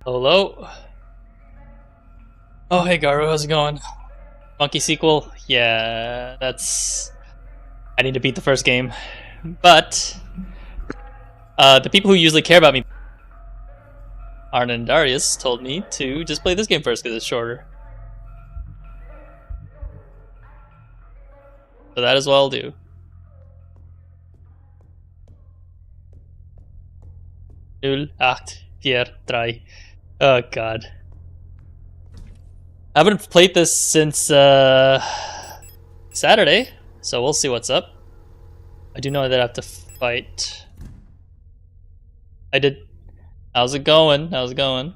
Hello. Oh, hey Garu, how's it going? Monkey sequel? Yeah, that's. I need to beat the first game, but the people who usually care about me, Arn and Darius, told me to just play this game first because it's shorter. So that is what I'll do. 0843. Oh god. I haven't played this since Saturday, so we'll see what's up. I do know that I have to fight. I did. How's it going? How's it going?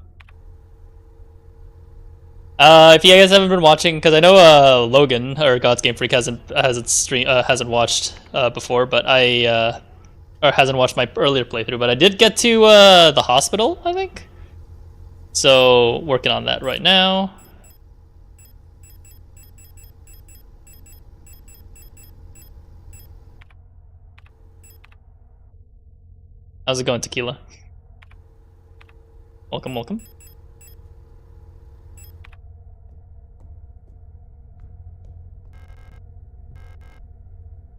If you guys haven't been watching, because I know Logan or God's Game Freak hasn't watched before, but or hasn't watched my earlier playthrough, but I did get to the hospital, I think. So working on that right now. How's it going, Tequila? Welcome, welcome.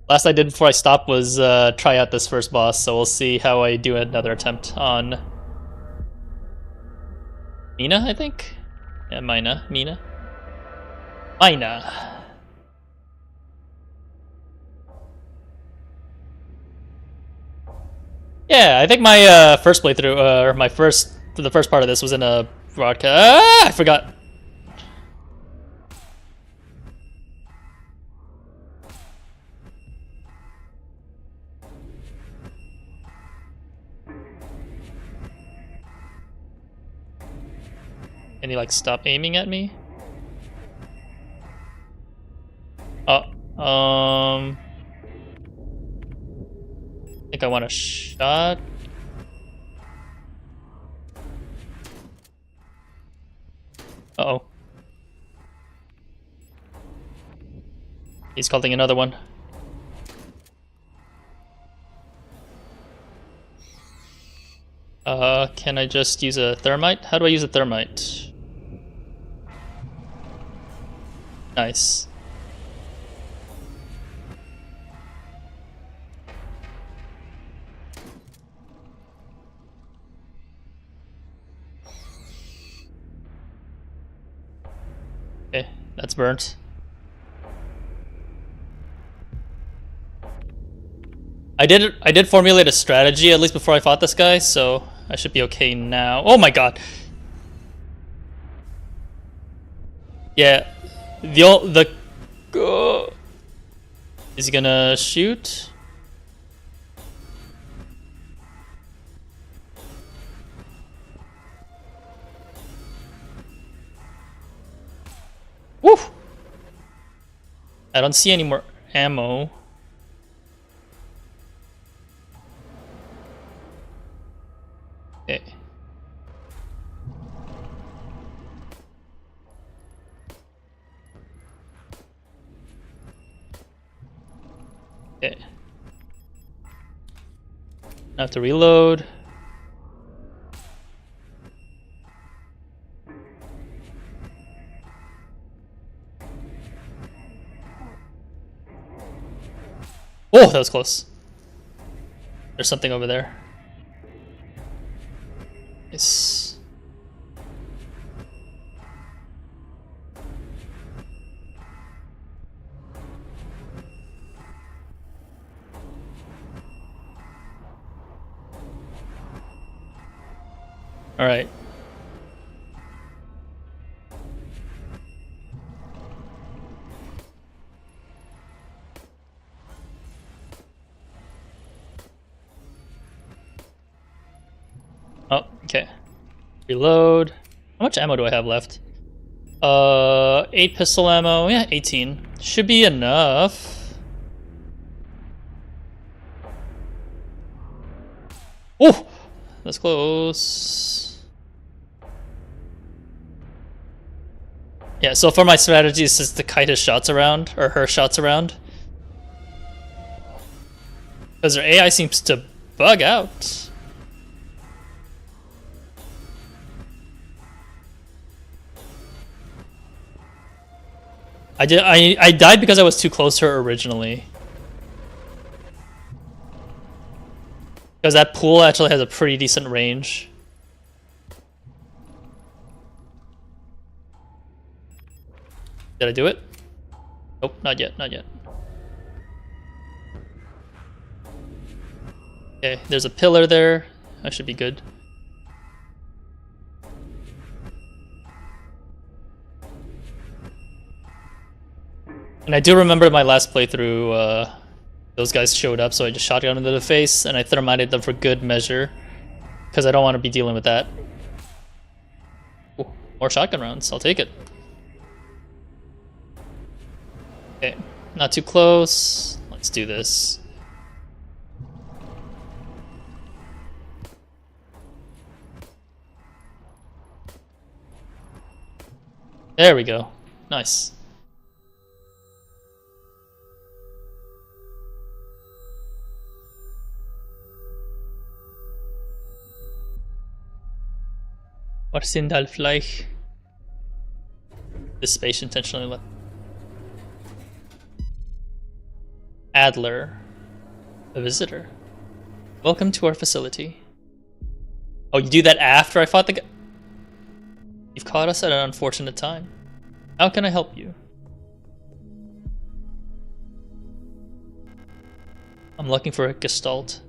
Last I did before I stopped was try out this first boss, so we'll see how I do another attempt on Mina, I think? Yeah, Mina. Yeah, I think my first playthrough, or the first part of this was in a broadcast. Ah, I forgot. Can you like stop aiming at me? Oh, I think I want a shot. Uh-oh. He's calling another one. Can I just use a thermite? How do I use a thermite? Nice. Okay, that's burnt. I did formulate a strategy at least before I fought this guy, so I should be okay now. Oh my god. Yeah. Is he gonna shoot? Woo! I don't see any more ammo. Okay. Okay. I have to reload. Oh, that was close. There's something over there. Nice. All right. Oh, okay. Reload. How much ammo do I have left? 8 pistol ammo. Yeah, 18. Should be enough. Oh, that's close. Yeah, so far my strategy is just to kite his shots around, or her shots around. Because their AI seems to bug out. I died because I was too close to her originally. Because that pool actually has a pretty decent range. Did I do it? Nope, not yet, not yet. Okay, there's a pillar there. I should be good. And I do remember my last playthrough, those guys showed up, so I just shotgunned into the face, and I thermited them for good measure. Because I don't want to be dealing with that. Ooh, more shotgun rounds, I'll take it. Okay, not too close. Let's do this. There we go. Nice. Was sind da vielleicht? This space intentionally left. Adler, a visitor. Welcome to our facility. Oh, you do that after I fought the guy? You've caught us at an unfortunate time. How can I help you? I'm looking for a Gestalt.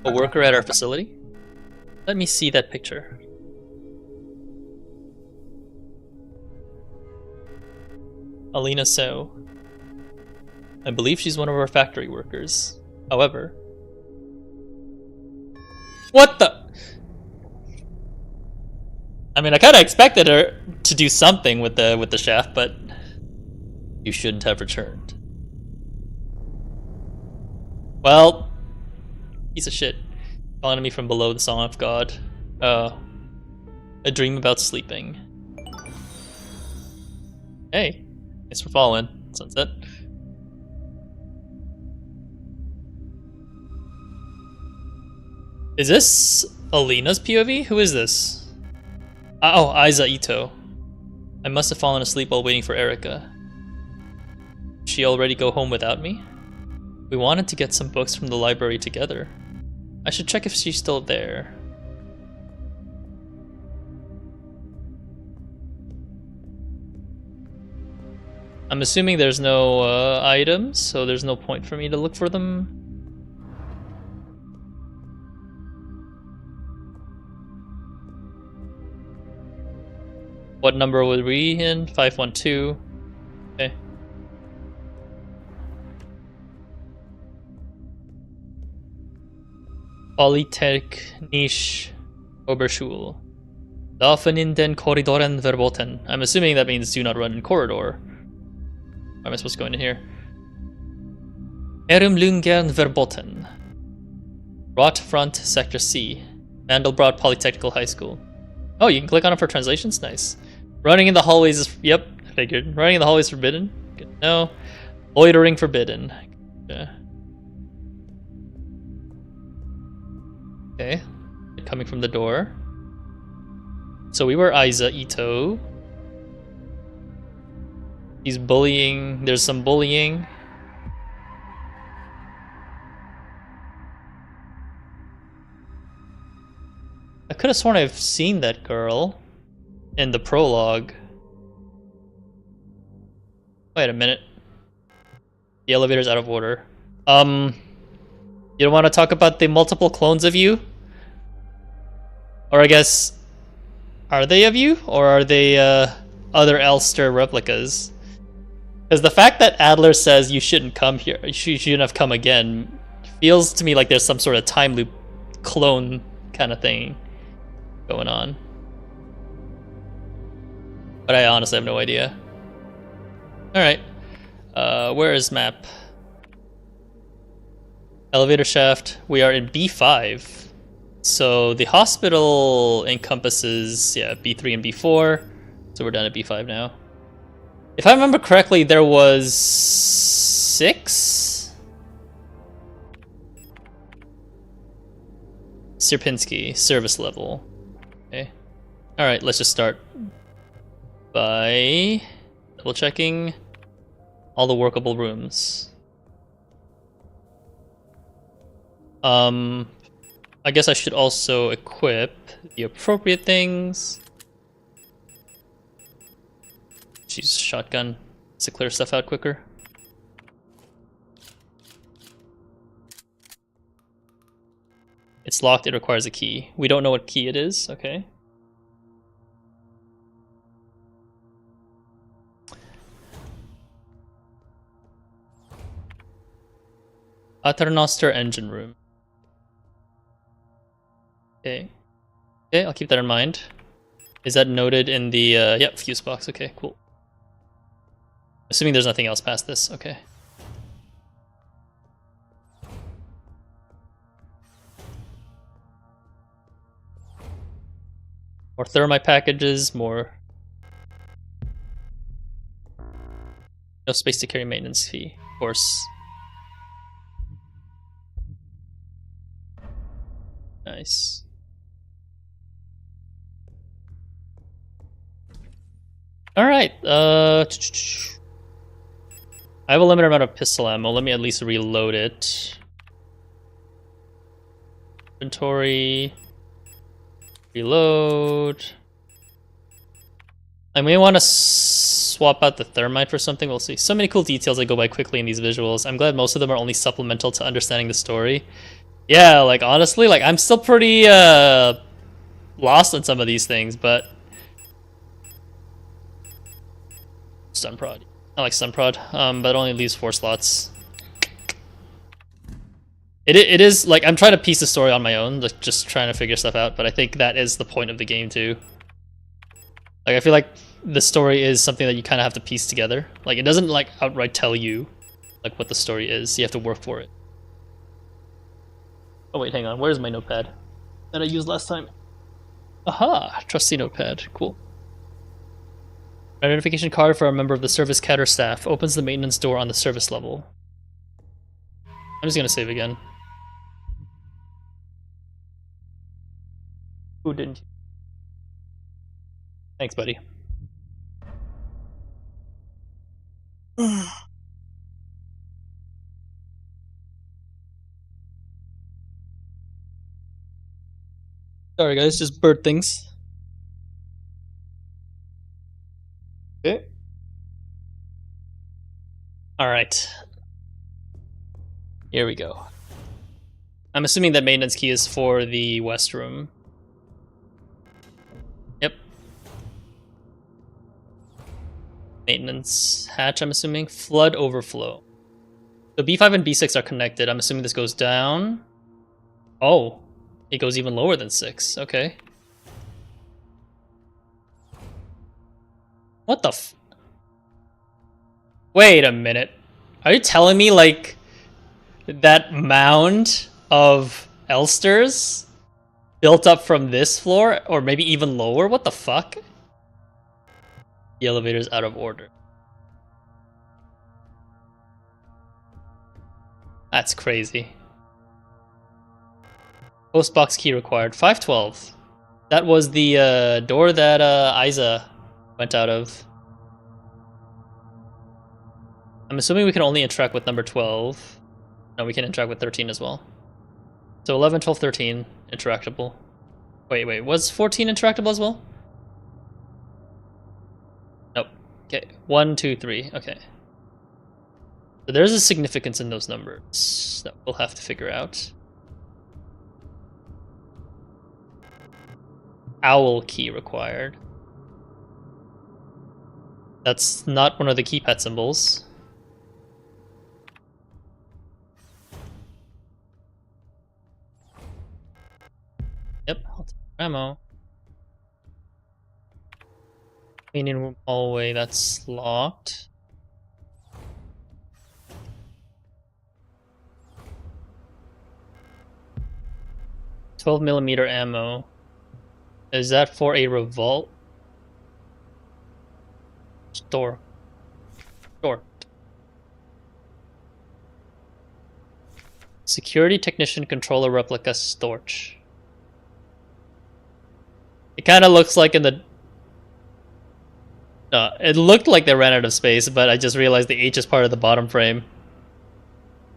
A worker at our facility? Let me see that picture. Alina So. I believe she's one of our factory workers. However... What the? I mean, I kind of expected her to do something with the shaft, but you shouldn't have returned. Well, piece of shit. Calling to me from below the Song of God. A dream about sleeping. Hey, thanks for following, Sunset. Is this Alina's POV? Who is this? Oh, Aiza Ito. I must have fallen asleep while waiting for Erika. Did she already go home without me? We wanted to get some books from the library together. I should check if she's still there. I'm assuming there's no items, so there's no point for me to look for them. What number were we in? 512. Okay. Polytechnische Oberschule. Laufen in den Korridoren verboten. I'm assuming that means do not run in corridor. Why am I supposed to go into here? Herumlungern verboten. Rot Front Sector C. Mandelbrot Polytechnical High School. Oh, you can click on it for translations? Nice. Running in the hallways is... Yep, figured. Running in the hallways forbidden? Good to know. Loitering forbidden. Yeah. Okay. Coming from the door. So we were Aiza Ito. He's bullying. There's some bullying. I could have sworn I've seen that girl in the prologue. Wait a minute. The elevator's out of order. You don't want to talk about the multiple clones of you? Or I guess, are they of you? Or are they other Elster replicas? Because the fact that Adler says you shouldn't come here, you shouldn't have come again, feels to me like there's some sort of time loop clone kind of thing going on. But I honestly have no idea. Alright. Where is map? Elevator shaft. We are in B5. So the hospital encompasses, yeah, B3 and B4. So we're down at B5 now. If I remember correctly, there was 6? Sierpinski, service level. Okay. Alright, let's just start. by double checking all the workable rooms. I guess I should also equip the appropriate things. Jeez, shotgun to clear stuff out quicker. It's locked, it requires a key. We don't know what key it is, okay. Paternoster engine room. Okay. Okay, I'll keep that in mind. Is that noted in the, yep, fuse box, okay, cool. Assuming there's nothing else past this, okay. More thermite packages, more... No space to carry maintenance fee, of course. Nice. Alright, I have a limited amount of pistol ammo. Let me at least reload it. Inventory. Reload. I may want to swap out the thermite for something. We'll see. So many cool details that go by quickly in these visuals. I'm glad most of them are only supplemental to understanding the story. Yeah, like honestly, like I'm still pretty lost on some of these things, but stun prod. I like stun prod, but it only leaves 4 slots. It is like I'm trying to piece the story on my own, like just trying to figure stuff out. But I think that is the point of the game too. Like I feel like the story is something that you kind of have to piece together. Like it doesn't like outright tell you like what the story is. You have to work for it. Oh wait, hang on. Where's my notepad that I used last time? Aha! Trusty notepad. Cool. Identification card for a member of the service cadre staff opens the maintenance door on the service level. I'm just gonna save again. Who didn't? Thanks, buddy. Sorry guys, just bird things. Okay. Alright. Here we go. I'm assuming that maintenance key is for the west room. Yep. Maintenance hatch, I'm assuming. Flood overflow. So B5 and B6 are connected. I'm assuming this goes down. Oh. It goes even lower than 6. Okay. What the f... Wait a minute. Are you telling me, like, that mound of Elsters built up from this floor? Or maybe even lower? What the fuck? The elevator's out of order. That's crazy. Postbox key required. 512. That was the door that Isa went out of. I'm assuming we can only interact with number 12. No, we can interact with 13 as well. So 11, 12, 13, interactable. Wait, was 14 interactable as well? Nope. Okay, 1, 2, 3, okay. So there's a significance in those numbers that we'll have to figure out. Owl key required. That's not one of the keypad symbols. Yep, I'll take ammo. Cleaning room hallway, that's locked. .12mm ammo. Is that for a revolt? Store. Security technician controller replica storage. It kind of looks like in the... It looked like they ran out of space, but I just realized the H is part of the bottom frame.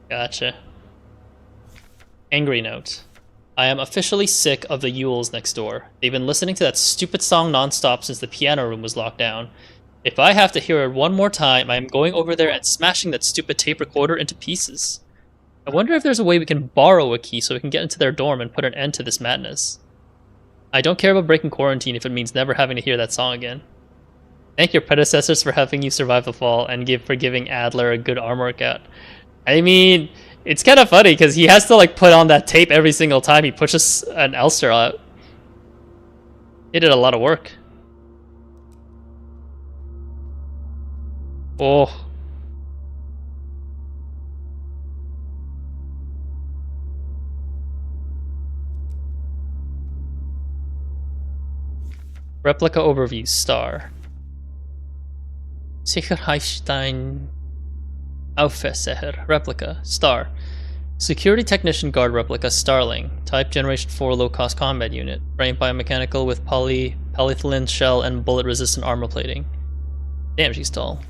Gotcha. Angry note. I am officially sick of the Yules next door. They've been listening to that stupid song nonstop since the piano room was locked down. If I have to hear it one more time, I am going over there and smashing that stupid tape recorder into pieces. I wonder if there's a way we can borrow a key so we can get into their dorm and put an end to this madness. I don't care about breaking quarantine if it means never having to hear that song again. Thank your predecessors for helping you survive the fall and for giving Adler a good arm workout. I mean, it's kind of funny because he has to like put on that tape every single time he pushes an Elster out. He did a lot of work. Oh. Replica overview, star. Sicherheitsstein Aufseher, replica, star. Security technician guard replica, Starling. Type generation 4 low-cost combat unit. Frame biomechanical with polyethylene shell and bullet-resistant armor plating. Damn, she's tall.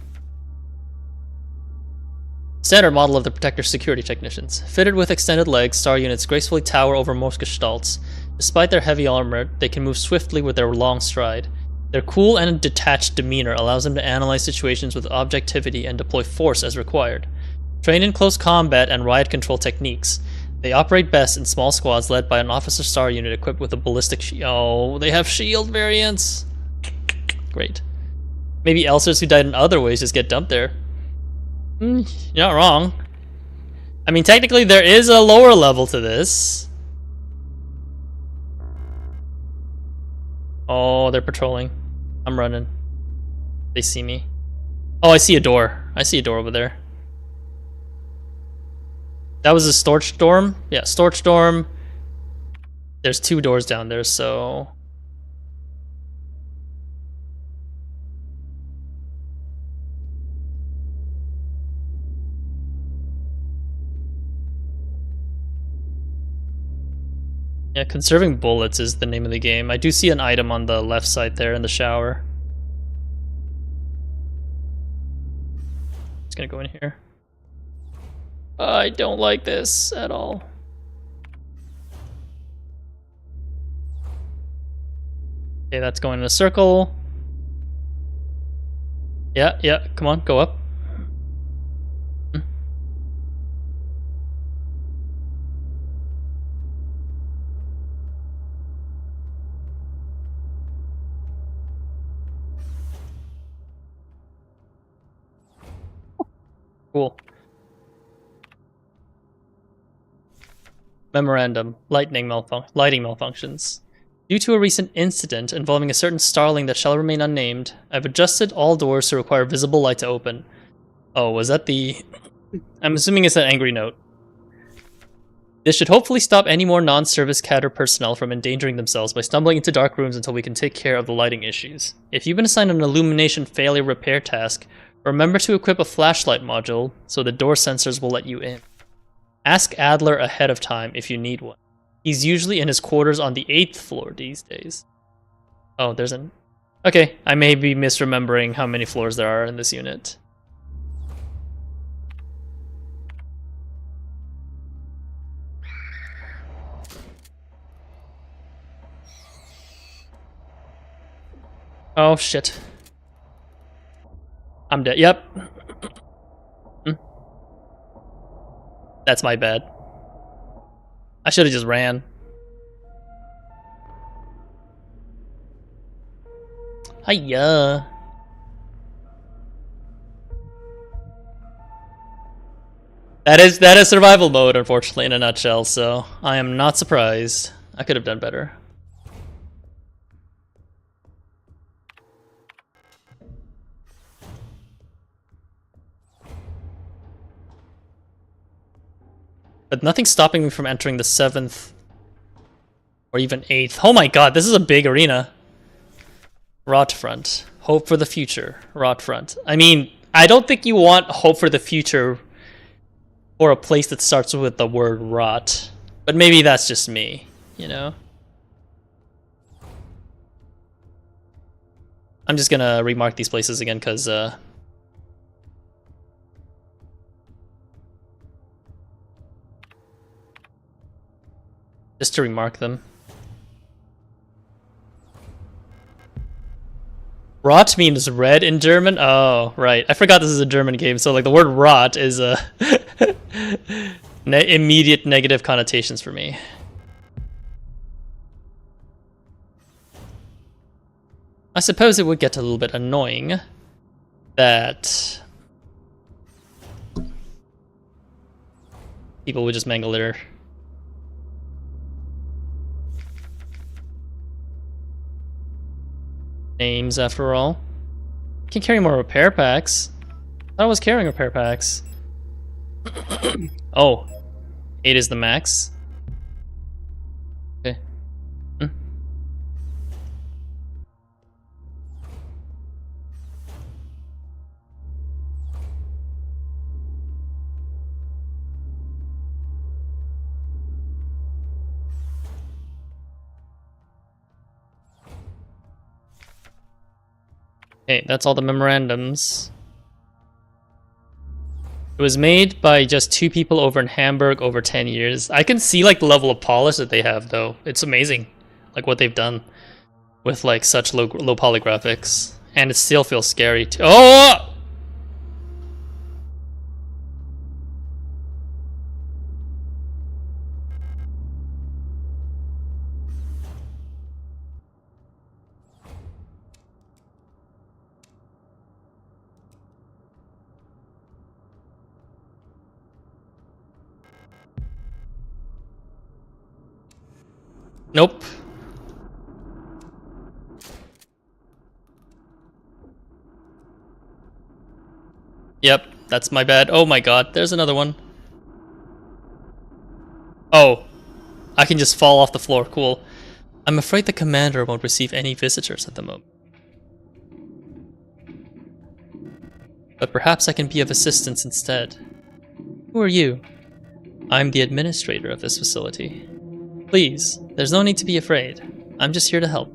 Standard model of the Protector security technicians. Fitted with extended legs, star units gracefully tower over most gestalts. Despite their heavy armor, they can move swiftly with their long stride. Their cool and detached demeanor allows them to analyze situations with objectivity and deploy force as required. Trained in close combat and riot control techniques, they operate best in small squads led by an officer star unit equipped with a ballistic shield. Oh, they have shield variants. Great. Maybe Elsters who died in other ways just get dumped there. You're not wrong. I mean, technically there is a lower level to this. Oh, they're patrolling. I'm running. They see me. Oh, I see a door. I see a door over there. That was a storage dorm? Yeah, storage dorm. There's 2 doors down there, so... Yeah, conserving bullets is the name of the game. I do see an item on the left side there in the shower. Just gonna go in here. I don't like this at all. Okay, that's going in a circle. Yeah, come on, go up. Cool. Memorandum. Lighting malfunctions. Due to a recent incident involving a certain starling that shall remain unnamed, I've adjusted all doors to require visible light to open. Oh, was that the... I'm assuming it's an angry note. This should hopefully stop any more non-service cadre personnel from endangering themselves by stumbling into dark rooms until we can take care of the lighting issues. If you've been assigned an illumination failure repair task, remember to equip a flashlight module so the door sensors will let you in. Ask Adler ahead of time if you need one. He's usually in his quarters on the 8th floor these days. Oh, there's an... Okay, I may be misremembering how many floors there are in this unit. Oh, shit. I'm dead. Yep. That's my bad. I should have just ran. Hiya. That is survival mode, unfortunately, in a nutshell, so I am not surprised. I could have done better. But nothing's stopping me from entering the 7th or even 8th. Oh my god, this is a big arena. Rot front. Hope for the future. Rot front. I mean, I don't think you want hope for the future or a place that starts with the word rot. But maybe that's just me, you know? I'm just gonna remark these places again because just to remark them. Rot means red in German? Oh, right. I forgot this is a German game, so like the word rot is a immediate negative connotations for me. I suppose it would get a little bit annoying that people would just mangle their names after all. I can carry more repair packs. I thought I was carrying repair packs. Oh, 8 is the max. Okay. Okay, that's all the memorandums. It was made by just 2 people over in Hamburg over 10 years. I can see like the level of polish that they have though. It's amazing, like what they've done with like such low poly graphics, and it still feels scary too. Oh! Nope. Yep, that's my bad. Oh my god, there's another one. Oh, I can just fall off the floor. Cool. I'm afraid the commander won't receive any visitors at the moment. But perhaps I can be of assistance instead. Who are you? I'm the administrator of this facility. Please, there's no need to be afraid. I'm just here to help.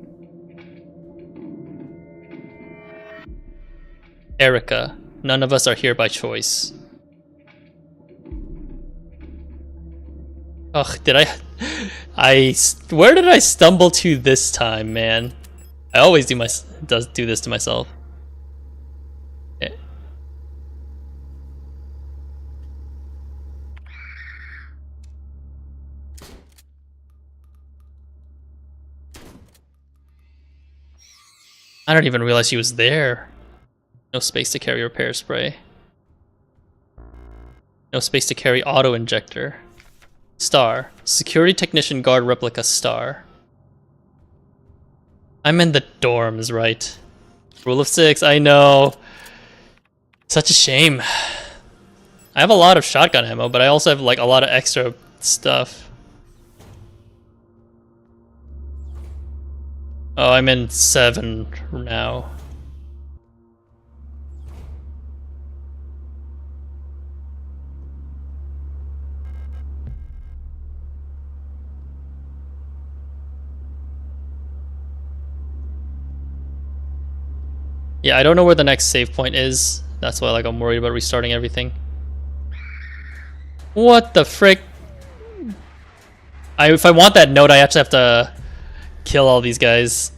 Erica, none of us are here by choice. Ugh, did where did I stumble to this time, man? I always do this to myself. Yeah. I don't even realize she was there. No space to carry repair spray. No space to carry auto injector. Star. Security technician guard replica star. I'm in the dorms, right? Rule of 6, I know. Such a shame. I have a lot of shotgun ammo, but I also have like a lot of extra stuff. Oh, I'm in 7 now. Yeah, I don't know where the next save point is. That's why like I'm worried about restarting everything. What the frick? If I want that note, I actually have to kill all these guys.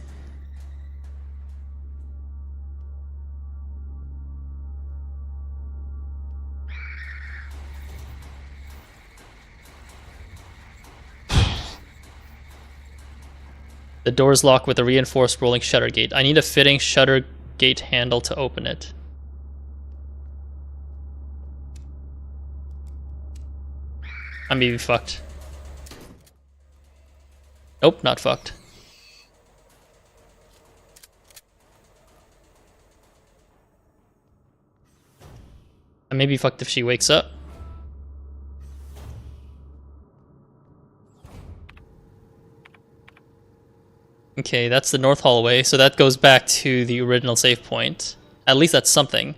The door's locked with a reinforced rolling shutter gate. I need a fitting shutter gate handle to open it. I may be fucked. Nope, not fucked. I may be fucked if she wakes up. Okay, that's the north hallway, so that goes back to the original save point. At least that's something.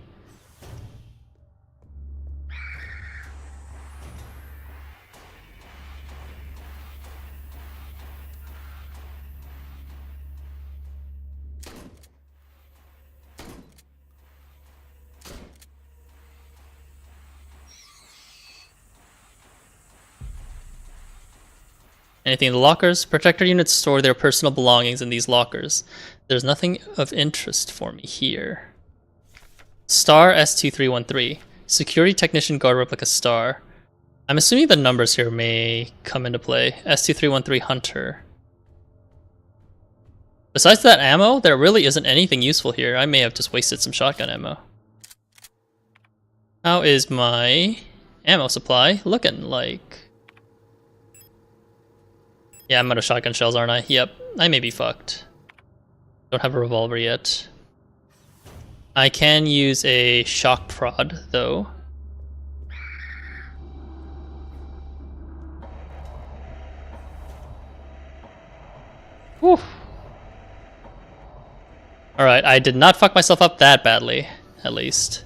Anything in the lockers? Protector units store their personal belongings in these lockers. There's nothing of interest for me here. Star S2313. Security Technician Guard Replica Star. I'm assuming the numbers here may come into play. S2313 Hunter. Besides that ammo, there really isn't anything useful here. I may have just wasted some shotgun ammo. How is my ammo supply looking like? Yeah, I'm out of shotgun shells, aren't I? Yep, I may be fucked. Don't have a revolver yet. I can use a shock prod, though. Whew. Alright, I did not fuck myself up that badly, at least.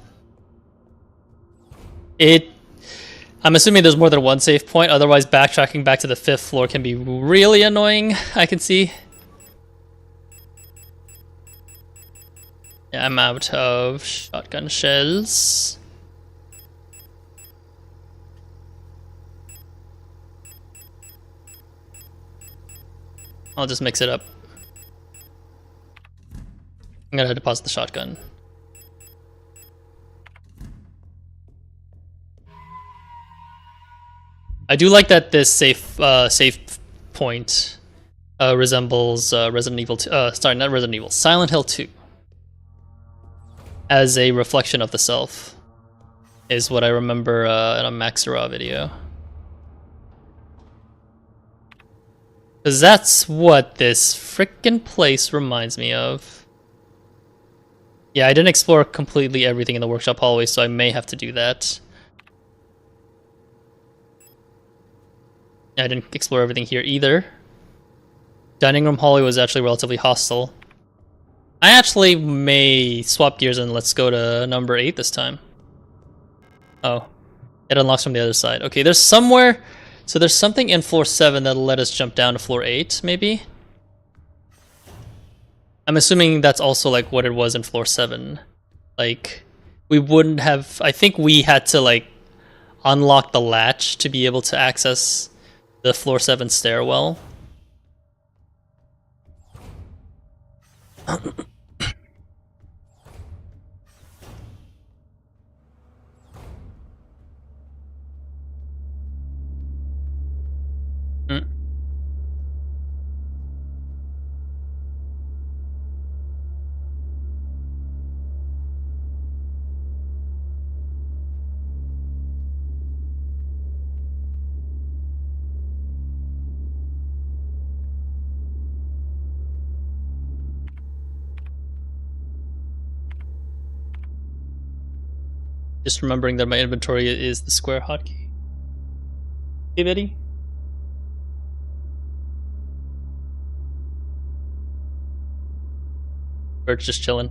I'm assuming there's more than one save point, otherwise backtracking back to the 5th floor can be really annoying, I can see. Yeah, I'm out of shotgun shells. I'll just mix it up. I'm gonna deposit the shotgun. I do like that this save point resembles Resident Evil 2. Sorry, not Resident Evil. Silent Hill 2. As a reflection of the self, is what I remember in a Maxera video. Because that's what this frickin' place reminds me of. Yeah, I didn't explore completely everything in the workshop hallway, so I may have to do that. I didn't explore everything here either. Dining room hallway was actually relatively hostile. I actually may swap gears and let's go to number 8 this time. Oh, it unlocks from the other side. Okay, there's somewhere... So there's something in floor 7 that'll let us jump down to floor 8, maybe? I'm assuming that's also like what it was in floor 7. Like, we wouldn't have... I think we had to like unlock the latch to be able to access the floor 7 stairwell. Just remembering that my inventory is the square hotkey. Hey, Betty. Bird's just chilling.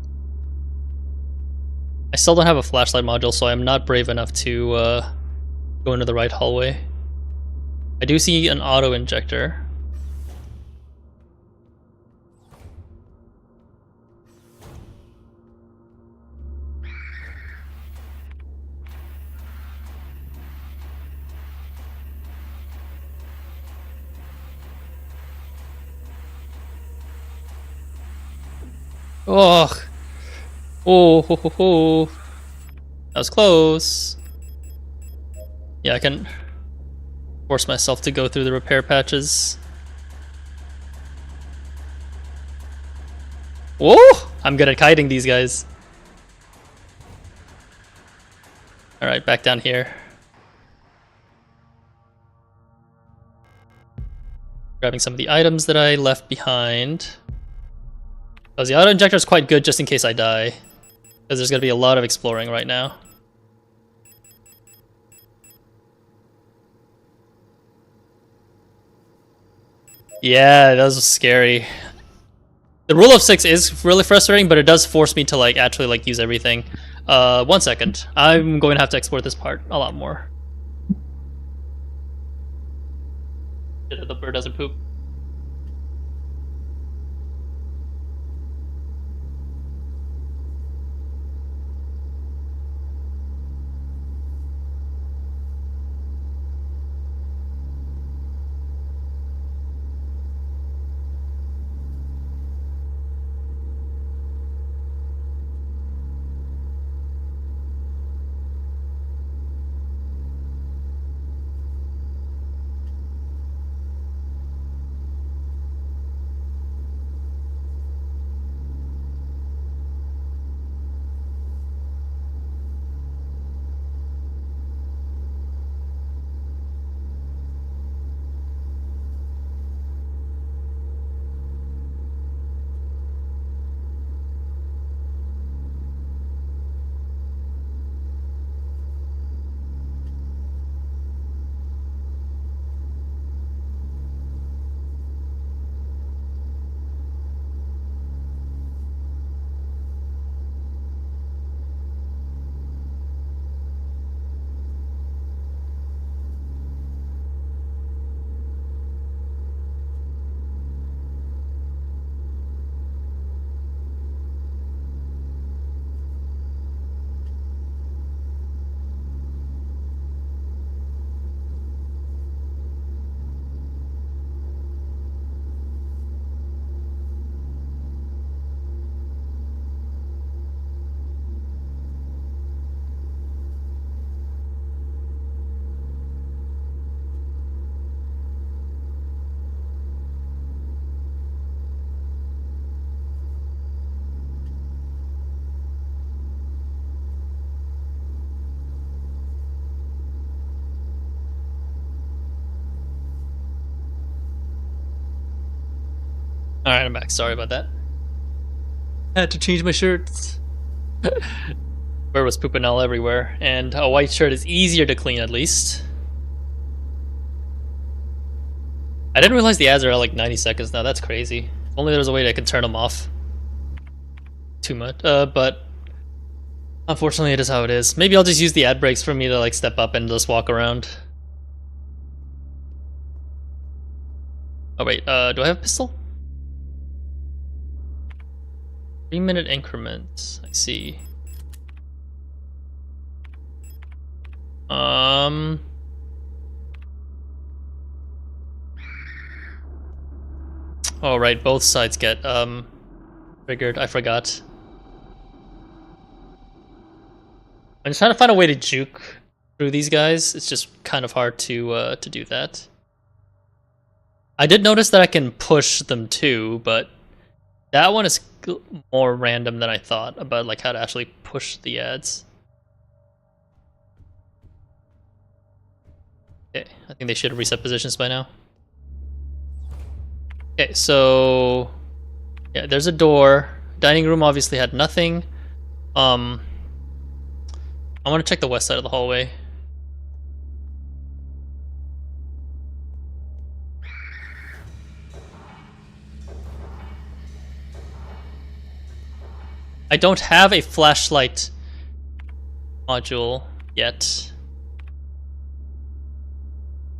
I still don't have a flashlight module, so I'm not brave enough to go into the right hallway. I do see an auto injector. Oh, oh, that was close. Yeah, I can force myself to go through the repair patches. Whoa! I'm good at kiting these guys. Alright, back down here. Grabbing some of the items that I left behind. Because the auto injector is quite good just in case I die. Because there's going to be a lot of exploring right now. Yeah, that was scary. The rule of 6 is really frustrating, but it does force me to like actually like use everything. 1 second. I'm going to have to explore this part a lot more. The bird doesn't poop. Alright, I'm back. Sorry about that. I had to change my shirts. There was poopinell everywhere, and a white shirt is easier to clean at least. I didn't realize the ads are at like 90 seconds now. That's crazy. If only there was a way I could turn them off. Too much, but unfortunately it is how it is. Maybe I'll just use the ad breaks for me to like step up and just walk around. Oh wait, do I have a pistol? 3-minute increments. I see. Oh right, both sides get triggered. I forgot. I'm just trying to find a way to juke through these guys. It's just kind of hard to do that. I did notice that I can push them too, but that one is more random than I thought about like how to actually push the ads. Okay, I think they should have reset positions by now. Okay, so yeah, there's a door. Dining room obviously had nothing. I want to check the west side of the hallway. I don't have a flashlight module yet.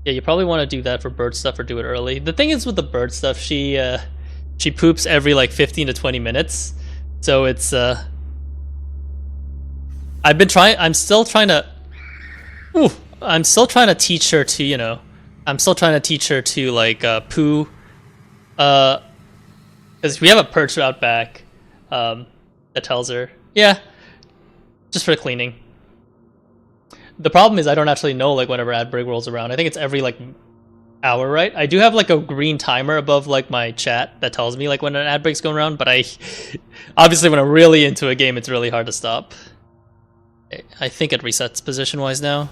Yeah, you probably want to do that for bird stuff or do it early. The thing is with the bird stuff, she poops every like 15 to 20 minutes. So it's I'm still trying to teach her to, you know, I'm still trying to teach her to like poo cuz we have a perch out back that tells her, yeah, just for cleaning. The problem is I don't actually know like whenever ad break rolls around. I think it's every like hour, right? I do have like a green timer above like my chat that tells me like when an ad break's going around, but I obviously when I'm really into a game, it's really hard to stop. I think it resets position wise now.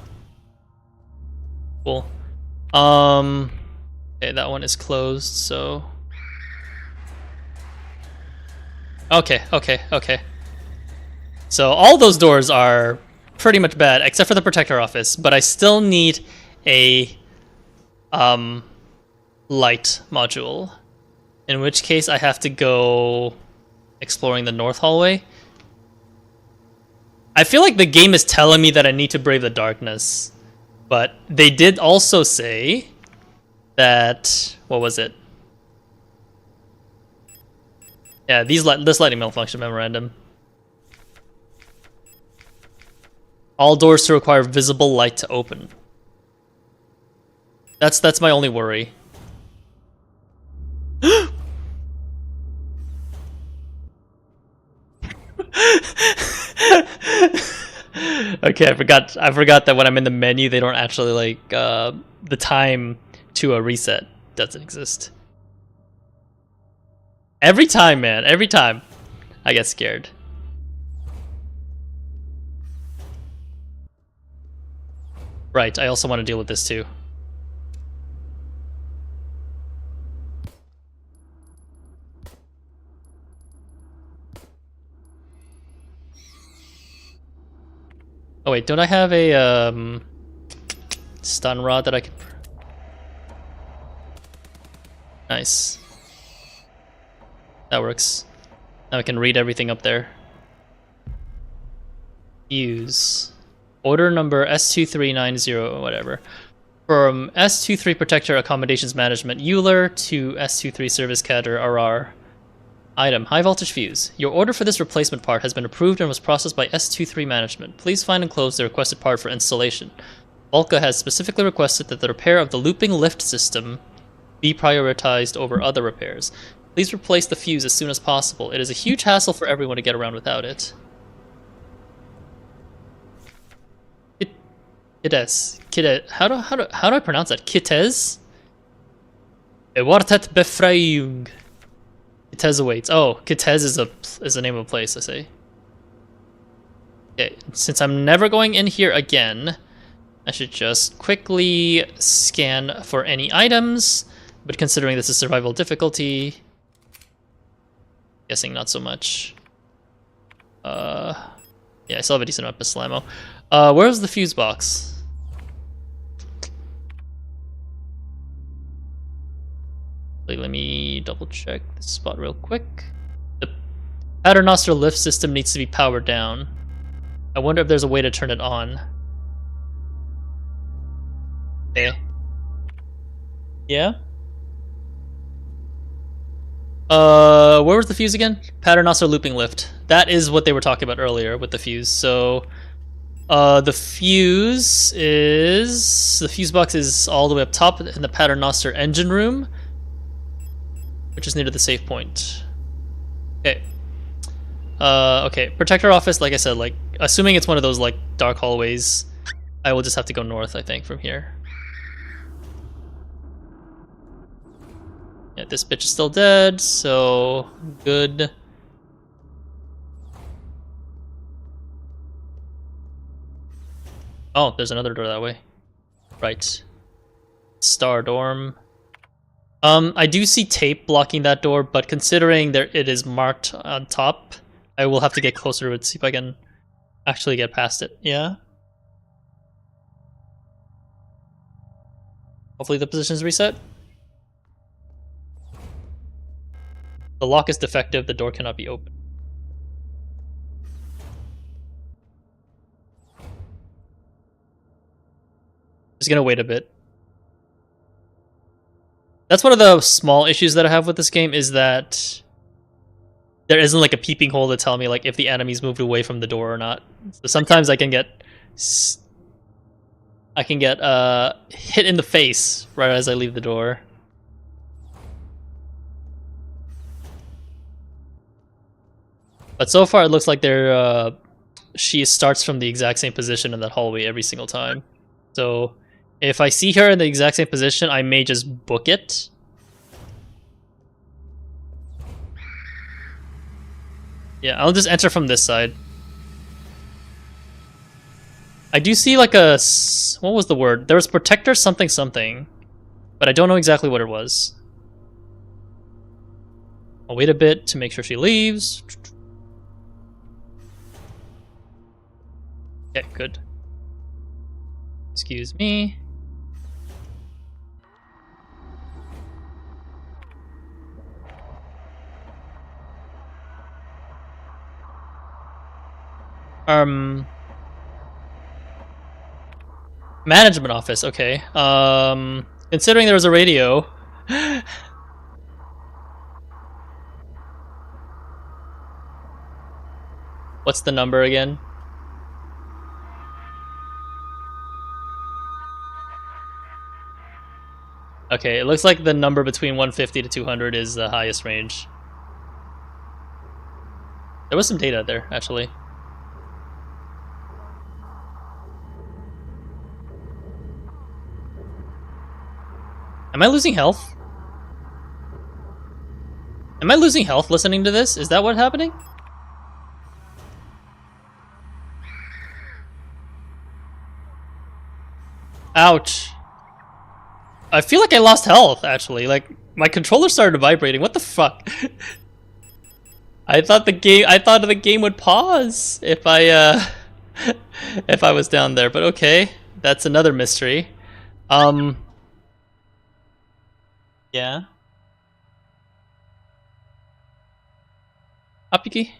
Cool. Okay, that one is closed, so okay. So all those doors are pretty much bad, except for the protector office, but I still need a light module. In which case I have to go exploring the north hallway. I feel like the game is telling me that I need to brave the darkness, but they did also say that, what was it? Yeah, this lighting malfunction memorandum. All doors to require visible light to open. That's my only worry. Okay, I forgot that when I'm in the menu, they don't actually like the time to a reset doesn't exist. Every time, man, every time I get scared. Right, I also want to deal with this too. Oh wait, don't I have a stun rod that I can... Nice. That works. Now I can read everything up there. Use. Order number S2390, whatever. From S23 Protector Accommodations Management Euler to S23 Service Cadre RR. Item, high voltage fuse. Your order for this replacement part has been approved and was processed by S23 Management. Please find and close the requested part for installation. Volca has specifically requested that the repair of the looping lift system be prioritized over other repairs. Please replace the fuse as soon as possible. It is a huge hassle for everyone to get around without it. Kites. How do I pronounce that? Kites? Ewartet Befreiung. Kites awaits. Oh, Kites is the name of a place, I say. Okay, since I'm never going in here again, I should just quickly scan for any items. But considering this is survival difficulty, Guessing not so much. Yeah, I still have a decent amount of pistol ammo. Where's the fuse box? Let me double check this spot real quick. The paternoster lift system needs to be powered down. I wonder if there's a way to turn it on. Okay. Yeah? Where was the fuse again? Paternoster looping lift. That is what they were talking about earlier with the fuse. So, the fuse box is all the way up top in the Paternoster engine room, which is near to the save point. Okay. Okay. Protector office, like I said, like assuming it's one of those like dark hallways, I will just have to go north, I think, from here. Yeah, this bitch is still dead, so good. Oh, there's another door that way. Right. Star dorm. I do see tape blocking that door, but considering it is marked on top, I will have to get closer to it, see if I can actually get past it. Yeah? Hopefully the position's reset. The lock is defective, the door cannot be opened. Just gonna wait a bit. That's one of the small issues that I have with this game, is that there isn't like a peeping hole to tell me like if the enemy's moved away from the door or not. So sometimes I can get hit in the face right as I leave the door. But so far, it looks like she starts from the exact same position in that hallway every single time. So if I see her in the exact same position, I may just book it. Yeah, I'll just enter from this side. I do see like a... what was the word? There was protector something something, but I don't know exactly what it was. I'll wait a bit to make sure she leaves. Okay, good. Excuse me. Management office, okay. Considering there was a radio. What's the number again? Okay, it looks like the number between 150 to 200 is the highest range. There was some data there, actually. Am I losing health? Am I losing health listening to this? Is that what's happening? Ouch. I feel like I lost health, actually. Like, my controller started vibrating. What the fuck? I thought the game would pause if I if I was down there, but okay. That's another mystery. Yeah. Apiki?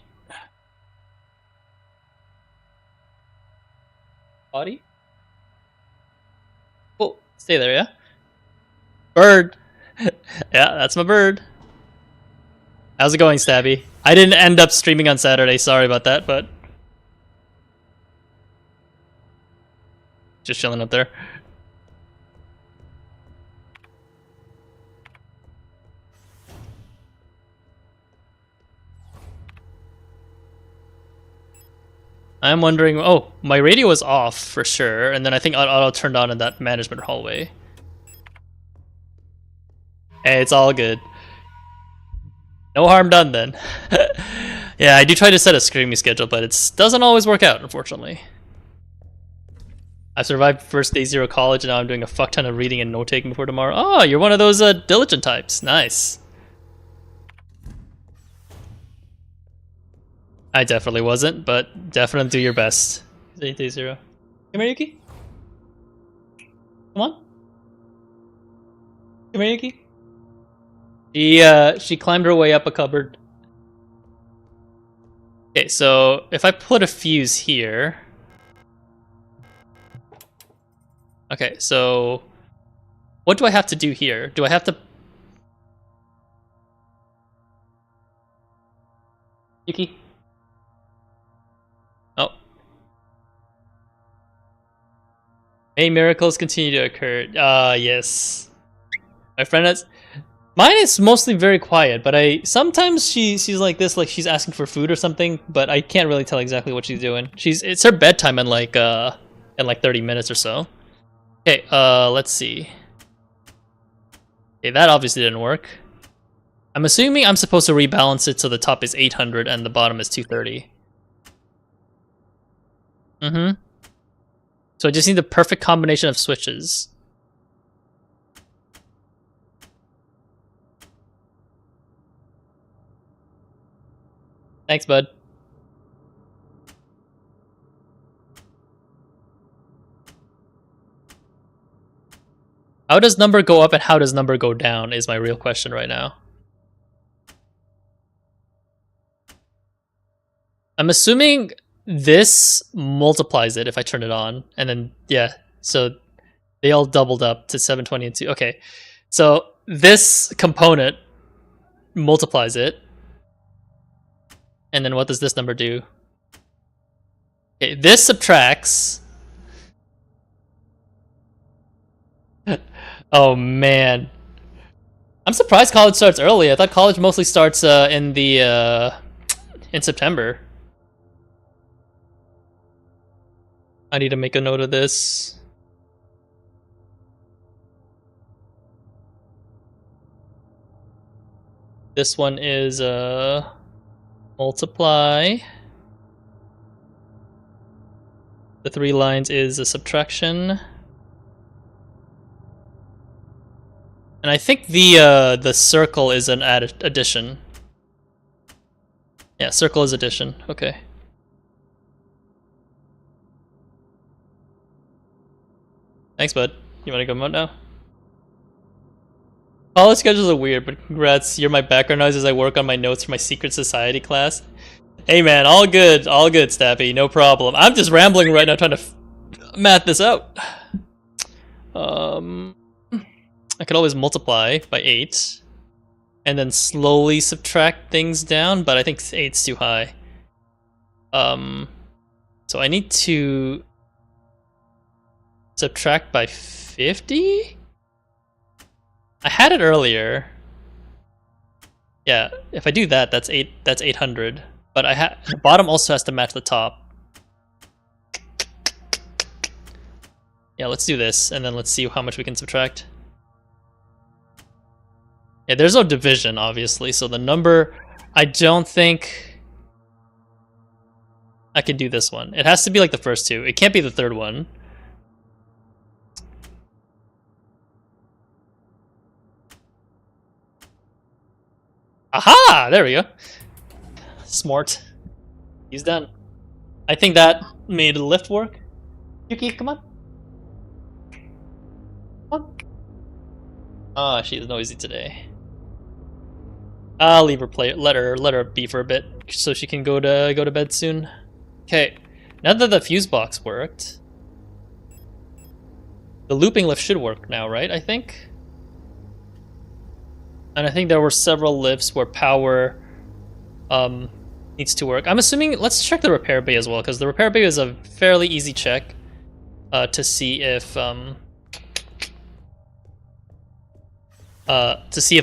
Body? Oh, stay there, yeah? Bird! Yeah, that's my bird. How's it going, Stabby? I didn't end up streaming on Saturday, sorry about that, but... just chilling up there. I'm wondering... oh, my radio was off for sure, and then I think auto turned on in that management hallway. Hey, it's all good. No harm done then. Yeah, I do try to set a screaming schedule, but it doesn't always work out, unfortunately. I survived first day 0 college, and now I'm doing a fuck ton of reading and note-taking before tomorrow. Oh, you're one of those diligent types. Nice. I definitely wasn't, but definitely do your best. 830. Come here, Yuki. Come on. Come here, Yuki. She climbed her way up a cupboard. Okay, so if I put a fuse here. Okay, so what do I have to do here? Do I have to... Yuki? Oh. May miracles continue to occur. Yes. My friend has... Mine is mostly very quiet, but sometimes she's like this, like she's asking for food or something, but I can't really tell exactly what she's doing. It's her bedtime in like 30 minutes or so. Okay, let's see. Okay, that obviously didn't work. I'm assuming I'm supposed to rebalance it so the top is 800 and the bottom is 230. Mm-hmm. So I just need the perfect combination of switches. Thanks, bud. How does number go up and how does number go down is my real question right now. I'm assuming this multiplies it if I turn it on, and then, yeah, so they all doubled up to 720 and 2. Okay, so this component multiplies it, and then what does this number do? Okay, this subtracts. Oh man, I'm surprised college starts early. I thought college mostly starts in September. I need to make a note of this. This one is multiply. The 3 lines is a subtraction. And I think the circle is an addition. Yeah, circle is addition. Okay. Thanks, bud. You wanna go out now? College schedules are weird, but congrats. You're my background noise as I work on my notes for my secret society class. Hey man, all good, Stappy, no problem. I'm just rambling right now trying to math this out. I could always multiply by 8 and then slowly subtract things down, but I think 8's too high. So I need to subtract by 50? I had it earlier. Yeah, if I do that, that's 800. But the bottom also has to match the top. Yeah, let's do this, and then let's see how much we can subtract. Yeah, there's no division, obviously, so the number... I don't think I can do this one. It has to be like the first two. It can't be the third one. Aha! There we go. Smart. He's done. I think that made the lift work. Yuki, come on. Come on. Ah, she's noisy today. I'll leave her play. Let her be for a bit, so she can go to bed soon. Okay. Now that the fuse box worked, the looping lift should work now, right? I think. And I think there were several lifts where power needs to work. I'm assuming, let's check the repair bay as well, because the repair bay is a fairly easy check to see if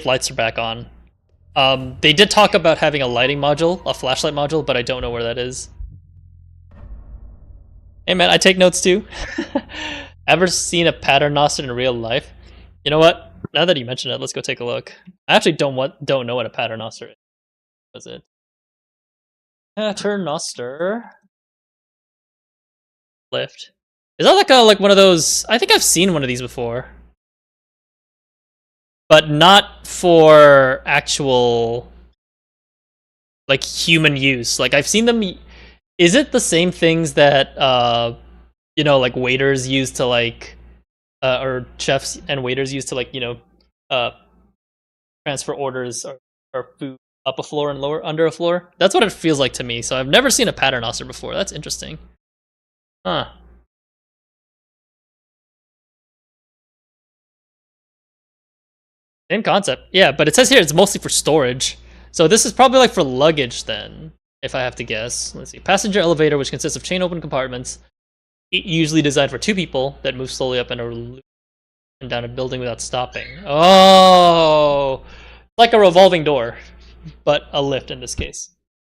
lights are back on. They did talk about having a lighting module, a flashlight module, but I don't know where that is. Hey man, I take notes too. Ever seen a paternoster in real life? You know what? Now that you mention it, let's go take a look. I actually don't know what a paternoster is. Was it? Paternoster lift. Is that like one of those? I think I've seen one of these before, but not for actual like human use. Like I've seen them. Is it the same things that you know, like waiters use to like, or chefs and waiters use to like, you know, transfer orders or food up a floor and lower under a floor? That's what it feels like to me. So I've never seen a paternoster before. That's interesting. Huh. Same concept. Yeah, but it says here it's mostly for storage. So this is probably like for luggage then, if I have to guess. Let's see. Passenger elevator, which consists of chain open compartments, usually designed for 2 people, that move slowly up and down a building without stopping. Oh, like a revolving door, but a lift in this case.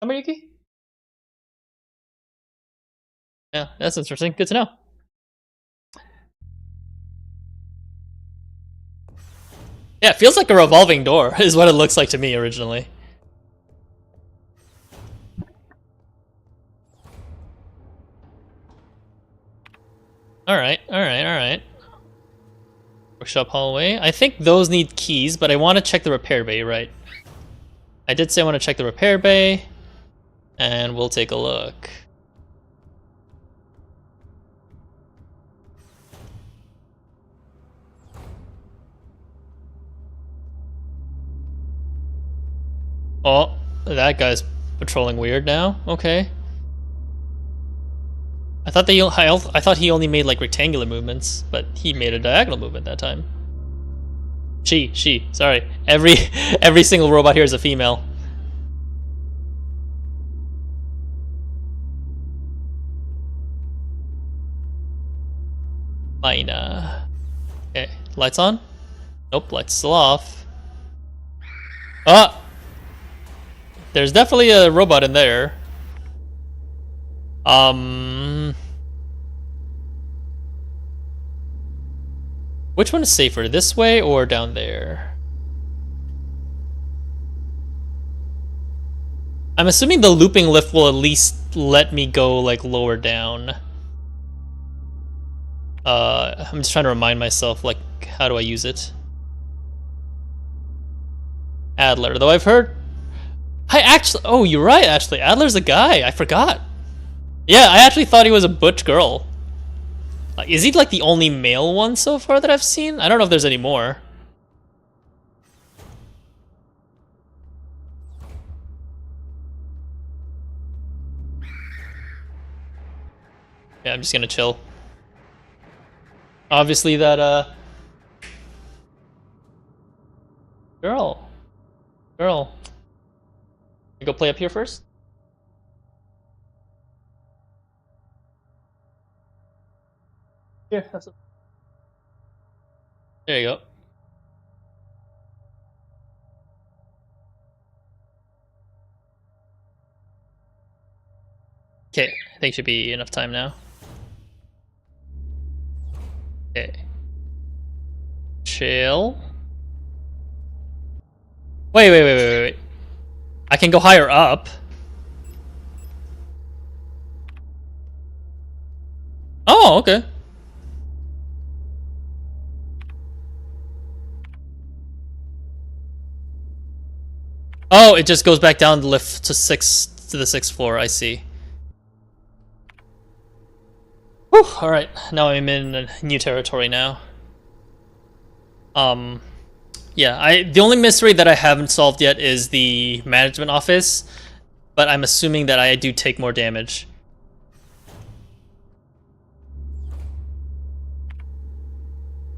Amayuki? Yeah, that's interesting. Good to know. Yeah, it feels like a revolving door is what it looks like to me originally. Alright, alright, alright. Workshop hallway. I think those need keys, but I want to check the repair bay, right? I did say I want to check the repair bay, and we'll take a look. Oh, that guy's patrolling weird now. Okay. I thought I thought he only made like rectangular movements, but he made a diagonal movement that time. She. Sorry, every single robot here is a female. Fine. Okay, lights on. Nope, lights still off. Ah. There's definitely a robot in there. Which one is safer, this way or down there? I'm assuming the looping lift will at least let me go like lower down. I'm just trying to remind myself, like, how do I use it? Adler, though I've heard... oh, you're right, actually. Adler's a guy. I forgot. Yeah, I actually thought he was a butch girl. Is he, like, the only male one so far that I've seen? I don't know if there's any more. Yeah, I'm just gonna chill. Obviously that, Girl. You go play up here first? Here, have some. There you go. Okay, I think should be enough time now. Okay. Chill. Wait. I can go higher up. Oh, okay. Oh, it just goes back down the lift to the 6th floor, I see. Whew, alright, now I'm in a new territory now. Yeah, the only mystery that I haven't solved yet is the management office, but I'm assuming that I do take more damage.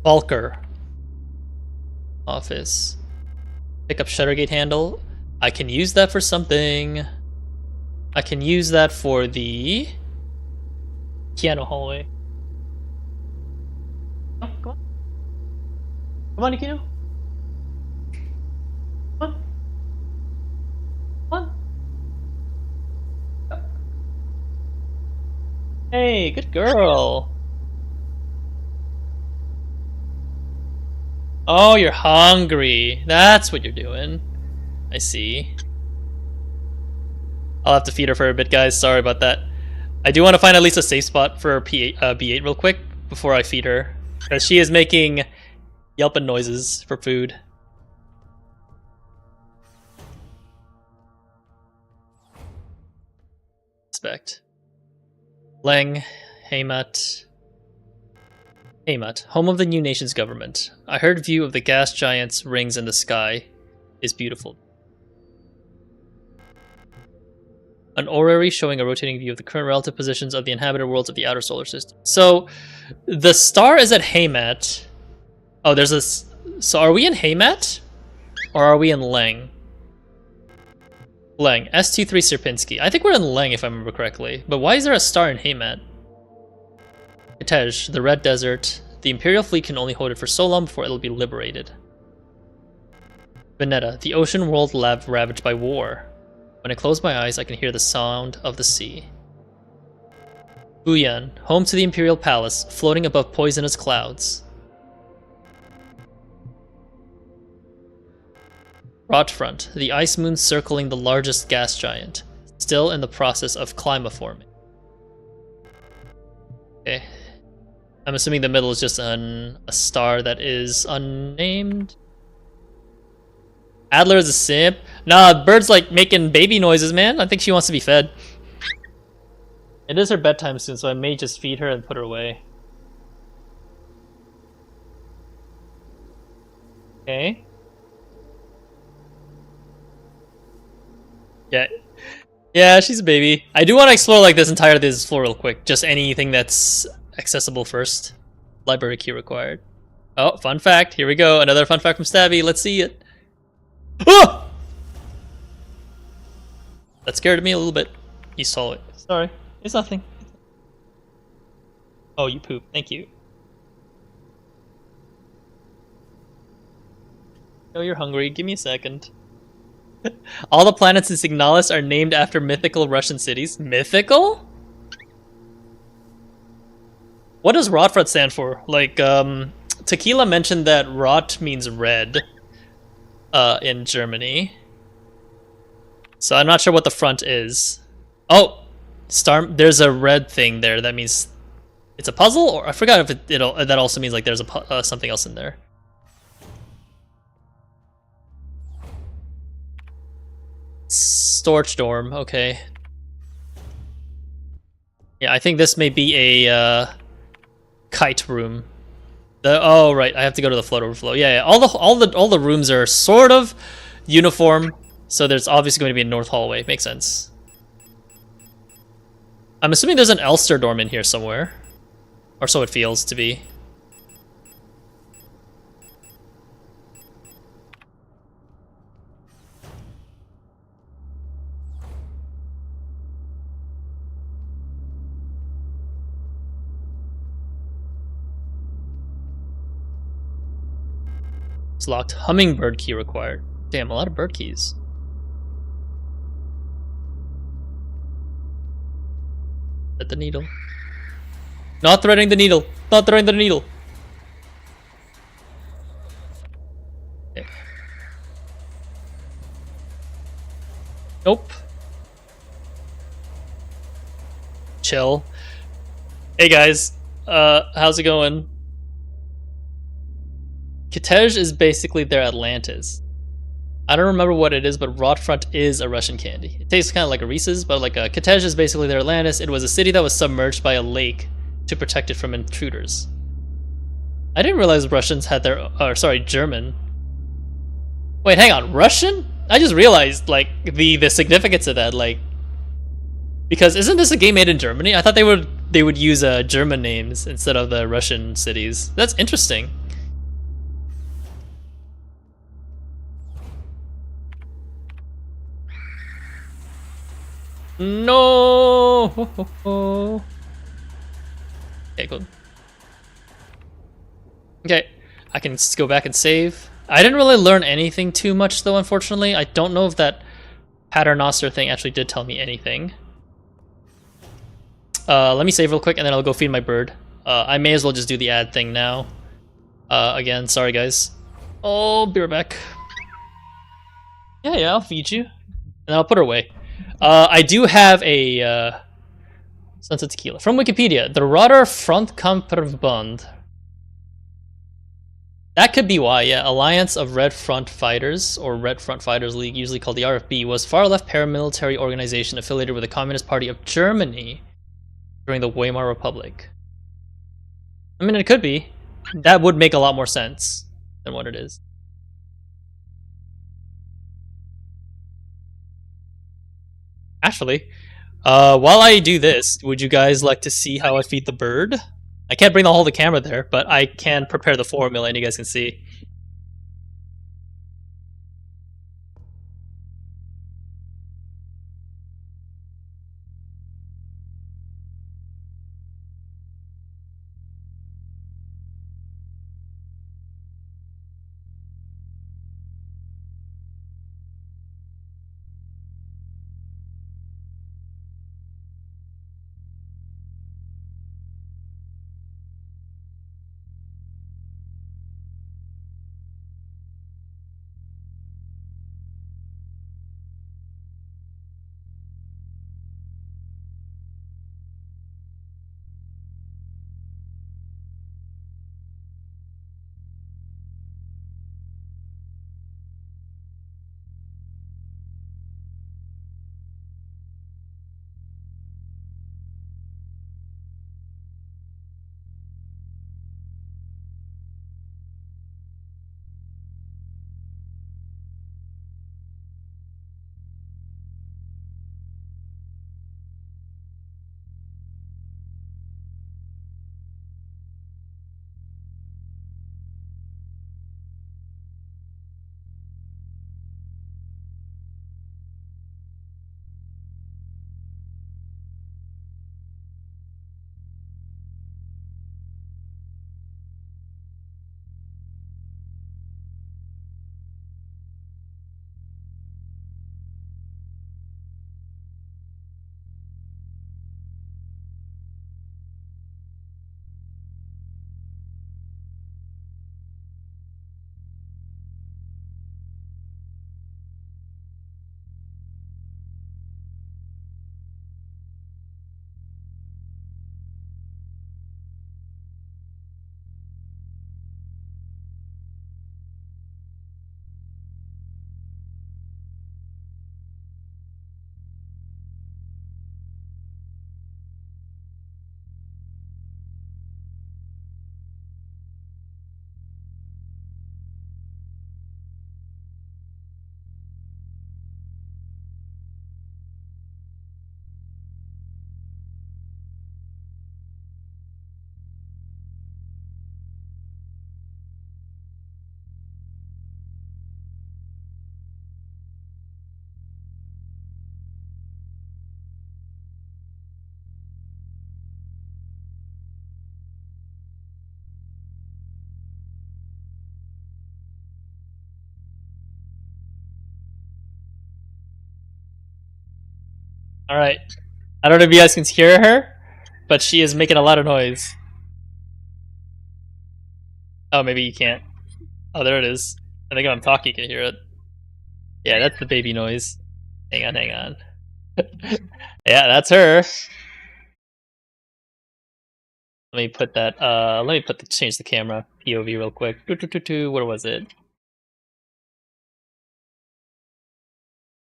Valker. Office. Pick up Shuttergate handle. I can use that for something. I can use that for the piano hallway. Oh, come on. Come on, Nikino. Come on. Hey, good girl. Oh, you're hungry. That's what you're doing. I see. I'll have to feed her for a bit, guys. Sorry about that. I do want to find at least a safe spot for B8 real quick before I feed her, because she is making yelping noises for food. expect. Leng, Heimat. Heimat, home of the new nation's government. I heard view of the gas giant's rings in the sky is beautiful. An orrery showing a rotating view of the current relative positions of the inhabited worlds of the outer solar system. So, the star is at Heimat. Oh, there's this. So, are we in Heimat? Or are we in Leng? Leng, S23 Sierpinski. I think we're in Leng if I remember correctly. But why is there a star in Heimat? Kitezh, the Red Desert. The Imperial fleet can only hold it for so long before it'll be liberated. Veneta, the ocean world lab ravaged by war. When I close my eyes, I can hear the sound of the sea. Buyan, home to the Imperial Palace, floating above poisonous clouds. Rotfront, the ice moon circling the largest gas giant, still in the process of climaforming. Okay. I'm assuming the middle is just a star that is unnamed. Adler is a simp. Nah, Bird's like making baby noises, man. I think she wants to be fed. It is her bedtime soon, so I may just feed her and put her away. Okay. Yeah. Yeah, she's a baby. I do want to explore like this entire floor real quick. Just anything that's accessible first. Library key required. Oh, fun fact. Here we go. Another fun fact from Stabby. Let's see it. Oh! That scared me a little bit. You saw it. Sorry. It's nothing. Oh, you poop. Thank you. Oh, you're hungry. Give me a second. All the planets in Signalis are named after mythical Russian cities. Mythical? What does Rotfront stand for? Like, Tequila mentioned that Rot means red in Germany. So I'm not sure what the front is. Oh! There's a red thing there. That means it's a puzzle? Or I forgot if that also means like there's a something else in there. Storage dorm, okay. Yeah, I think this may be a kite room. Oh right, I have to go to the float overflow. Yeah, all the rooms are sort of uniform, so there's obviously going to be a north hallway. Makes sense. I'm assuming there's an Elster dorm in here somewhere, or so it feels to be. It's locked. Hummingbird key required. Damn, a lot of bird keys. At the needle. Not threading the needle. Not threading the needle. Okay. Nope. Chill. Hey guys, how's it going? Kitezh is basically their Atlantis. I don't remember what it is, but Rotfront is a Russian candy. It tastes kind of like a Reese's, but like Kitezh is basically their Atlantis. It was a city that was submerged by a lake to protect it from intruders. I didn't realize Russians had their, German. Wait, hang on, Russian? I just realized like the significance of that, like, because isn't this a game made in Germany? I thought they would use German names instead of the Russian cities. That's interesting. No. Okay, cool. Okay, I can just go back and save. I didn't really learn anything too much though, unfortunately. I don't know if that Paternoster thing actually did tell me anything. Let me save real quick and then I'll go feed my bird. I may as well just do the ad thing now. Again, sorry guys. Oh, be right back. Yeah, I'll feed you. And I'll put her away. I do have a Sunset Tequila from Wikipedia. The Rotter Frontkampfverband. That could be why, yeah. Alliance of Red Front Fighters, or Red Front Fighters League, usually called the RFB, was far-left paramilitary organization affiliated with the Communist Party of Germany during the Weimar Republic. I mean, it could be. That would make a lot more sense than what it is. Actually, while I do this, would you guys like to see how I feed the bird? I can't bring the whole the camera there, but I can prepare the formula and you guys can see. Alright. I don't know if you guys can hear her, but she is making a lot of noise. Oh, maybe you can't. Oh, there it is. I think if I'm talking, you can hear it. Yeah, that's the baby noise. Hang on, hang on. Yeah, that's her. Let me put that. Change the camera POV real quick. What was it?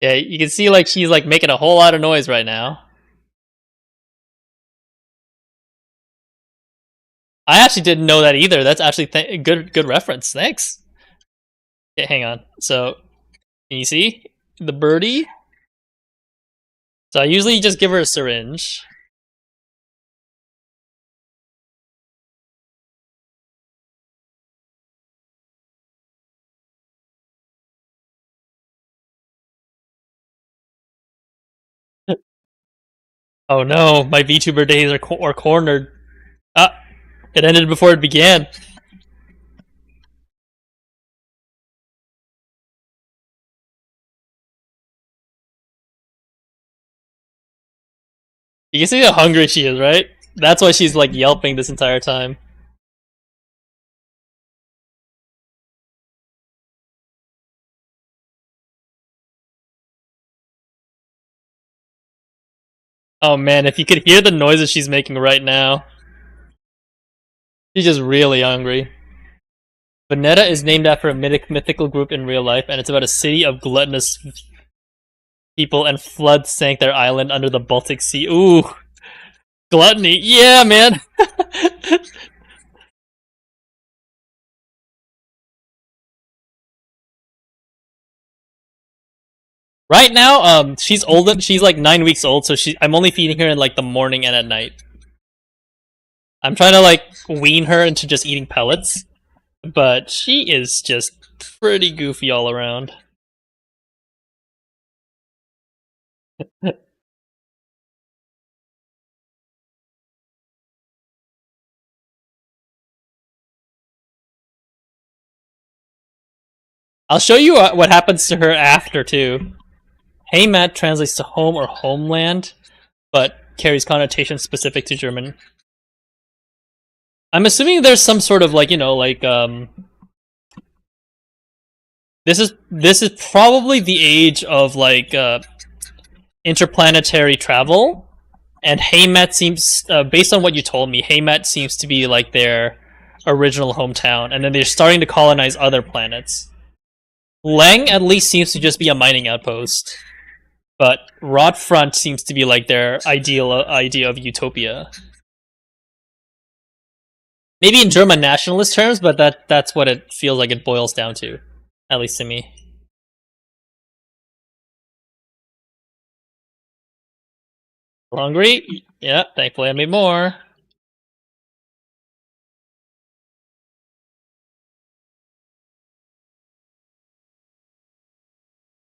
Yeah, you can see like she's like making a whole lot of noise right now. I actually didn't know that either. That's actually good reference. Thanks. Okay, hang on. So, can you see the birdie? So I usually just give her a syringe. Oh no, my VTuber days are cornered. Ah, it ended before it began. You can see how hungry she is, right? That's why she's like yelping this entire time. Oh man, if you could hear the noises she's making right now. She's just really hungry. Veneta is named after a mythical group in real life, and it's about a city of gluttonous people, and floods sank their island under the Baltic Sea. Ooh, gluttony. Yeah, man. Right now, she's old. She's like 9 weeks old, so I'm only feeding her in like the morning and at night. I'm trying to like wean her into just eating pellets, but she is just pretty goofy all around. I'll show you what happens to her after too. Heimat translates to home or homeland, but carries connotations specific to German. I'm assuming there's some sort of like, this is probably the age of like interplanetary travel, and Heimat seems, based on what you told me, Heimat seems to be like their original hometown, and then they're starting to colonize other planets. Leng at least seems to just be a mining outpost, but Rotfront seems to be like their ideal idea of utopia. Maybe in German nationalist terms, but that's what it feels like it boils down to, at least to me. Hungry? Yeah, thankfully I made more.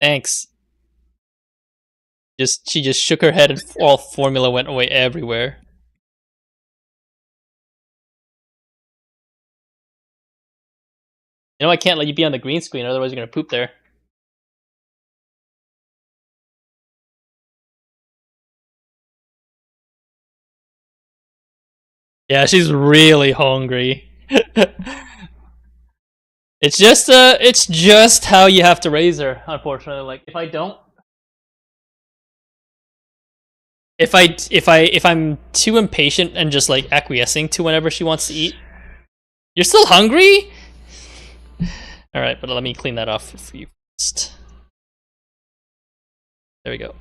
Thanks. She just shook her head and all formula went away everywhere. You know I can't let you be on the green screen, otherwise you're gonna poop there. Yeah, she's really hungry. It's just how you have to raise her, unfortunately. Like if I'm too impatient and just like acquiescing to whenever she wants to eat. You're still hungry? Alright, but let me clean that off for you first. There we go.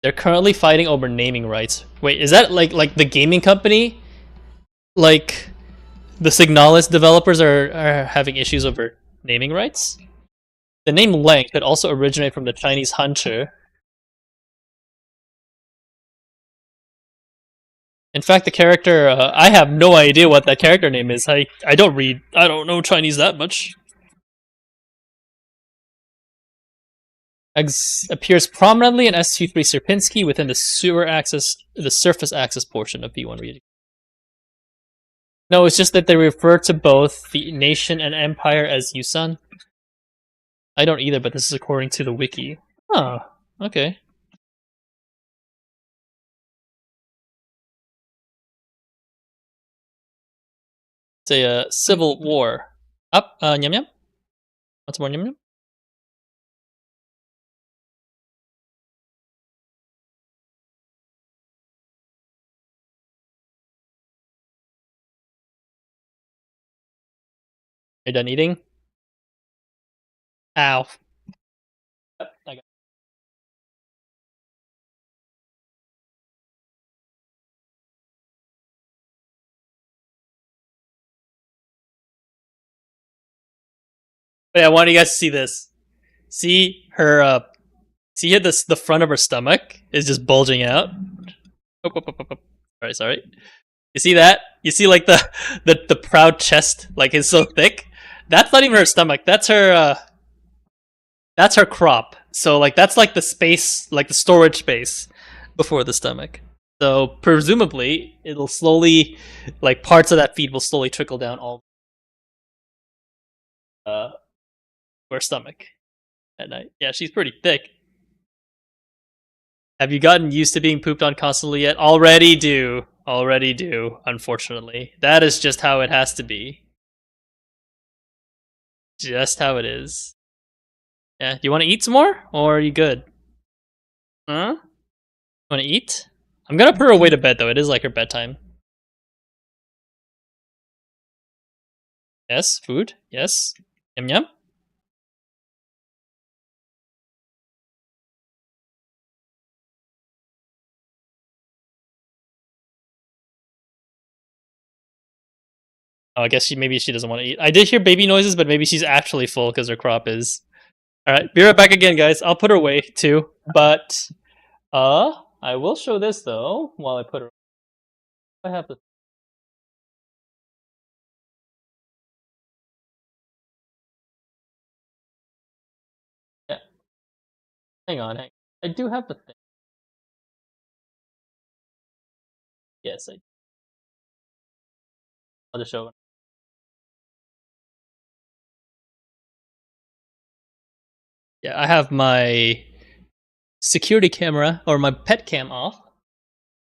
They're currently fighting over naming rights. Wait, is that like the gaming company? Like the Signalis developers are having issues over naming rights? The name Leng could also originate from the Chinese Hanchi. In fact, the character, I have no idea what that character name is. I don't know Chinese that much. Appears prominently in S23 Sierpinski within the surface axis portion of V1 reading. No, it's just that they refer to both the nation and empire as Yusan. I don't either, but this is according to the wiki. Oh, okay. It's a civil war. Up, Nyam Nyam? Want some more Nyam Nyam? Are you done eating? Ow. Yep, I got it. Wait, I want you guys to see this. See her, see here the front of her stomach is just bulging out? Sorry. You see that? You see like the proud chest, like it's so thick? That's not even her stomach, that's her crop. So like that's like the space, like the storage space before the stomach. So presumably it'll slowly, like parts of that feed will slowly trickle down all her stomach at night. Yeah, she's pretty thick. Have you gotten used to being pooped on constantly yet? Already do, unfortunately. That is just how it has to be. Just how it is. Yeah, do you want to eat some more? Or are you good? Huh? Want to eat? I'm gonna put her away to bed though, it is like her bedtime. Yes, food. Yes. Yum yum. Oh, I guess maybe she doesn't want to eat. I did hear baby noises, but maybe she's actually full because her crop is. All right, be right back again, guys. I'll put her away too, but I will show this though while I put her. I have the. Yeah, hang on, I do have the thing. Yes, I'll just show it. Yeah, I have my security camera or my pet cam off.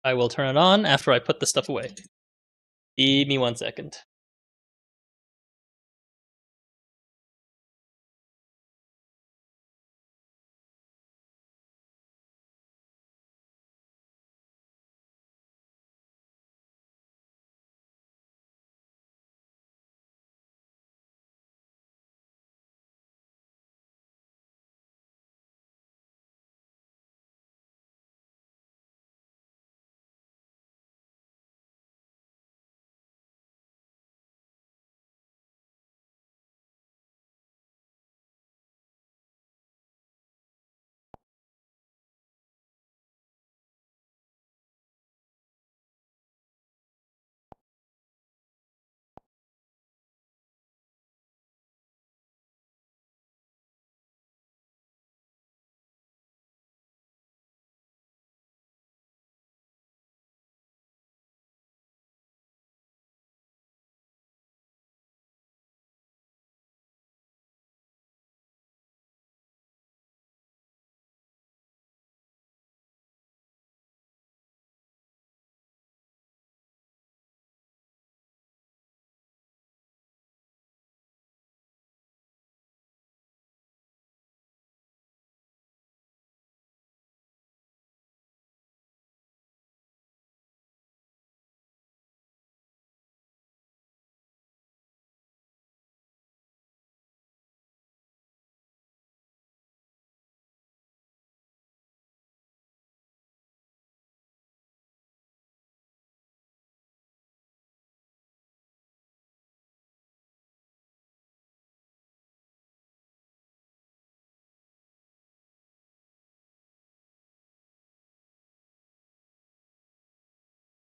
I will turn it on after I put the stuff away. Give me 1 second.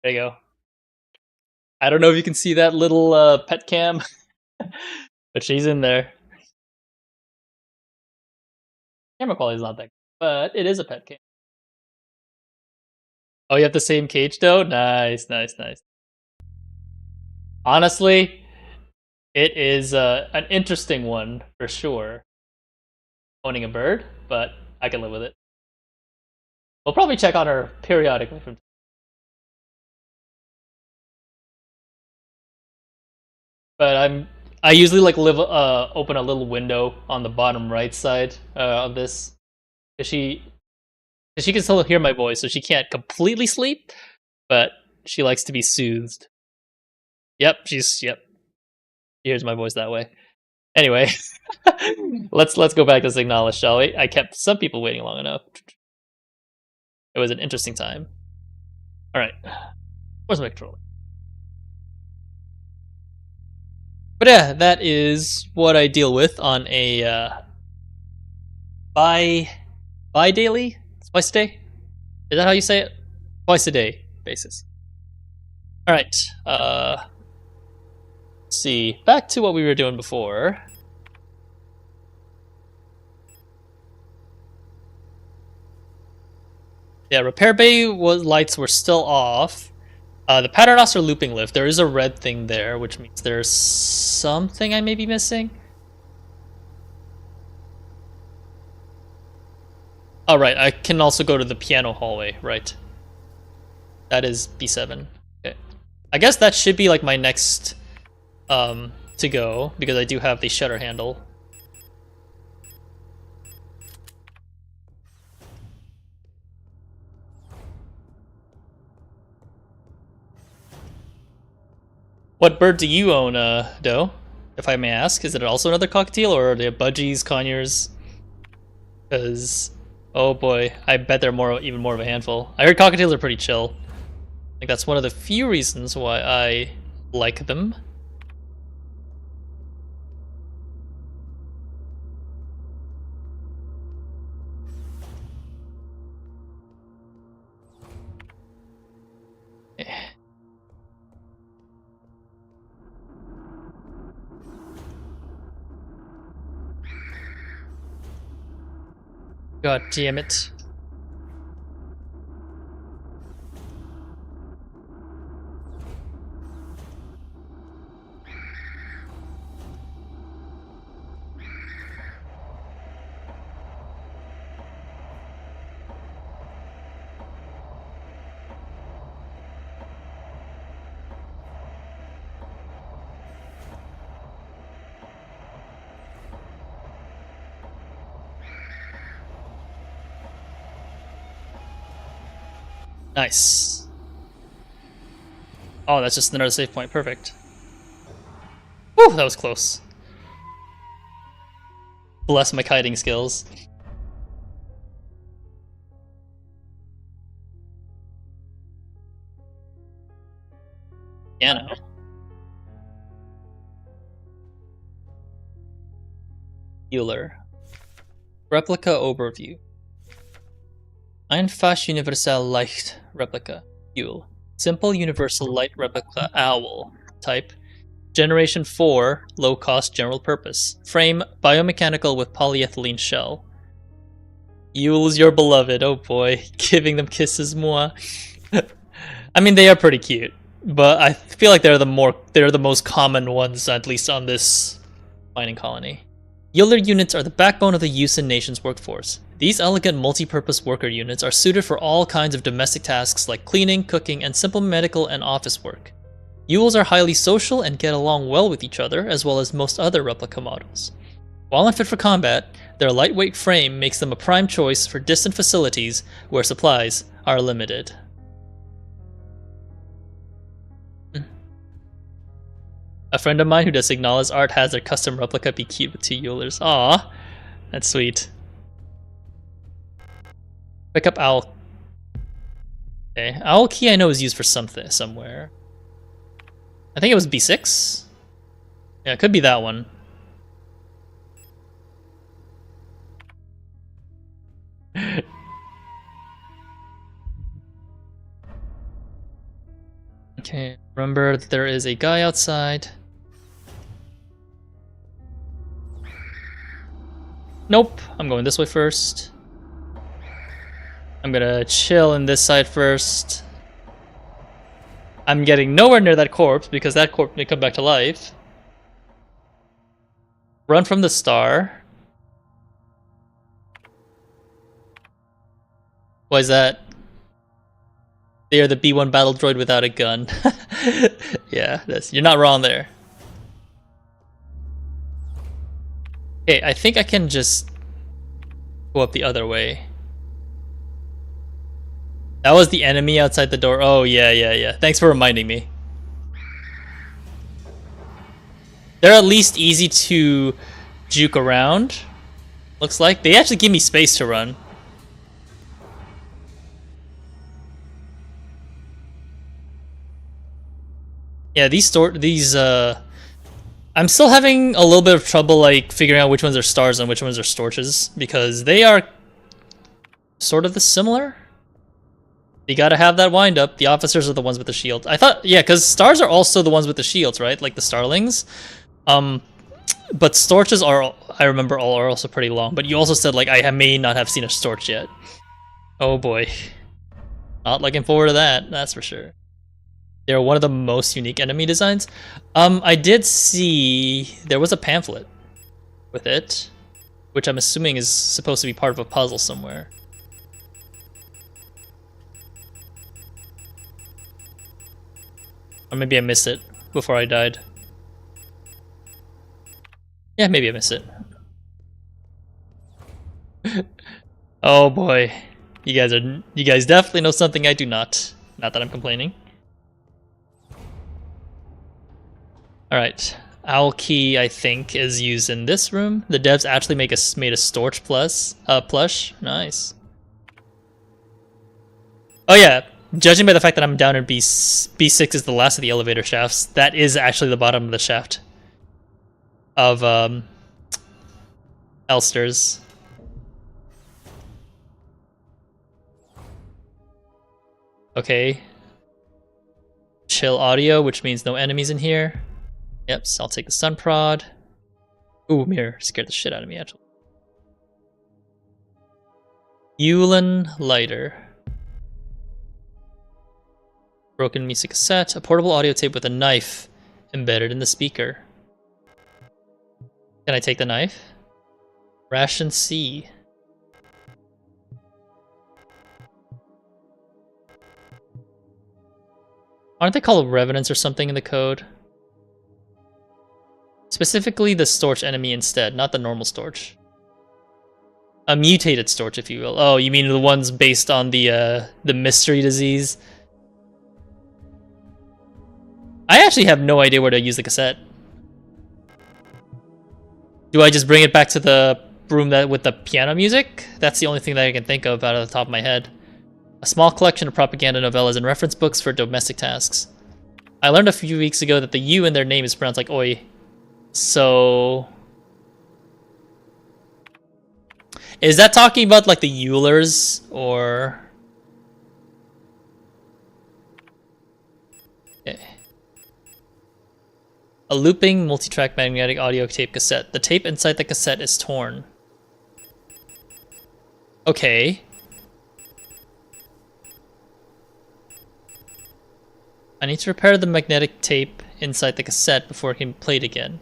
There you go. I don't know if you can see that little pet cam, but she's in there. Camera quality is not that good, but it is a pet cam. Oh, you have the same cage though? Nice, nice, nice. Honestly, it is an interesting one for sure. Owning a bird, but I can live with it. We'll probably check on her periodically from. But I usually like live open a little window on the bottom right side of this because she can still hear my voice, so she can't completely sleep, but she likes to be soothed. Yep, yep. She hears my voice that way. Anyway, let's go back to Signalis, shall we? I kept some people waiting long enough. It was an interesting time. All right, where's my controller? But yeah, that is what I deal with on a bi daily, twice a day. Is that how you say it? Twice a day basis. All right. Let's see. Back to what we were doing before. Yeah, repair bay lights were still off. The Paternoster looping lift, there is a red thing there, which means there's something I may be missing. Oh, right, I can also go to the piano hallway, right. That is B7. Okay. I guess that should be like my next to go, because I do have the shutter handle. What bird do you own, Doe? if I may ask? Is it also another cockatiel, or are they budgies, conures? Because, oh boy, I bet they're even more of a handful. I heard cockatiels are pretty chill. Like, that's one of the few reasons why I like them. God damn it. Nice. Oh, that's just another save point. Perfect. Whew, that was close. Bless my kiting skills. Piano. Healer. Replica overview. Einfach Universal Light Replica. Fuel. Simple Universal Light Replica Owl. Type. Generation 4, low cost general purpose. Frame, biomechanical with polyethylene shell. Yule's your beloved, oh boy. Giving them kisses, moi. I mean, they are pretty cute, but I feel like they're the most common ones, at least on this mining colony. Yuler units are the backbone of the Yusen nation's workforce. These elegant multi-purpose worker units are suited for all kinds of domestic tasks like cleaning, cooking, and simple medical and office work. Yules are highly social and get along well with each other, as well as most other replica models. While unfit for combat, their lightweight frame makes them a prime choice for distant facilities where supplies are limited. A friend of mine who does Signalis art has their custom replica be cute with 2 Eulers. Aww, that's sweet. Pick up Owl. Okay, Owl Key I know is used for something somewhere. I think it was B6? Yeah, it could be that one. Okay, remember that there is a guy outside. Nope, I'm going this way first. I'm gonna chill in this side first. I'm getting nowhere near that corpse because that corpse may come back to life. Run from the star. Why is that? They are the B1 battle droid without a gun. Yeah, you're not wrong there. Okay, I think I can just go up the other way. That was the enemy outside the door. Oh, yeah. Thanks for reminding me. They're at least easy to juke around. Looks like. They actually give me space to run. Yeah, I'm still having a little bit of trouble like figuring out which ones are stars and which ones are storches because they are sort of similar. You gotta have that wind up. The officers are the ones with the shield. I thought, yeah, because stars are also the ones with the shields, right? Like the starlings. But storches are, I remember, are also pretty long. But you also said like I may not have seen a storch yet. Oh boy, not looking forward to that. That's for sure. They're one of the most unique enemy designs. I did see there was a pamphlet with it, which I'm assuming is supposed to be part of a puzzle somewhere. Or maybe I missed it before I died. Yeah, maybe I missed it. Oh boy. You guys definitely know something I do not. Not that I'm complaining. Alright. Owl Key, I think, is used in this room. The devs actually made a Storch plush. Nice. Oh yeah, judging by the fact that I'm down in B6 is the last of the elevator shafts, that is actually the bottom of the shaft of Elster's. Okay. Chill audio, which means no enemies in here. Yep, so I'll take the stun prod. Ooh, mirror scared the shit out of me actually. Yulin lighter. Broken music cassette, a portable audio tape with a knife embedded in the speaker. Can I take the knife? Ration C. Aren't they called revenants or something in the code? Specifically the Storch enemy instead, not the normal Storch. A mutated Storch, if you will. Oh, you mean the ones based on the mystery disease? I actually have no idea where to use the cassette. Do I just bring it back to the room with the piano music? That's the only thing that I can think of out of the top of my head. A small collection of propaganda novellas and reference books for domestic tasks. I learned a few weeks ago that the U in their name is pronounced like oi. So... is that talking about like the Eulers or... okay. A looping multi-track magnetic audio tape cassette. The tape inside the cassette is torn. Okay. I need to repair the magnetic tape inside the cassette before it can be played again.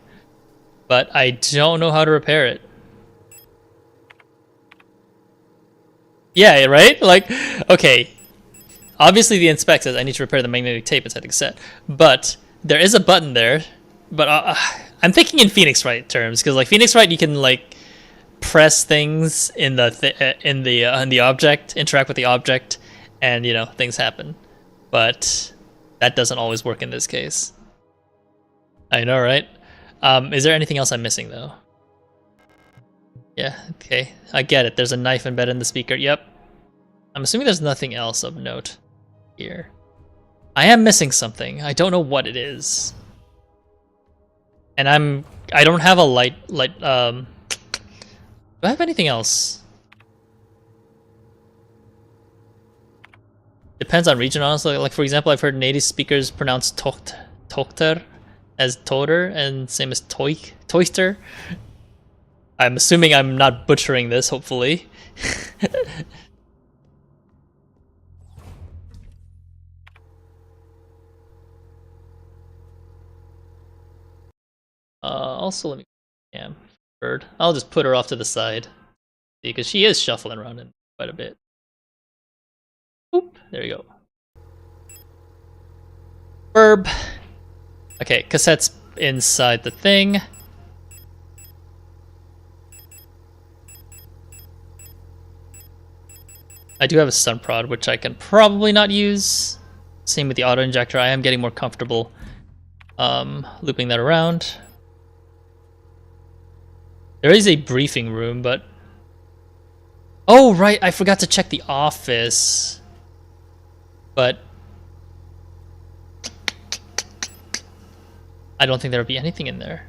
But I don't know how to repair it. Yeah, right? Like, okay. Obviously the inspect says I need to repair the magnetic tape inside the cassette. But there is a button there. But I'm thinking in Phoenix Wright terms. Because like Phoenix Wright, you can like press things in the object, interact with the object, and you know, things happen. But that doesn't always work in this case. I know, right? Is there anything else I'm missing, though? Yeah, okay. I get it. There's a knife embedded in the speaker. Yep. I'm assuming there's nothing else of note here. I am missing something. I don't know what it is. And I don't have a light, do I have anything else? Depends on region, honestly. Like, for example, I've heard native speakers pronounce Tochter as Toter, and same as Toister. I'm assuming I'm not butchering this, hopefully. Also, let me... yeah, bird. I'll just put her off to the side. Because she is shuffling around in quite a bit. Oop, there you go. Burb. Okay, cassette's inside the thing. I do have a stun prod, which I can probably not use. Same with the auto injector. I am getting more comfortable looping that around. There is a briefing room, but... oh, right, I forgot to check the office. But... I don't think there would be anything in there.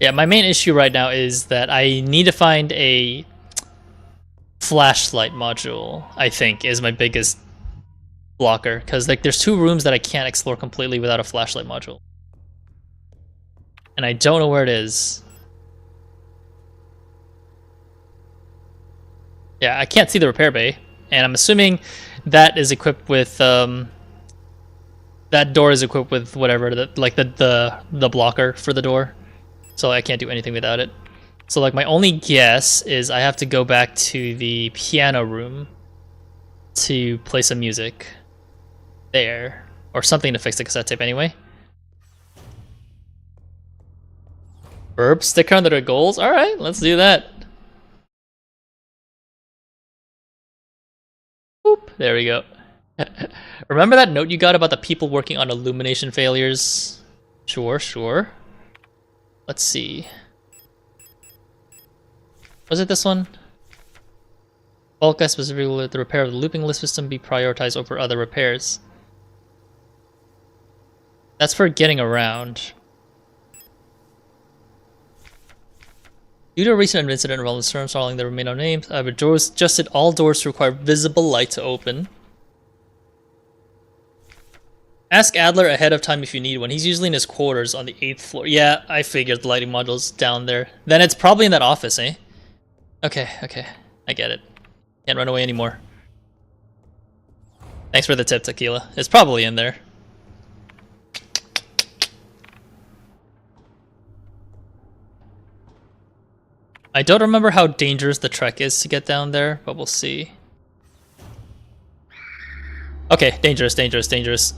Yeah, my main issue right now is that I need to find a flashlight module, I think, is my biggest blocker. Because like, there's 2 rooms that I can't explore completely without a flashlight module. And I don't know where it is. Yeah, I can't see the repair bay. And I'm assuming that is equipped with... that door is equipped with whatever, the blocker for the door. So I can't do anything without it. So like my only guess is I have to go back to the piano room to play some music there. Or something to fix the cassette tape anyway. Burp, sticker under the goals? Alright, let's do that. Boop, there we go. Remember that note you got about the people working on illumination failures? Sure, sure. Let's see. Was it this one? Volca specifically let the repair of the looping lift system be prioritized over other repairs. That's for getting around. Due to a recent incident involving storm installing there remain no names, I've adjusted all doors to require visible light to open. Ask Adler ahead of time if you need one. He's usually in his quarters on the 8th floor. Yeah, I figured the lighting module's down there. Then it's probably in that office, eh? Okay, okay. I get it. Can't run away anymore. Thanks for the tip, Tequila. It's probably in there. I don't remember how dangerous the trek is to get down there, but we'll see. Okay, dangerous, dangerous, dangerous.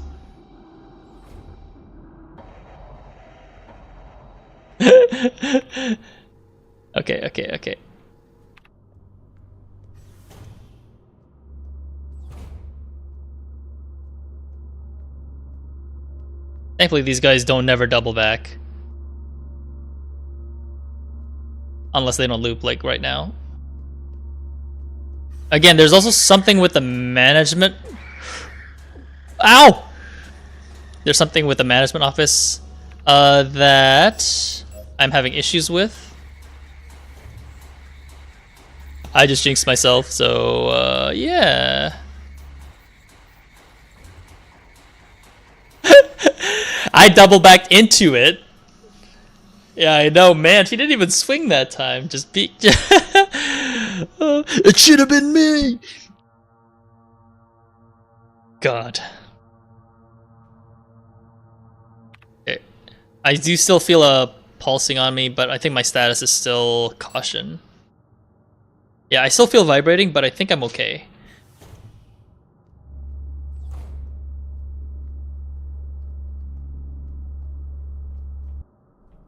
Okay, okay, okay. Thankfully, these guys don't never double back. Unless they don't loop, like, right now. Again, there's also something with the management... Ow! There's something with the management office that I'm having issues with. I just jinxed myself, so, yeah. I double backed into it. Yeah, I know, man. She didn't even swing that time. Just be. It should have been me. God. Okay. I do still feel a pulsing on me, but I think my status is still caution. Yeah, I still feel vibrating, but I think I'm okay.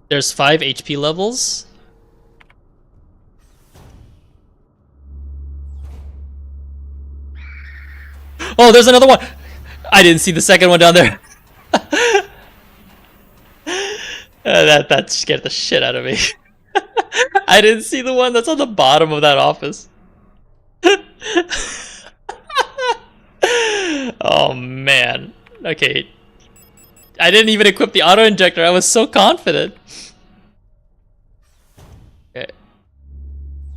There's 5 HP levels. Oh, there's another one! I didn't see the second one down there. That scared the shit out of me. I didn't see the one that's on the bottom of that office. Oh man. Okay. I didn't even equip the auto injector. I was so confident. Okay.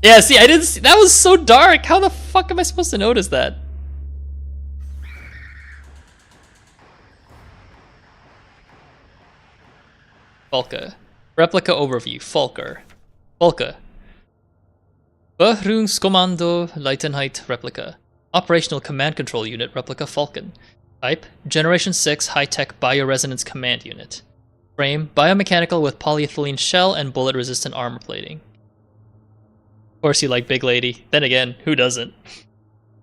Yeah, see, I didn't see, that was so dark. How the fuck am I supposed to notice that? Volca. Replica overview. Volker. Volca. Beherrschungskommando Leitenheit Replica. Operational Command Control Unit Replica Falcon. Type, Generation 6 High-Tech Bioresonance Command Unit. Frame, biomechanical with polyethylene shell and bullet-resistant armor plating. Of course you like Big Lady. Then again, who doesn't?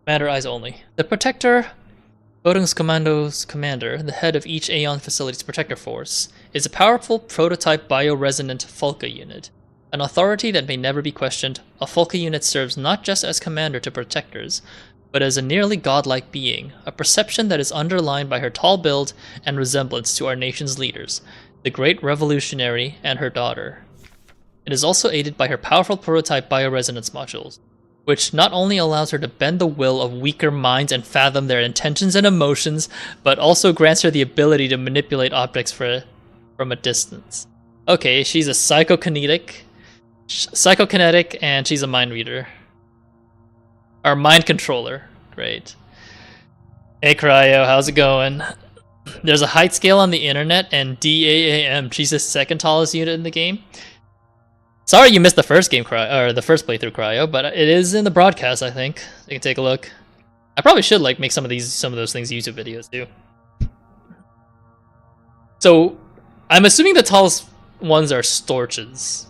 Commander eyes only. The Protector, Beherrschungskommando's commander, the head of each Aeon Facilities Protector Force, is a powerful prototype bioresonant Falca unit. An authority that may never be questioned, a Falca unit serves not just as commander to protectors, but as a nearly godlike being, a perception that is underlined by her tall build and resemblance to our nation's leaders, the Great Revolutionary and her daughter. It is also aided by her powerful prototype bioresonance modules, which not only allows her to bend the will of weaker minds and fathom their intentions and emotions, but also grants her the ability to manipulate objects from a distance. Okay, she's a psychokinetic, and she's a mind reader. Our mind controller. Great. Hey Cryo, how's it going? There's a height scale on the internet, and DAAM, she's the second tallest unit in the game. Sorry you missed the first game, or the first playthrough, Cryo, but it is in the broadcast, I think. You can take a look. I probably should like make some of those things YouTube videos too. So, I'm assuming the tallest ones are Storches.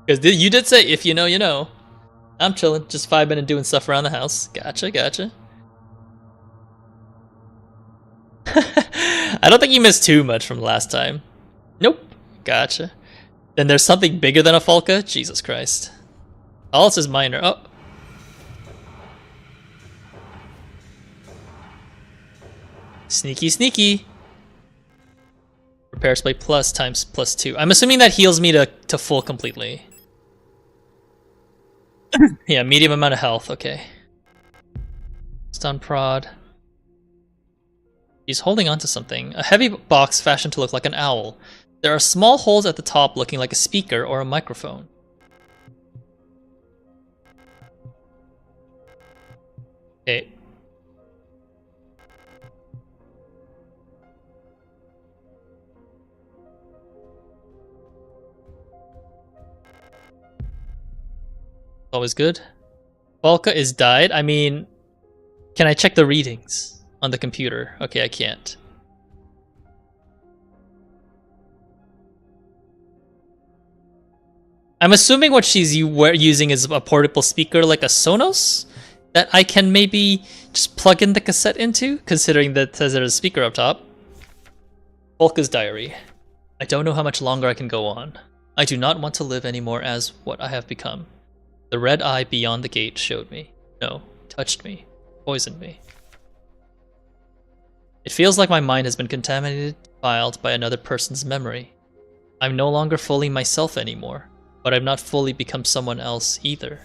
Because you did say, if you know, you know. I'm chilling, just 5 minutes doing stuff around the house. Gotcha, gotcha. I don't think you missed too much from last time. Nope, gotcha. Then there's something bigger than a Falca? Jesus Christ. All else is minor. Oh. Sneaky, sneaky. Repair spray plus times plus 2. I'm assuming that heals me to full completely. Yeah, medium amount of health, okay. Stun prod. He's holding onto something. A heavy box fashioned to look like an owl. There are small holes at the top looking like a speaker or a microphone. Okay. Always good. Volka is died. I mean, can I check the readings on the computer? Okay, I can't. I'm assuming what she's using is a portable speaker like a Sonos that I can maybe just plug in the cassette into, considering that there's a speaker up top. Volka's diary. I don't know how much longer I can go on. I do not want to live anymore as what I have become. The red eye beyond the gate showed me. No, touched me, poisoned me. It feels like my mind has been contaminated, defiled by another person's memory. I'm no longer fully myself anymore, but I've not fully become someone else either.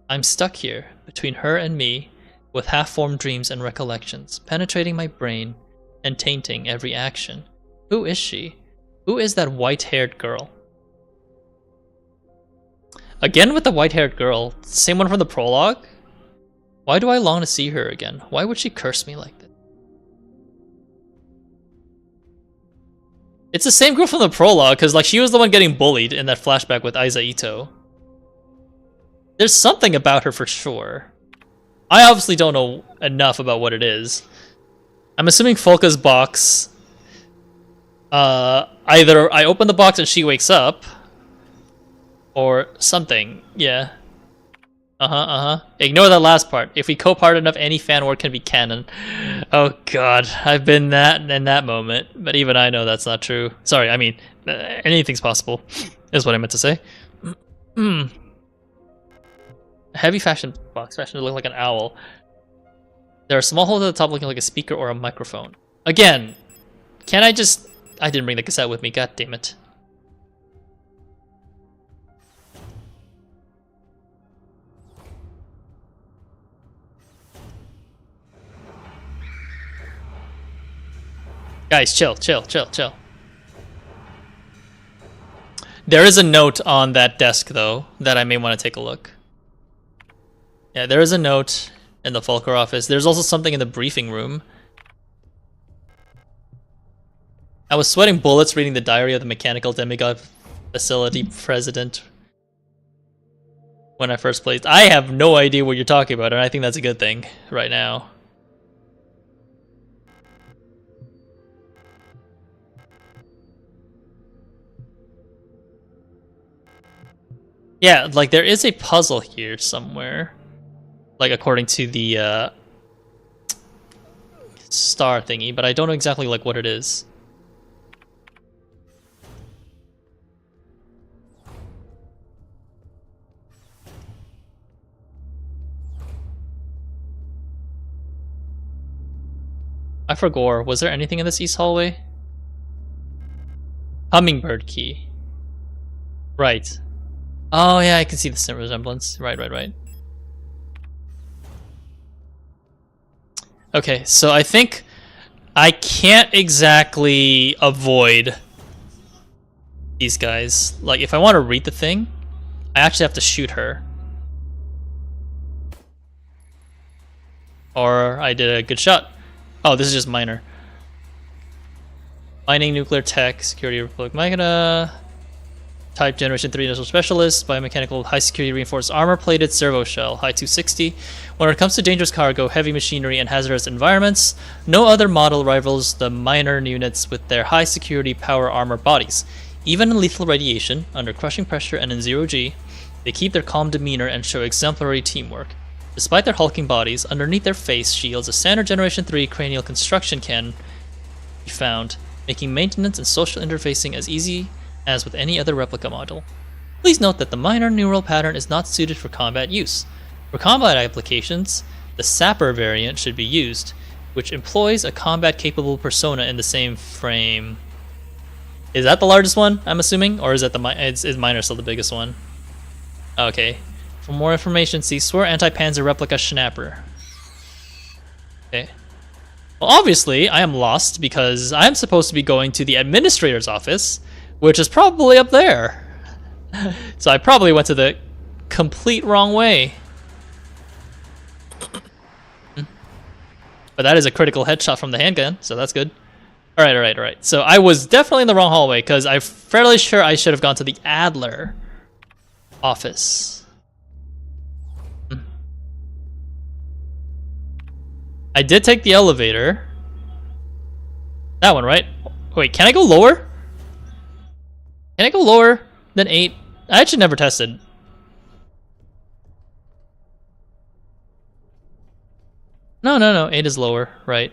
I'm stuck here, between her and me, with half-formed dreams and recollections, penetrating my brain and tainting every action. Who is she? Who is that white-haired girl? Again with the white-haired girl, same one from the prologue? Why do I long to see her again? Why would she curse me like this? It's the same girl from the prologue, because like she was the one getting bullied in that flashback with Aiza Ito. There's something about her for sure. I obviously don't know enough about what it is. I'm assuming Volka's box... either I open the box and she wakes up, or something. Yeah. Ignore that last part. If we cope hard enough, any fan work can be canon. Oh god, I've been that in that moment, but even I know that's not true. Sorry, I mean, anything's possible, is what I meant to say. Heavy fashion box, fashion to look like an owl. There are small holes at the top looking like a speaker or a microphone. Again, can I just... I didn't bring the cassette with me, god damn it. Guys, chill. There is a note on that desk, though, that I may want to take a look. Yeah, there is a note in the Volker office. There's also something in the briefing room. I was sweating bullets reading the diary of the Mechanical Demigod Facility President when I first played. I have no idea what you're talking about, and I think that's a good thing right now. Yeah, like there is a puzzle here somewhere. Like according to the star thingy, but I don't know exactly like what it is. I forgot. Was there anything in this east hallway? Hummingbird key. Right. Oh yeah, I can see the resemblance. Right. Okay, so I think I can't exactly avoid these guys. Like, if I want to read the thing, I actually have to shoot her. Or I did a good shot. Oh, this is just minor. Mining, nuclear tech, security, Republic Magna. Type Generation 3 Industrial Specialist, biomechanical, high security reinforced armor plated servo shell, high 260. When it comes to dangerous cargo, heavy machinery, and hazardous environments, no other model rivals the minor units with their high security power armor bodies. Even in lethal radiation, under crushing pressure and in zero-G, they keep their calm demeanor and show exemplary teamwork. Despite their hulking bodies, underneath their face shields, a standard Generation 3 cranial construction can be found, making maintenance and social interfacing as easy as with any other replica model. Please note that the minor neural pattern is not suited for combat use. For combat applications, the Sapper variant should be used. which employs a combat-capable persona in the same frame. Is that the largest one, I'm assuming? Or is that is Miner still the biggest one? Okay. For more information, see Swear Anti-Panzer Replica Schnapper. Okay. Well, obviously, I am lost because I'm supposed to be going to the administrator's office, which is probably up there. So I probably went to the complete wrong way. But that is a critical headshot from the handgun, so that's good. Alright. So I was definitely in the wrong hallway because I'm fairly sure I should have gone to the Adler office. I did take the elevator. That one, right? Wait, can I go lower? Can I go lower than 8? I actually never tested. No. 8 is lower, right?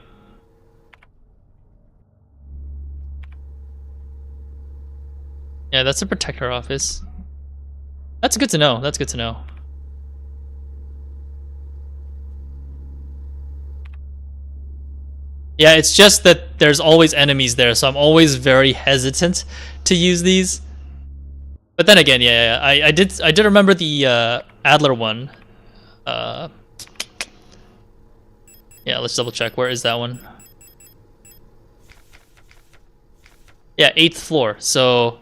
Yeah, that's the protector office. That's good to know. That's good to know. Yeah, it's just that there's always enemies there, so I'm always very hesitant to use these. But then again, yeah, I did remember the Adler one. Yeah, let's double check. Where is that one? Yeah, 8th floor. So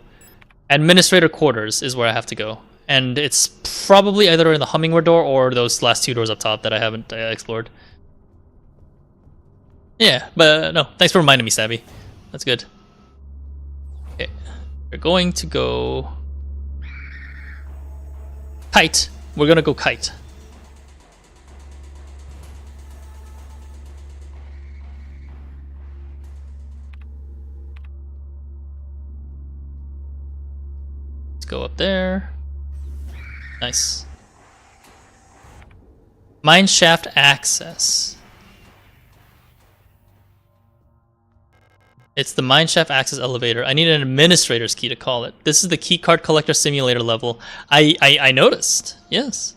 administrator quarters is where I have to go. And it's probably either in the Hummingbird door or those last 2 doors up top that I haven't explored. Yeah, but no, thanks for reminding me, Sabby. That's good. Okay, we're going to go... Kite. We're gonna go kite. Let's go up there. Nice. Mineshaft access. It's the Mineshaft access elevator. I need an administrator's key to call it. This is the keycard collector simulator level. I noticed. Yes.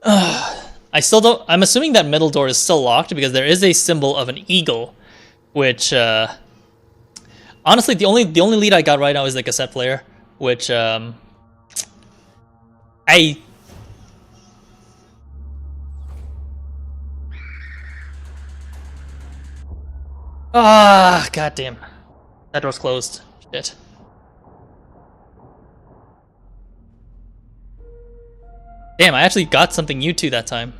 I still don't... I'm assuming that middle door is still locked because there is a symbol of an eagle, which honestly the only lead I got right now is the cassette player, which goddamn. That door's closed. Shit. Damn, I actually got something U2 that time.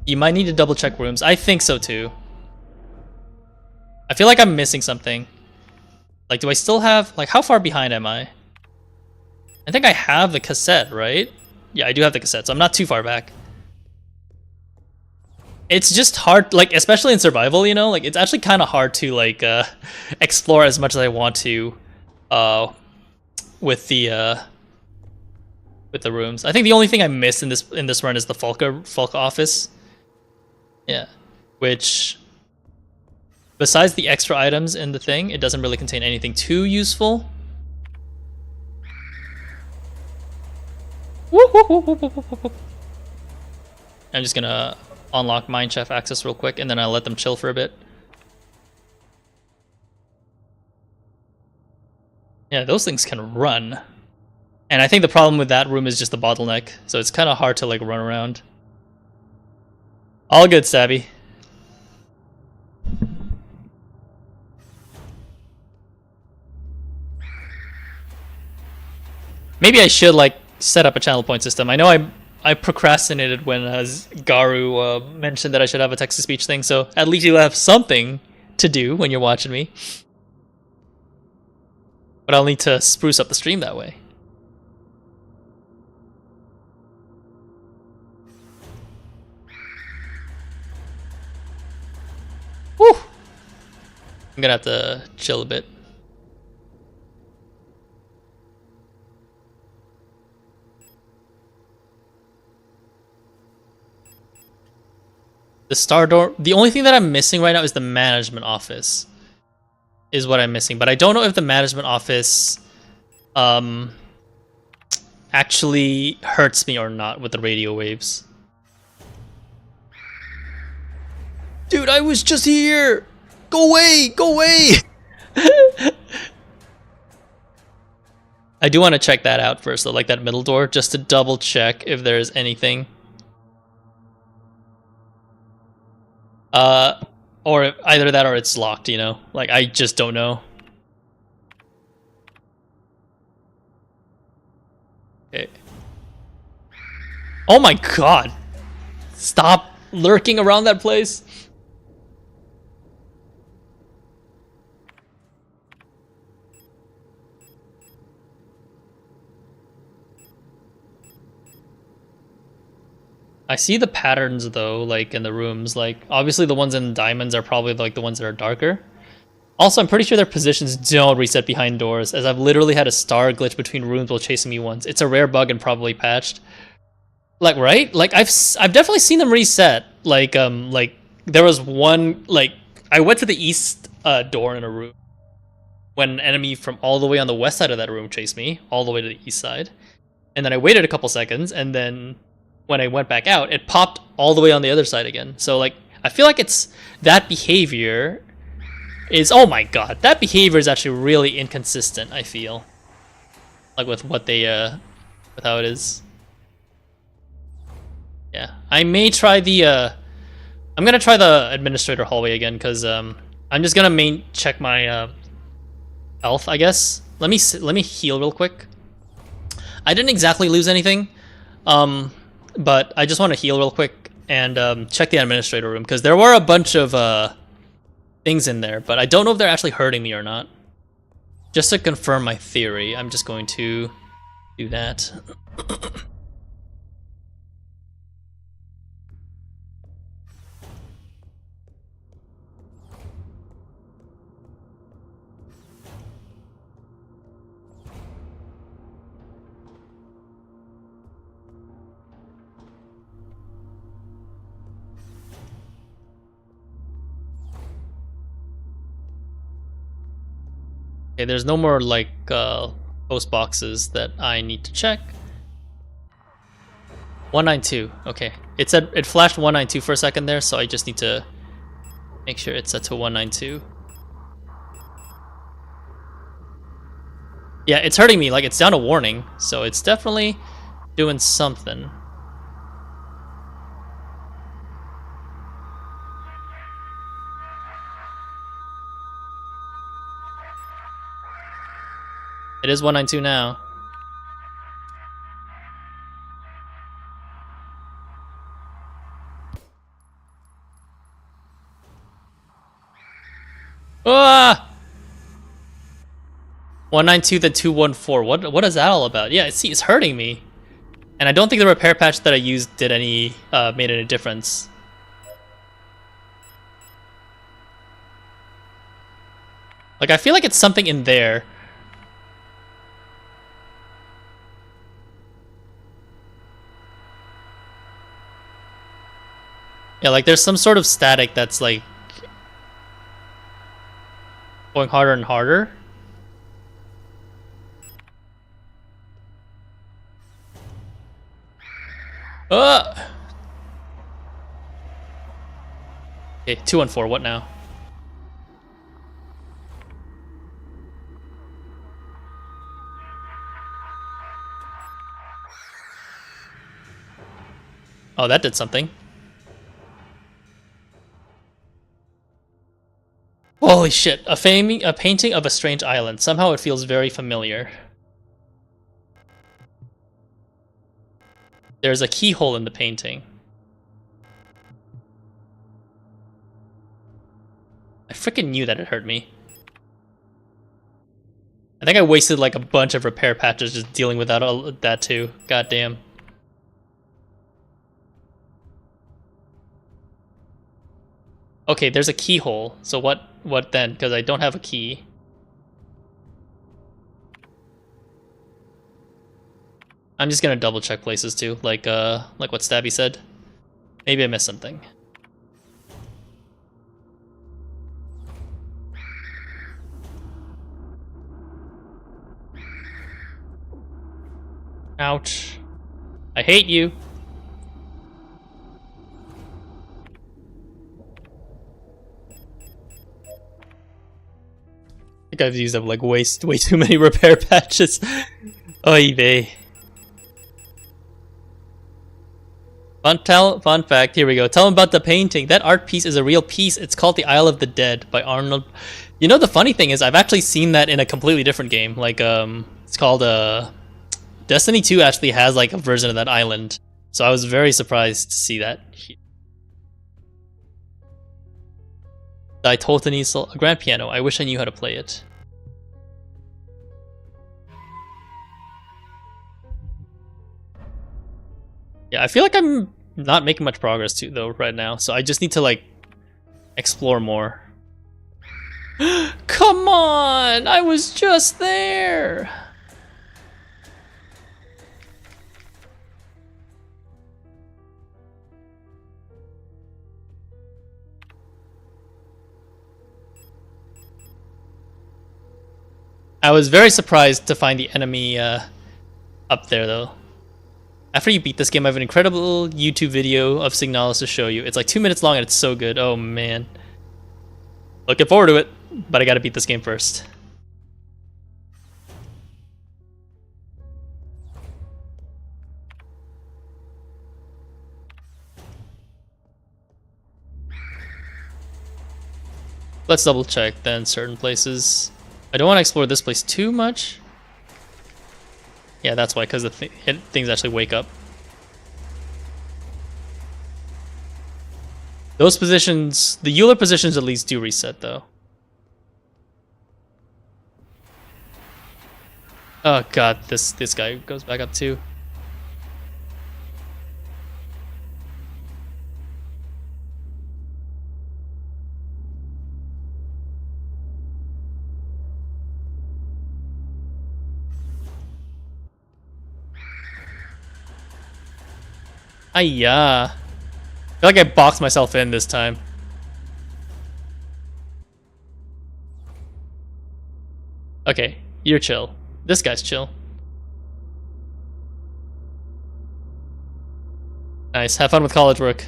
You might need to double check rooms. I think so too. I feel like I'm missing something. Like, do I still have... Like, how far behind am I? I think I have the cassette, right? Yeah, I do have the cassette, so I'm not too far back. It's just hard, like, especially in survival, you know? Like, it's actually kind of hard to, like, explore as much as I want to with the rooms. I think the only thing I missed in this run is the Falka office. Yeah. Which, besides the extra items in the thing, it doesn't really contain anything too useful. I'm just gonna unlock Mineshaft access real quick, and then I'll let them chill for a bit. Yeah, those things can run. And I think the problem with that room is just the bottleneck, so it's kind of hard to, like, run around. All good, Sabby. Maybe I should, like, set up a channel point system. I know I procrastinated when Garu mentioned that I should have a text-to-speech thing, so at least you'll have something to do when you're watching me. But I'll need to spruce up the stream that way. Woo! I'm gonna have to chill a bit. The star door. The only thing that I'm missing right now is the management office. Is what I'm missing, but I don't know if the management office actually hurts me or not with the radio waves. Dude, I was just here! Go away! Go away! I do want to check that out first, though, like that middle door, just to double check if there's anything. Or either that or it's locked, you know? Like, I just don't know. Okay. Oh my god! Stop lurking around that place! I see the patterns though, like in the rooms. Like obviously the ones in diamonds are probably like the ones that are darker. Also, I'm pretty sure their positions don't reset behind doors, as I've literally had a star glitch between rooms while chasing me once. It's a rare bug and probably patched. Like right? Like I've definitely seen them reset. Like there was one like I went to the east door in a room when an enemy from all the way on the west side of that room chased me all the way to the east side, and then I waited a couple seconds and then when I went back out, it popped all the way on the other side again. So like, I feel like it's that behavior is, oh my god, that behavior is actually really inconsistent, I feel. Like with what they, with how it is. Yeah, I may try the, I'm gonna try the administrator hallway again, because, I'm just gonna check my, health, I guess. Let me heal real quick. I didn't exactly lose anything. But I just want to heal real quick and check the administrator room, because there were a bunch of things in there, but I don't know if they're actually hurting me or not. Just to confirm my theory, I'm just going to do that. Okay, there's no more like post boxes that I need to check. 192. Okay, it said it flashed 192 for a second there, so I just need to make sure it's set to 192. Yeah, it's hurting me. Like it's down a warning, so it's definitely doing something. It is 192 now. Ah! 192 to 214. What is that all about? Yeah, see, it's hurting me. And I don't think the repair patch that I used did any made any difference. Like I feel like it's something in there. Yeah, like there's some sort of static that's like going harder and harder. Okay, 214, what now? Oh, that did something. Holy shit, a painting of a strange island. Somehow it feels very familiar. There's a keyhole in the painting. I freaking knew that it hurt me. I think I wasted like a bunch of repair patches just dealing with that too. God damn. Okay, there's a keyhole. So what then? Because I don't have a key. I'm just gonna double check places too, like what Stabby said. Maybe I missed something. Ouch. I hate you. I think I've used up like way too many repair patches. Oy vey. Fun fact, here we go. Tell them about the painting. That art piece is a real piece. It's called The Isle of the Dead by Arnold. You know, the funny thing is I've actually seen that in a completely different game. Like, it's called, Destiny 2 actually has like a version of that island. So I was very surprised to see that. I totally need a grand piano. I wish I knew how to play it. Yeah, I feel like I'm not making much progress too though right now, so I just need to like explore more. Come on! I was just there! I was very surprised to find the enemy up there though. After you beat this game, I have an incredible YouTube video of Signalis to show you. It's like 2 minutes long and it's so good. Oh man. Looking forward to it, but I gotta beat this game first. Let's double check then certain places. I don't want to explore this place too much. Yeah, that's why, because the things actually wake up. Those positions, the Euler positions at least do reset though. Oh god, this guy goes back up too. Ayah. I feel like I boxed myself in this time. Okay, you're chill. This guy's chill. Nice, have fun with college work.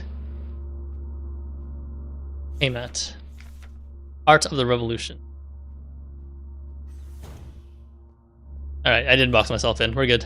Hey, Matt. Art of the Revolution. Alright, I didn't box myself in. We're good.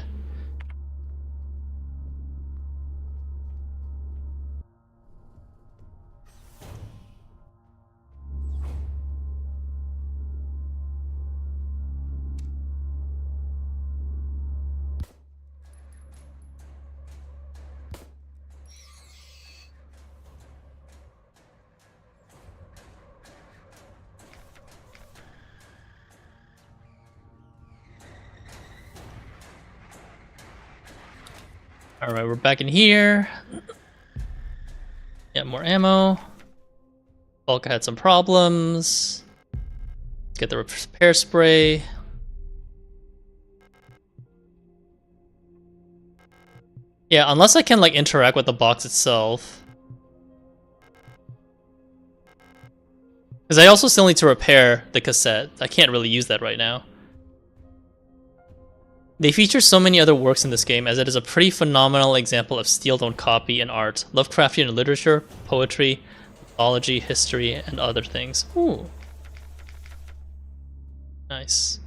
Alright, we're back in here. Yeah, more ammo. Bulk had some problems. Let's get the repair spray. Yeah, unless I can like interact with the box itself. Because I also still need to repair the cassette. I can't really use that right now. They feature so many other works in this game, as it is a pretty phenomenal example of steal-don't copy in art, Lovecraftian literature, poetry, mythology, history, and other things. Ooh. Nice.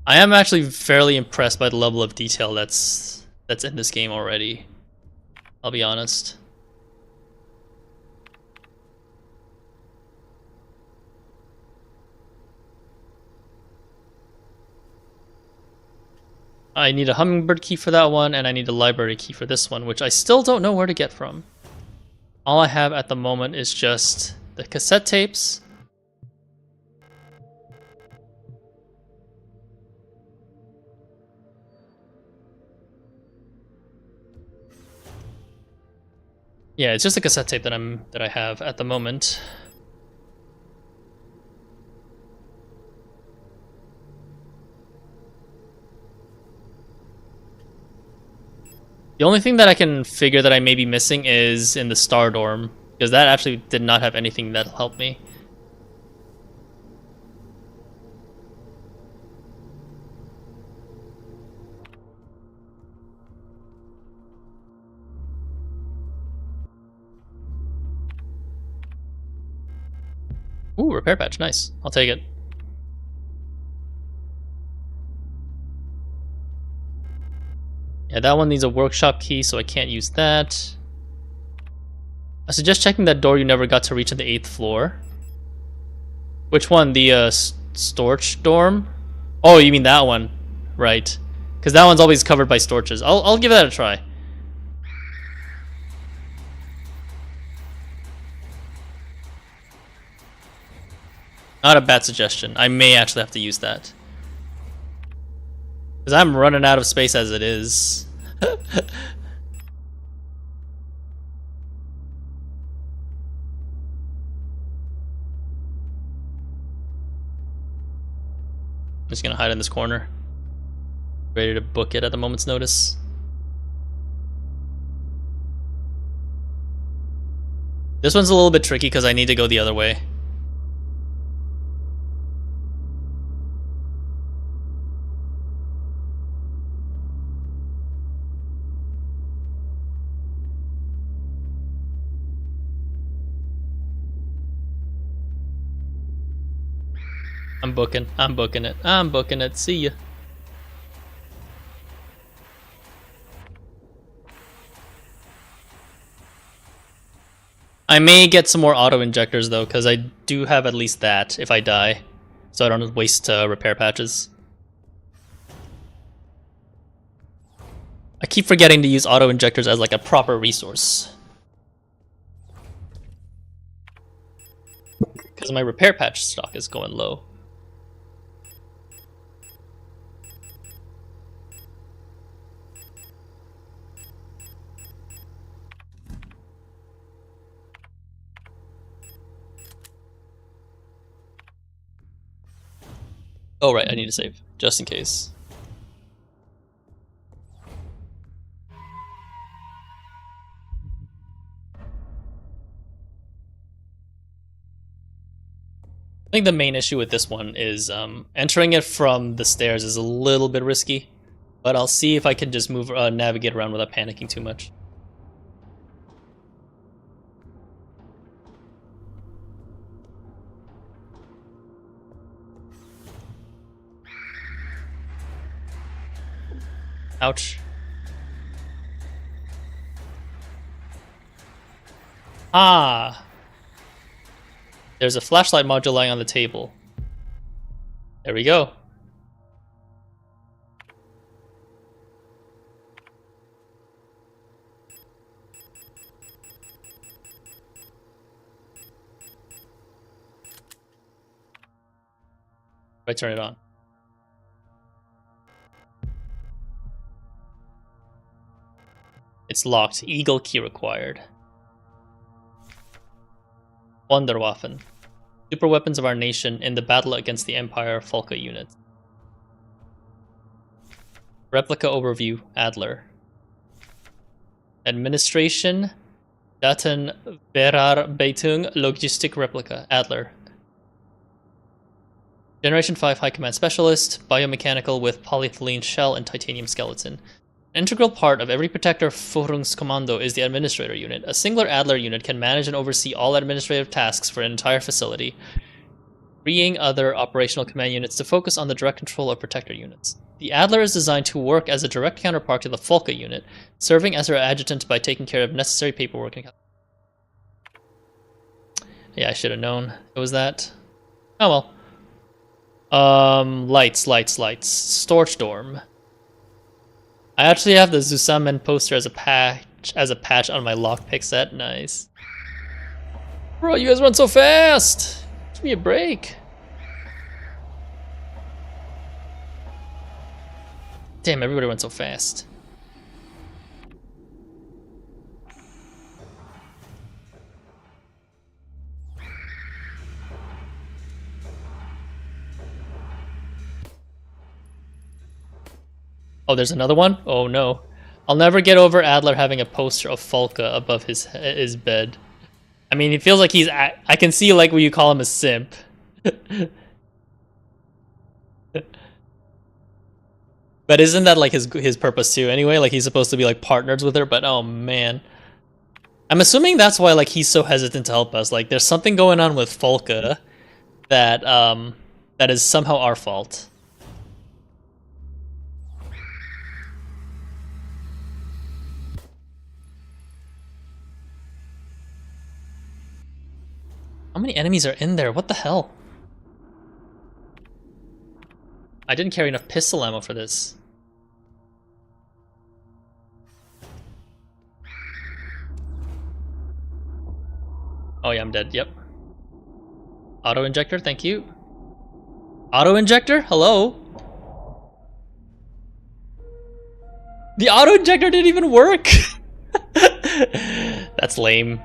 I am actually fairly impressed by the level of detail that's in this game already. I'll be honest. I need a hummingbird key for that one, and I need a library key for this one, which I still don't know where to get from. All I have at the moment is just the cassette tapes. Yeah, it's just a cassette tape that I have at the moment. The only thing that I can figure that I may be missing is in the Star Dorm, because that actually did not have anything that'll help me. Ooh, repair patch, nice. I'll take it. Yeah, that one needs a workshop key, so I can't use that. I suggest checking that door you never got to reach on the 8th floor. Which one? The storage dorm? Oh, you mean that one? Right. Because that one's always covered by storches. I'll give that a try. Not a bad suggestion. I may actually have to use that. Because I'm running out of space as it is. I'm just gonna hide in this corner. Ready to book it at the moment's notice. This one's a little bit tricky because I need to go the other way. I'm booking it. See ya. I may get some more auto injectors though, because I do have at least that if I die, so I don't waste repair patches. I keep forgetting to use auto injectors as like a proper resource. Because my repair patch stock is going low. Oh right, I need to save, just in case. I think the main issue with this one is entering it from the stairs is a little bit risky, but I'll see if I can just move, navigate around without panicking too much. Ouch. Ah! There's a flashlight module lying on the table. There we go. I turn it on. It's locked. Eagle key required. Wunderwaffen. Super weapons of our nation in the battle against the Empire Volca unit. Replica overview, Adler. Administration, Datenverarbeitung, Logistik Replica, Adler. Generation 5 High Command Specialist, biomechanical with polyethylene shell and titanium skeleton. An integral part of every Protector Führungskommando is the Administrator unit. A singular Adler unit can manage and oversee all administrative tasks for an entire facility, freeing other operational command units to focus on the direct control of Protector units. The Adler is designed to work as a direct counterpart to the Volca unit, serving as her adjutant by taking care of necessary paperwork and... Yeah, I should have known it was that. Oh well. Lights. Storage dorm. I actually have the Zusammen poster as a patch on my lockpick set. Nice. Bro, you guys run so fast. Give me a break. Damn, everybody went so fast. Oh, there's another one? Oh no. I'll never get over Adler having a poster of Falca above his bed. I mean, he feels like he's. I can see like when you call him a simp. But isn't that like his purpose too? Anyway, like he's supposed to be like partners with her, but oh man, I'm assuming that's why like he's so hesitant to help us. Like there's something going on with Falca that that is somehow our fault. How many enemies are in there? What the hell? I didn't carry enough pistol ammo for this. Oh yeah, I'm dead. Yep. Auto injector, thank you. Auto injector? Hello? The auto injector didn't even work! That's lame.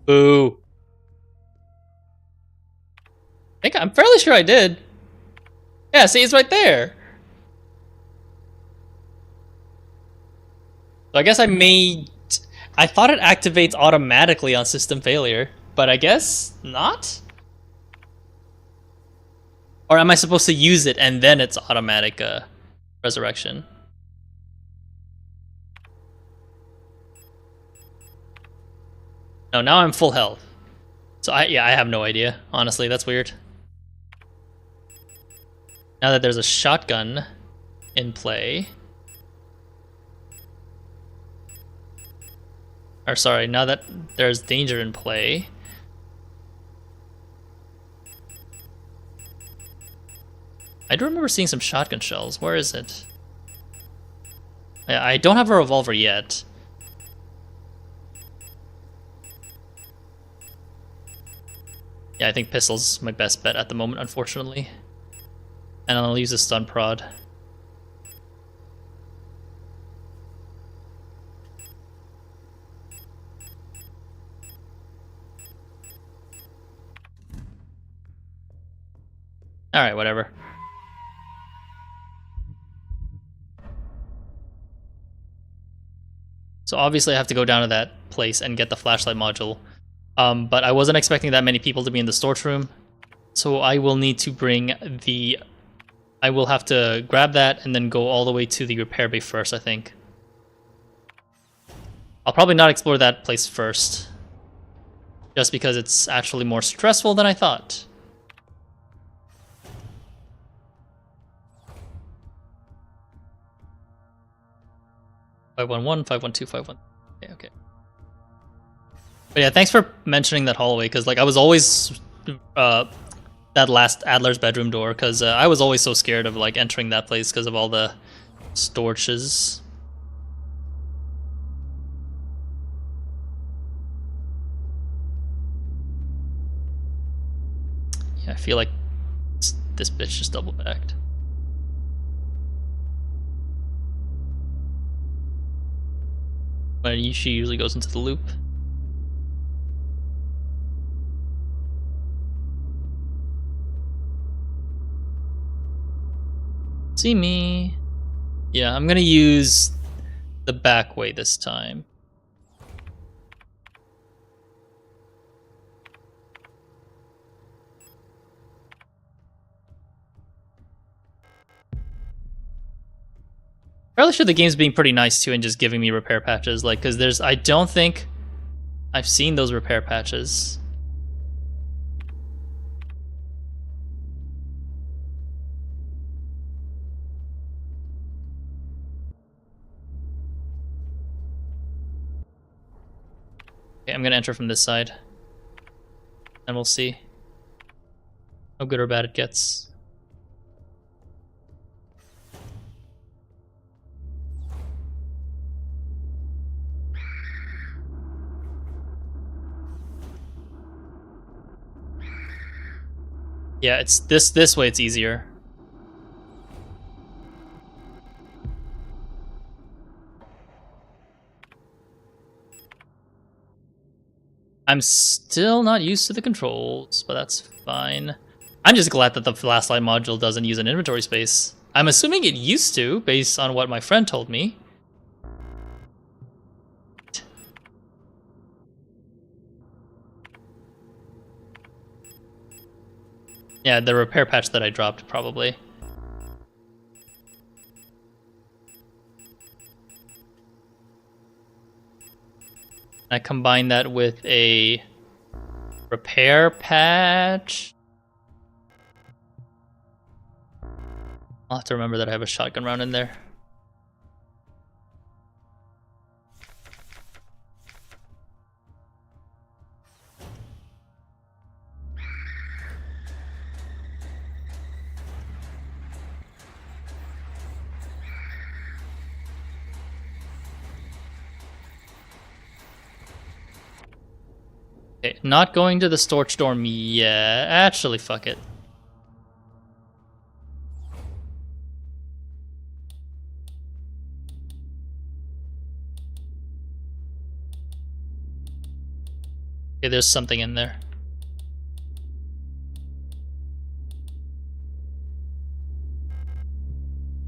Boo. I'm fairly sure I did. Yeah, see, it's right there. So I guess I thought it activates automatically on system failure, but I guess not? Or am I supposed to use it and then it's automatic resurrection? No, now I'm full health. So I have no idea. Honestly, that's weird. Now that there's a shotgun in play. Or sorry, now that there's danger in play. I do remember seeing some shotgun shells. Where is it? I don't have a revolver yet. Yeah, I think pistol's my best bet at the moment, unfortunately. And I'll use a stun prod. Alright, whatever. So obviously I have to go down to that place and get the flashlight module. But I wasn't expecting that many people to be in the storage room. So I will need to bring the... I will have to grab that and then go all the way to the repair bay first, I think. I'll probably not explore that place first. Just because it's actually more stressful than I thought. Five 512, 51. Okay. But yeah, thanks for mentioning that hallway, because like I was always that last Adler's bedroom door, because I was always so scared of like entering that place because of all the storages. Yeah, I feel like this bitch just double backed. But she usually goes into the loop. See me. Yeah, I'm gonna use the back way this time. Fairly sure the game's being pretty nice too and just giving me repair patches, like, because I don't think I've seen those repair patches. Okay, I'm gonna enter from this side. And we'll see how good or bad it gets. Yeah, it's this way it's easier. I'm still not used to the controls, but that's fine. I'm just glad that the flashlight module doesn't use an inventory space. I'm assuming it used to, based on what my friend told me. Yeah, the repair patch that I dropped, probably. I combine that with a repair patch. I'll have to remember that I have a shotgun round in there. Okay, not going to the storage dorm yet. Actually, fuck it. Okay, there's something in there.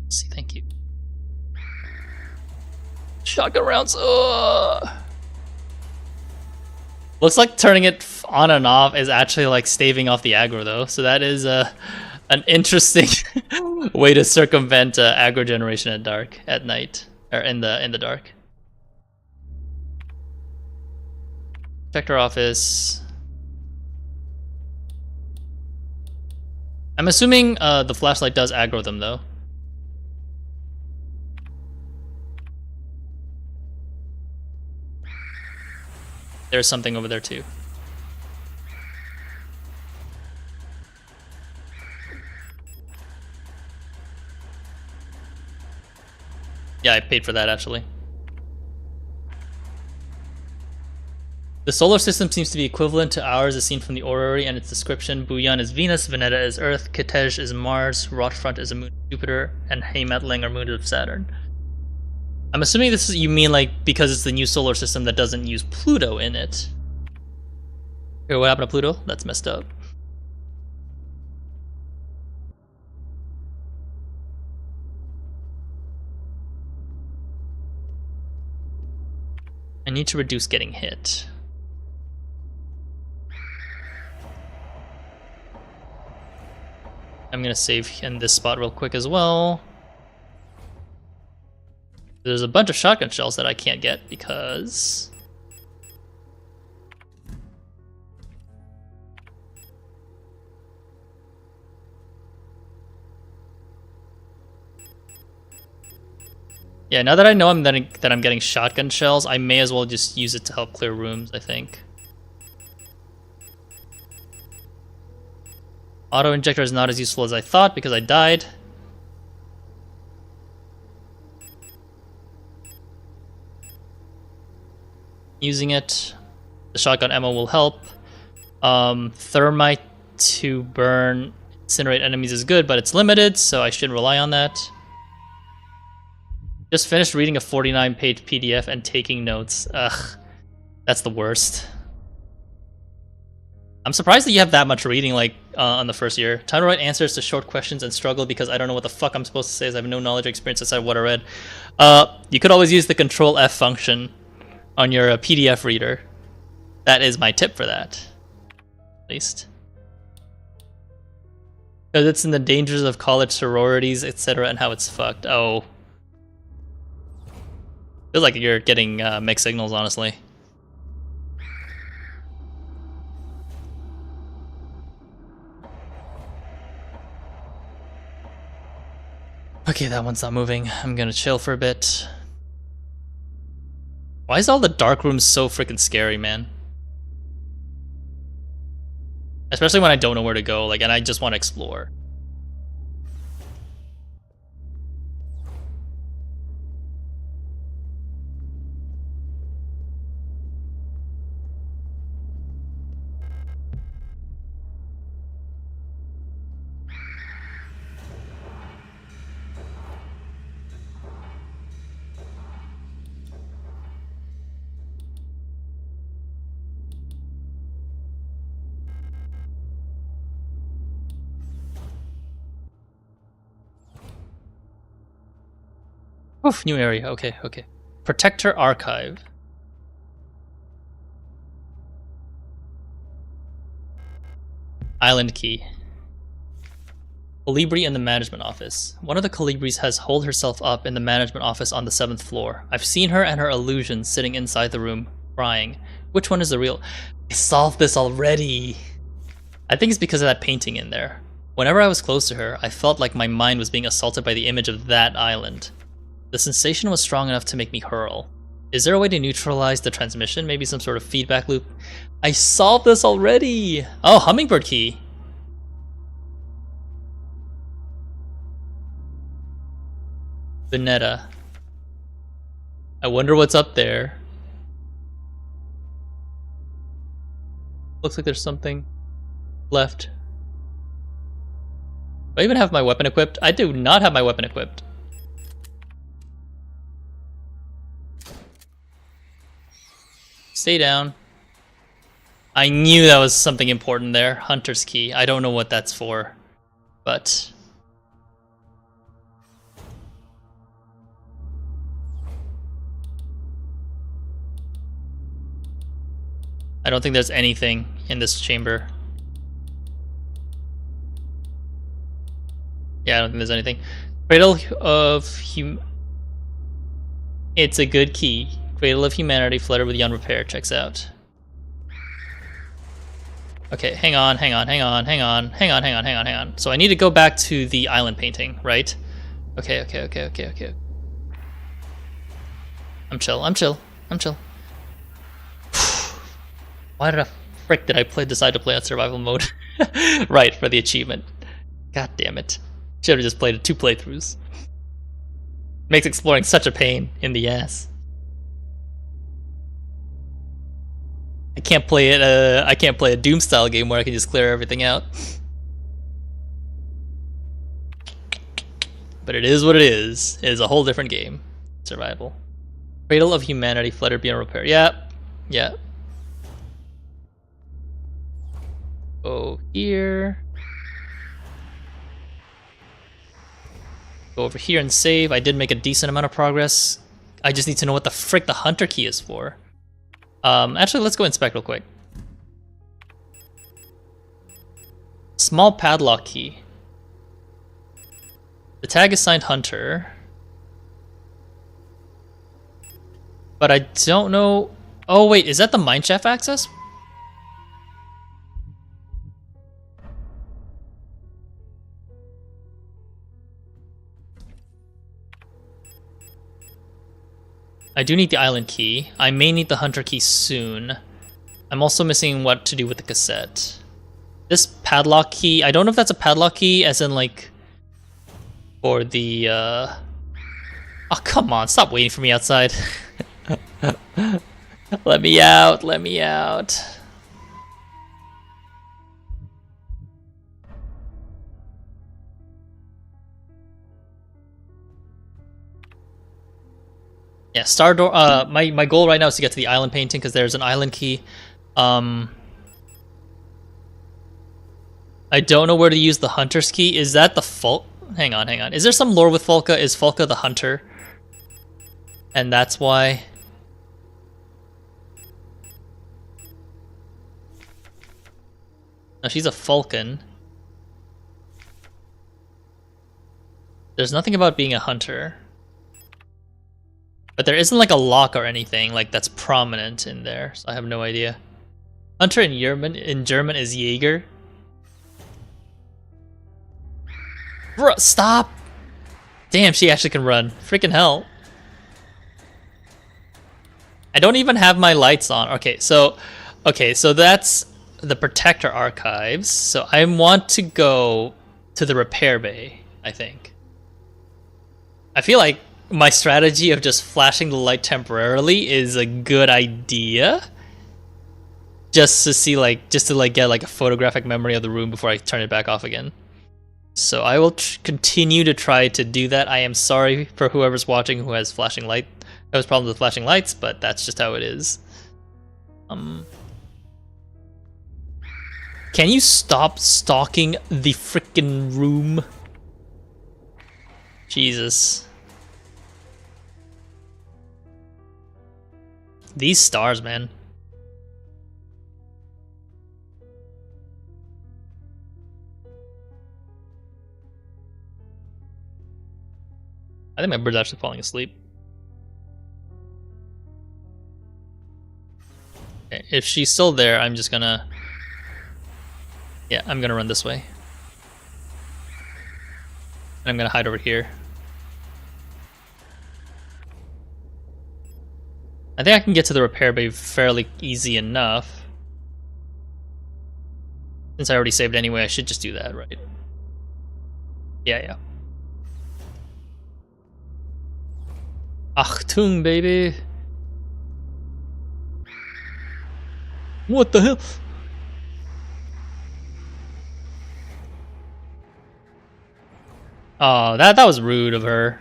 Let's see, thank you. Shotgun rounds. Ugh. Looks like turning it on and off is actually like staving off the aggro though, so that is an interesting way to circumvent aggro generation at night or in the dark. Inspector office. I'm assuming the flashlight does aggro them though. There's something over there too. Yeah, I paid for that actually. The solar system seems to be equivalent to ours as seen from the orrery and its description. Buyan is Venus, Veneta is Earth, Kitej is Mars, Rotfront is a moon of Jupiter, and Heimatling are moons of Saturn. I'm assuming this is, you mean like because it's the new solar system that doesn't use Pluto in it. Okay, what happened to Pluto? That's messed up. I need to reduce getting hit. I'm gonna save in this spot real quick as well. There's a bunch of shotgun shells that I can't get because... Yeah, now that I know that I'm getting shotgun shells, I may as well just use it to help clear rooms, I think. Auto injector is not as useful as I thought because I died. Using it. The shotgun ammo will help. Thermite to burn, incinerate enemies is good, but it's limited, so I shouldn't rely on that. Just finished reading a 49-page PDF and taking notes. Ugh, that's the worst. I'm surprised that you have that much reading, like, on the first year. Time to write answers to short questions and struggle because I don't know what the fuck I'm supposed to say as I have no knowledge or experience outside what I read. You could always use the Control F function on your PDF reader. That is my tip for that, at least. Because it's in the dangers of college sororities, etc., and how it's fucked. Oh. Feels like you're getting mixed signals, honestly. Okay, that one's not moving. I'm gonna chill for a bit. Why is all the dark rooms so freaking scary, man? Especially when I don't know where to go, like, and I just want to explore. Oof, new area. Okay, okay. Protector Archive. Island Key. Colibri in the management office. One of the Colibris has holed herself up in the management office on the 7th floor. I've seen her and her illusion sitting inside the room, crying. Which one is the real? I solved this already. I think it's because of that painting in there. Whenever I was close to her, I felt like my mind was being assaulted by the image of that island. The sensation was strong enough to make me hurl. Is there a way to neutralize the transmission? Maybe some sort of feedback loop? I solved this already! Oh, Hummingbird Key! Veneta. I wonder what's up there. Looks like there's something left. Do I even have my weapon equipped? I do not have my weapon equipped. Stay down. I knew that was something important there. Hunter's Key. I don't know what that's for, but... I don't think there's anything in this chamber. Yeah, I don't think there's anything. Cradle of It's a good key. Cradle of Humanity, fluttered with young repair. Checks out. Okay, hang on. So I need to go back to the island painting, right? Okay. I'm chill. Why did I decide to play on survival mode? Right, for the achievement. God damn it. Should have just played 2 playthroughs. Makes exploring such a pain in the ass. I can't play a Doom style game where I can just clear everything out. But it is what it is. It is a whole different game. Survival. Cradle of Humanity, fluttered beyond repair. Yeah. Go here. Go over here and save. I did make a decent amount of progress. I just need to know what the frick the Hunter Key is for. Actually, let's go inspect real quick. Small padlock key. The tag is signed Hunter. But I don't know... Oh wait, is that the mineshaft access? I do need the island key. I may need the Hunter Key soon. I'm also missing what to do with the cassette. This padlock key, I don't know if that's a padlock key as in like for the Oh come on, stop waiting for me outside. Let me out. Yeah, Star Door. My goal right now is to get to the island painting because there's an island key. I don't know where to use the Hunter's Key. Is that the Falk? Hang on. Is there some lore with Falka? Is Falka the hunter? And that's why. No, she's a falcon. There's nothing about being a hunter. But there isn't like a lock or anything like that's prominent in there, so I have no idea. Hunter in German is Jäger. Bro, stop! Damn, she actually can run. Freaking hell. I don't even have my lights on. Okay, so that's the Protector Archives. So I want to go to the repair bay, I think. I feel like my strategy of just flashing the light temporarily is a good idea. Just to see just to get like a photographic memory of the room before I turn it back off again. So I will continue to try to do that. I am sorry for whoever's watching who has flashing light. Who has problems with flashing lights, but that's just how it is. Can you stop stalking the frickin' room? Jesus. These stars, man. I think my bird's actually falling asleep. Okay, if she's still there, I'm just gonna... Yeah, I'm gonna run this way. And I'm gonna hide over here. I think I can get to the repair bay fairly easy enough. Since I already saved anyway, I should just do that, right? Yeah. Achtung, baby! What the hell? Oh, that was rude of her.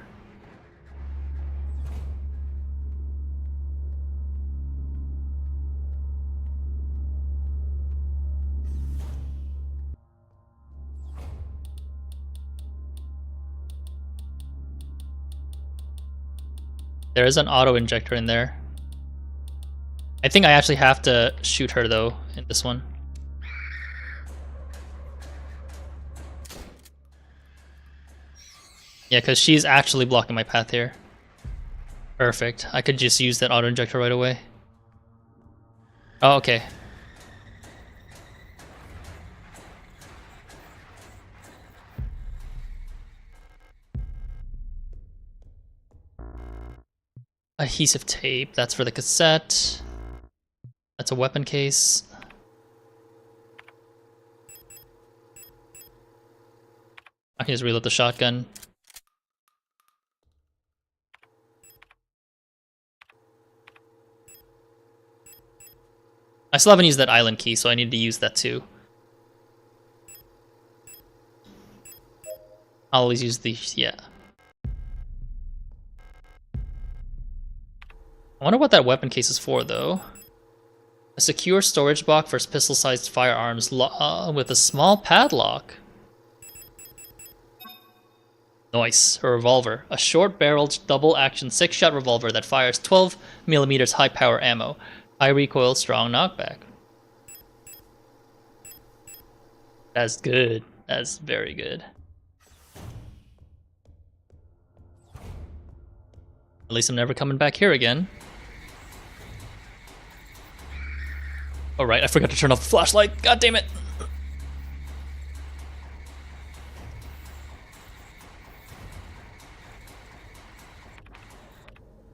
There is an auto injector in there. I think I actually have to shoot her though in this one. Yeah, because she's actually blocking my path here. Perfect. I could just use that auto injector right away. Oh, okay. Adhesive tape, that's for the cassette. That's a weapon case. I can just reload the shotgun. I still haven't used that island key, so I need to use that too. I'll always use the, yeah. I wonder what that weapon case is for, though. A secure storage box for pistol-sized firearms with a small padlock. Nice. A revolver. A short-barreled, double-action 6-shot revolver that fires 12mm high-power ammo. High recoil, strong knockback. That's good. That's very good. At least I'm never coming back here again. Oh right, I forgot to turn off the flashlight. God damn it.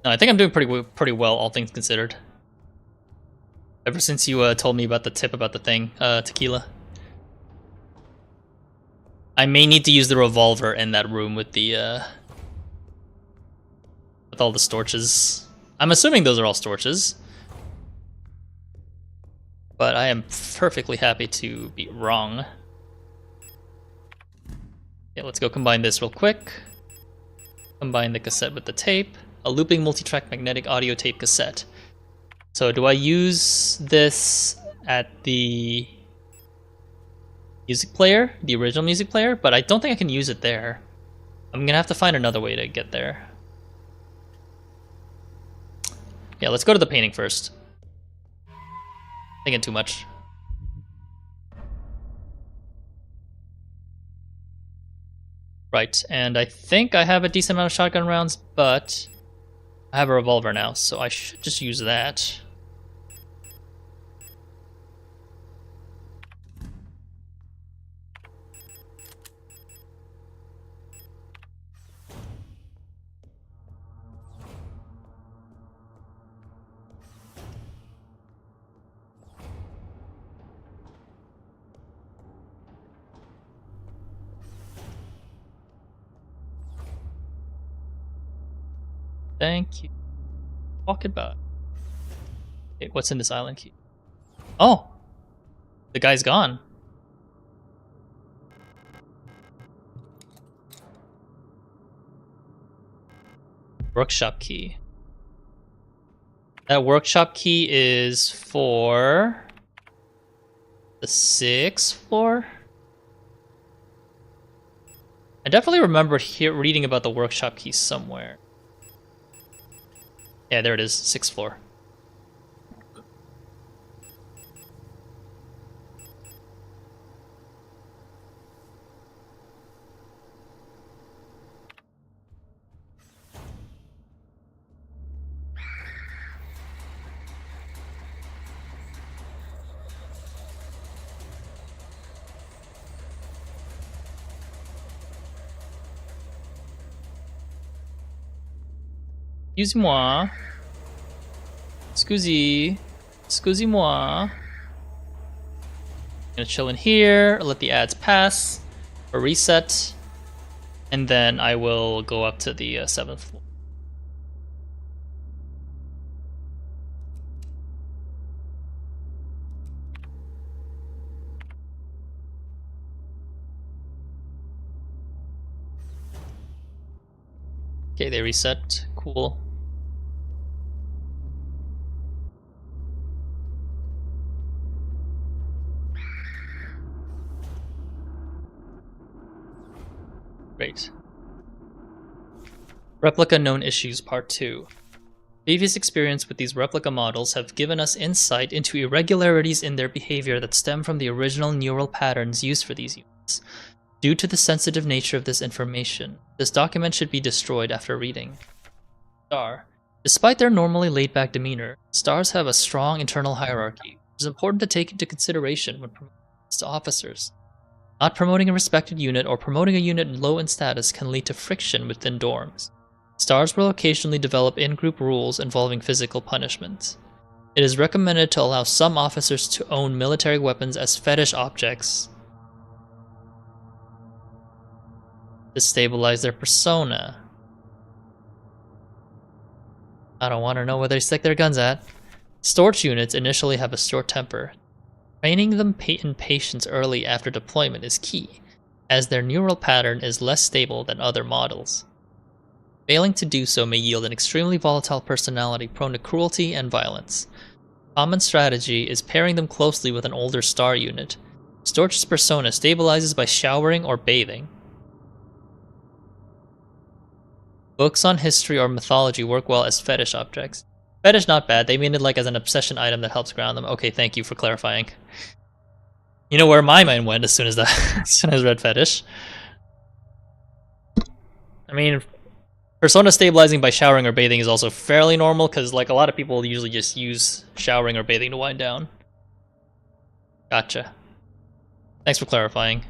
No, I think I'm doing pretty well, all things considered. Ever since you told me about the tip about the thing, tequila. I may need to use the revolver in that room with the with all the storches. I'm assuming those are all storches. But I am perfectly happy to be wrong. Yeah, let's go combine this real quick. Combine the cassette with the tape. A looping multi-track magnetic audio tape cassette. So do I use this at the music player, the original music player? But I don't think I can use it there. I'm gonna have to find another way to get there. Yeah, let's go to the painting first. Thinking too much. Right, and I think I have a decent amount of shotgun rounds, but I have a revolver now, so I should just use that. Thank you. Pocket bag. Okay, what's in this island key? Oh! The guy's gone. Workshop key. That workshop key is for the 6th floor? I definitely remember reading about the workshop key somewhere. Yeah, there it is, 6th floor. Excuse-moi. Excusez-moi. Gonna chill in here, let the ads pass, or reset, and then I will go up to the 7th floor. Okay, they reset. Cool. Great. Replica Known Issues Part 2. Previous experience with these replica models have given us insight into irregularities in their behavior that stem from the original neural patterns used for these units. Due to the sensitive nature of this information, this document should be destroyed after reading. Star. Despite their normally laid-back demeanor, stars have a strong internal hierarchy, which is important to take into consideration when promoting to officers. Not promoting a respected unit or promoting a unit low in status can lead to friction within dorms. Stars will occasionally develop in-group rules involving physical punishment. It is recommended to allow some officers to own military weapons as fetish objects to stabilize their persona. I don't want to know where they stick their guns at. Storch units initially have a short temper. Training them in patience early after deployment is key, as their neural pattern is less stable than other models. Failing to do so may yield an extremely volatile personality prone to cruelty and violence. Common strategy is pairing them closely with an older star unit. Storch's persona stabilizes by showering or bathing. Books on history or mythology work well as fetish objects. Fetish not bad, they mean it like as an obsession item that helps ground them. Okay, thank you for clarifying. You know where my mind went as soon as as soon as read fetish. I mean, persona stabilizing by showering or bathing is also fairly normal, because like a lot of people usually just use showering or bathing to wind down. Gotcha. Thanks for clarifying.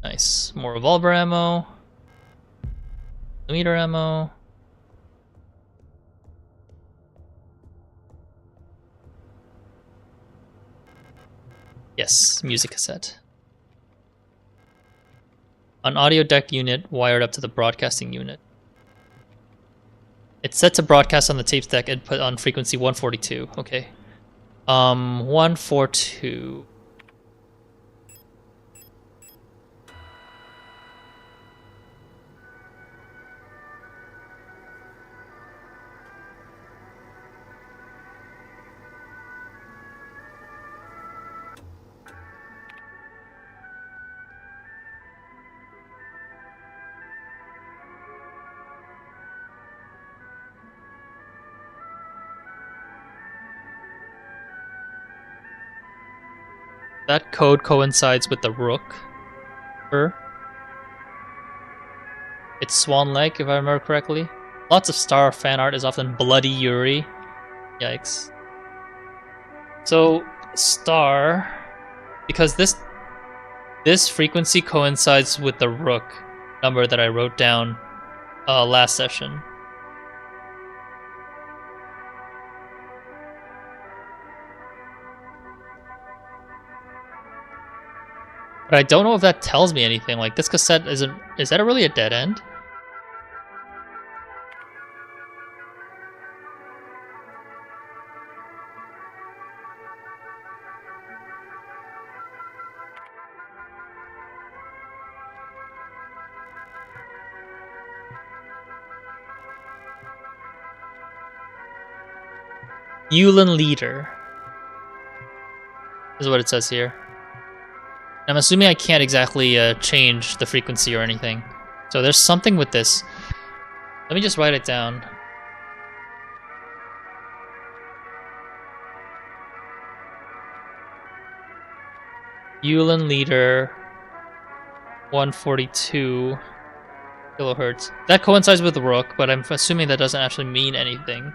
Nice. More revolver ammo. Meter ammo. Yes, music cassette. An audio deck unit wired up to the broadcasting unit. It's set to broadcast on the tapes deck and put on frequency 142. Okay. 142. That code coincides with the rook. It's Swan Lake, if I remember correctly. Lots of Star fan art is often Bloody Yuri. Yikes. So, Star, because this frequency coincides with the rook number that I wrote down last session. But I don't know if that tells me anything. Like, this cassette isn't... Is that really a dead end? Yulin Leader is what it says here. I'm assuming I can't exactly change the frequency or anything. So there's something with this. Let me just write it down. Yulin Leader 142 kilohertz. That coincides with the rook, but I'm assuming that doesn't actually mean anything.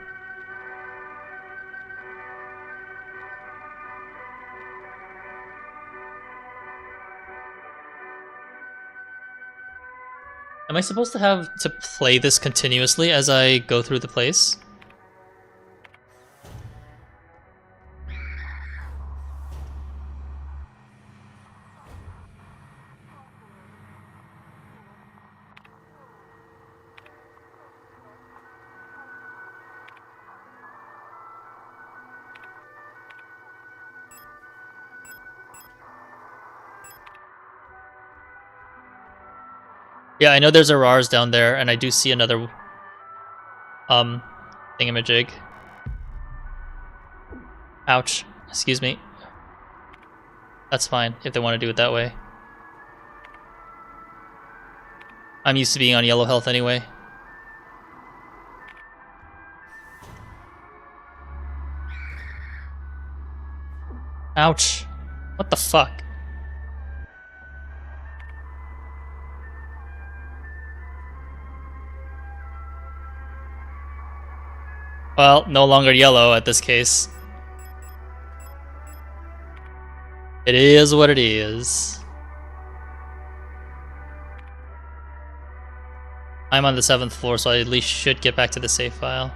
Am I supposed to have to play this continuously as I go through the place? Yeah, I know there's a Rars down there, and I do see another thingamajig. Ouch. Excuse me. That's fine if they want to do it that way. I'm used to being on yellow health anyway. Ouch. What the fuck? Well, no longer yellow at this case. It is what it is. I'm on the 7th floor, so I at least should get back to the save file.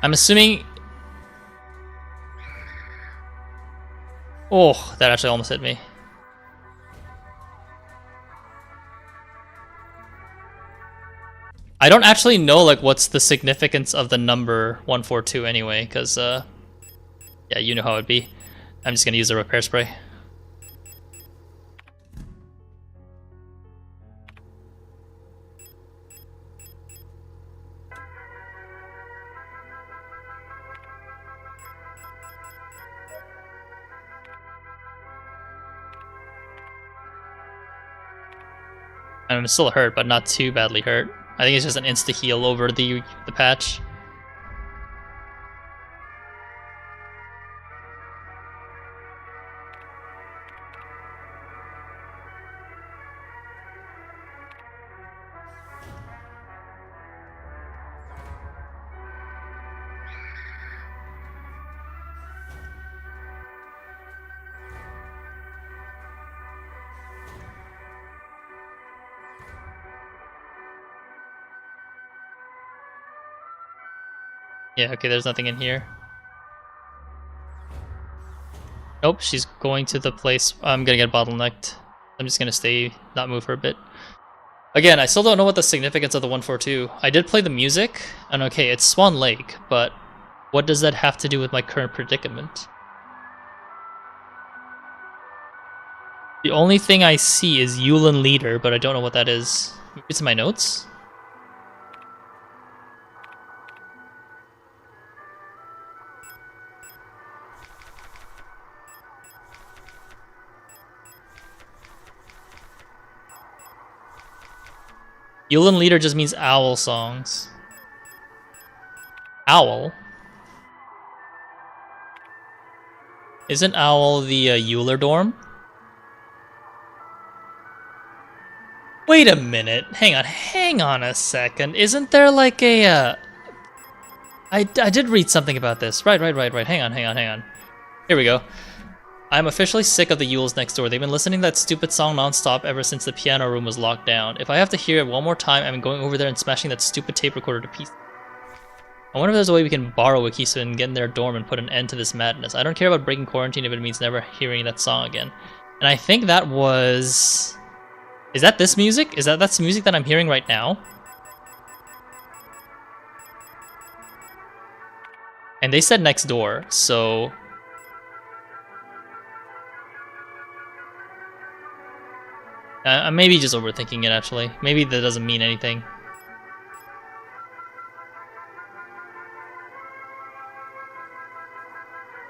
I'm assuming... Oh, that actually almost hit me. I don't actually know like what's the significance of the number 142 anyway, because yeah, you know how it'd be. I'm just gonna use the repair spray. I'm still hurt, but not too badly hurt. I think it's just an insta heal over the patch. Yeah, okay, there's nothing in here. Nope, she's going to the place. I'm gonna get bottlenecked. I'm just gonna stay, not move for a bit. Again, I still don't know what the significance of the 142. I did play the music, and okay, it's Swan Lake, but what does that have to do with my current predicament? The only thing I see is Yulin Leader, but I don't know what that is. Maybe it's in my notes? Yulin Leader just means owl songs. Owl? Isn't owl the Euler dorm? Wait a minute. Hang on a second. Isn't there like a I did read something about this. Right. Hang on. Here we go. I'm officially sick of the Yules next door. They've been listening to that stupid song nonstop ever since the piano room was locked down. If I have to hear it one more time, I'm going over there and smashing that stupid tape recorder to pieces. I wonder if there's a way we can borrow a Kisa and get in their dorm and put an end to this madness. I don't care about breaking quarantine if it means never hearing that song again. And I think that was... Is that this music? That's music that I'm hearing right now? And they said next door, so... I'm maybe just overthinking it, actually. Maybe that doesn't mean anything.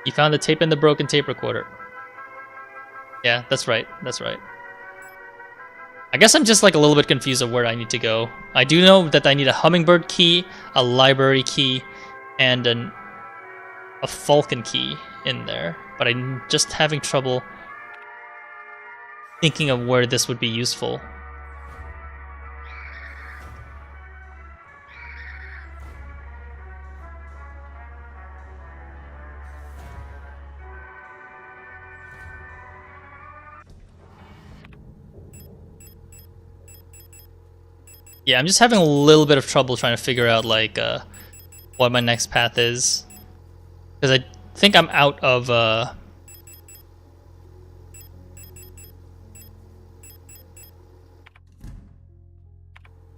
You found the tape in the broken tape recorder. Yeah, that's right. I guess I'm just like a little bit confused of where I need to go. I do know that I need a hummingbird key, a library key, and a falcon key in there. But I'm just having trouble thinking of where this would be useful. Yeah, I'm just having a little bit of trouble trying to figure out like what my next path is, because I think I'm out of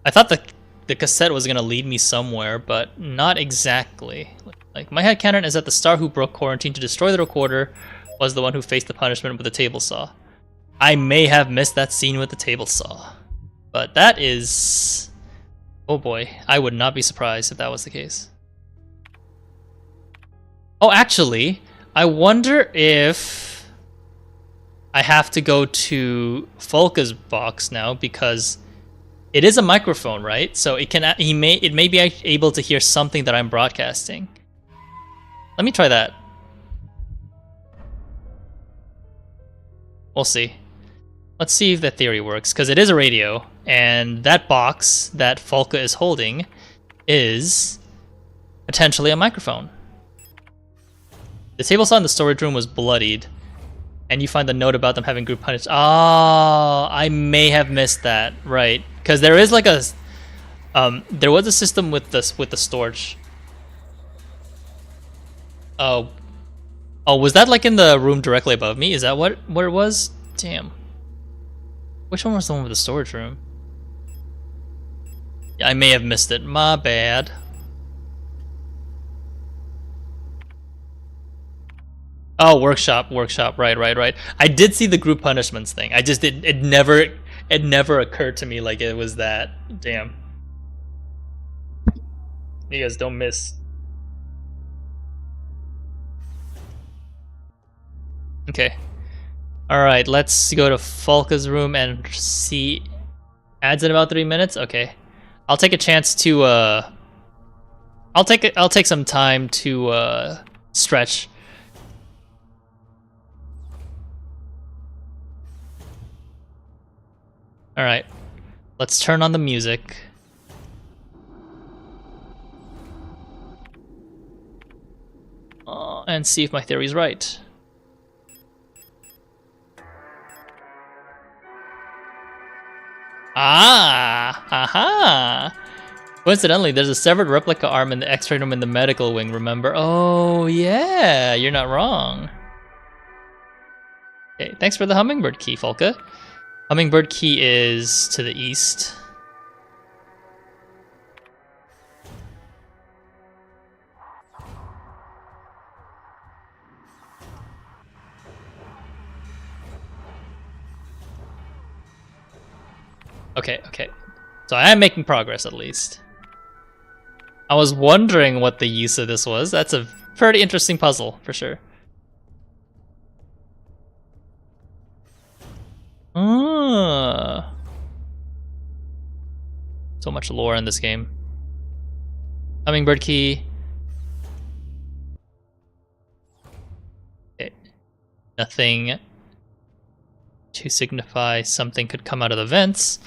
I thought the cassette was gonna lead me somewhere, but not exactly. Like, my headcanon is that the star who broke quarantine to destroy the recorder was the one who faced the punishment with the table saw. I may have missed that scene with the table saw, but that is... oh boy, I would not be surprised if that was the case. Oh, actually, I wonder if I have to go to Folka's box now, because it is a microphone, right? So it may be able to hear something that I'm broadcasting. Let me try that. We'll see. Let's see if that theory works, because it is a radio, and that box that Folka is holding is potentially a microphone. The table saw in the storage room was bloodied, and you find the note about them having group punished. Oh, I may have missed that, right? Because there is like a, there was a system with the storage. Oh, was that like in the room directly above me? Is that what it was? Damn. Which one was the one with the storage room? Yeah, I may have missed it. My bad. Oh, workshop. Right. I did see the group punishments thing. I just did. It never occurred to me like it was that. Damn. You guys don't miss. Okay. Alright, let's go to Folka's room and see. Adds in about 3 minutes? Okay. I'll take a chance to I'll take some time to stretch. Alright. Let's turn on the music. And see if my theory's right. Ah! Aha! Coincidentally, there's a severed replica arm in the X-ray room in the medical wing, remember? Oh, yeah! You're not wrong. Okay, thanks for the hummingbird key, Folka. Hummingbird key is to the east. Okay. So I am making progress, at least. I was wondering what the use of this was. That's a pretty interesting puzzle, for sure. So much lore in this game. Hummingbird key. Okay. Nothing to signify something could come out of the vents.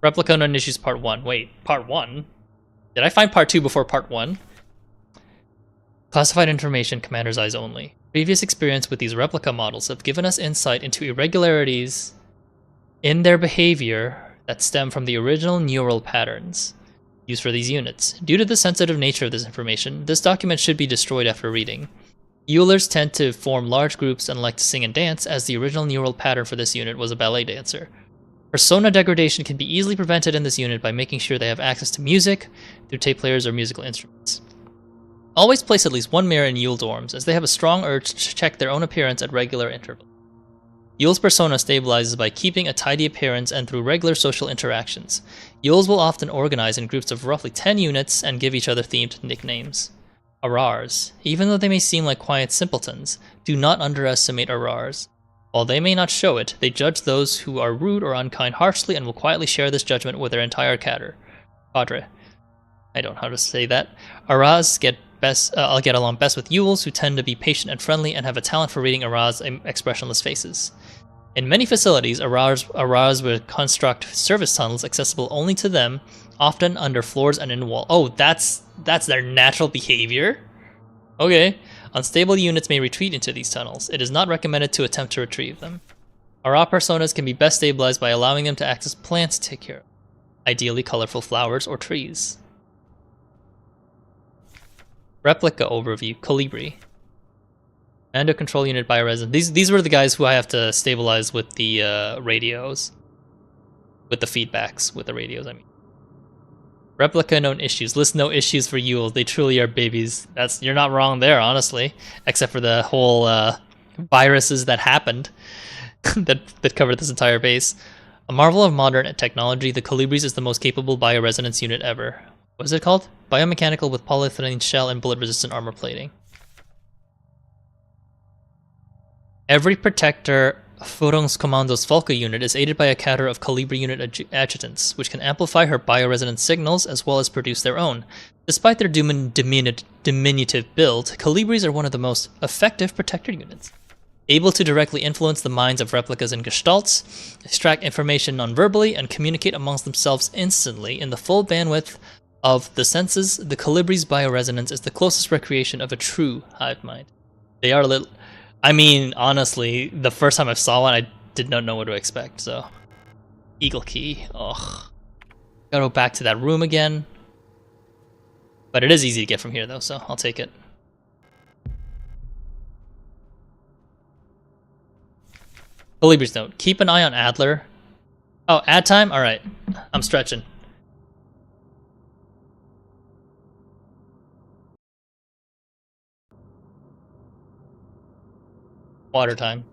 Replica known issues part 1. Wait, part 1? Did I find part 2 before part 1? Classified information, commander's eyes only. Previous experience with these replica models have given us insight into irregularities in their behavior that stem from the original neural patterns used for these units. Due to the sensitive nature of this information, this document should be destroyed after reading. Eulers tend to form large groups and like to sing and dance, as the original neural pattern for this unit was a ballet dancer. Persona degradation can be easily prevented in this unit by making sure they have access to music through tape players or musical instruments. Always place at least one mirror in Eul dorms, as they have a strong urge to check their own appearance at regular intervals. Eul's persona stabilizes by keeping a tidy appearance and through regular social interactions. Euls will often organize in groups of roughly 10 units and give each other themed nicknames. Arars. Even though they may seem like quiet simpletons, do not underestimate Arars. While they may not show it, they judge those who are rude or unkind harshly and will quietly share this judgment with their entire cadre. I don't know how to say that. Arars I'll get along best with Euls, who tend to be patient and friendly and have a talent for reading Arars' expressionless faces. In many facilities, Arars will construct service tunnels accessible only to them, often under floors and in wall. Oh, that's their natural behavior? Okay. Unstable units may retreat into these tunnels. It is not recommended to attempt to retrieve them. Ara personas can be best stabilized by allowing them to access plants to take care of. ideally colorful flowers or trees. Replica overview, Colibri. And a control unit bioresin. These were the guys who I have to stabilize with the radios. With the feedbacks, with the radios, I mean. Replica known issues. List no issues for Yule. They truly are babies. You're not wrong there, honestly. Except for the whole viruses that happened that covered this entire base. A marvel of modern technology, the Colibris is the most capable bioresonance unit ever. What is it called? Biomechanical with polyethylene shell and bullet-resistant armor plating. Every Protector Führungskommandos Volke unit is aided by a cadre of Colibri unit adjutants, which can amplify her bioresonance signals as well as produce their own. Despite their diminutive build, Colibris are one of the most effective Protector units. Able to directly influence the minds of replicas and gestalts, extract information non-verbally, and communicate amongst themselves instantly in the full bandwidth of the senses, the Colibri's bioresonance is the closest recreation of a true hive mind. They are little... I mean, honestly, the first time I saw one, I did not know what to expect, so... Eagle Key, ugh. Gotta go back to that room again. But it is easy to get from here, though, so I'll take it. Colibri's note. Keep an eye on Adler. Oh, ad time? Alright. I'm stretching. Water time.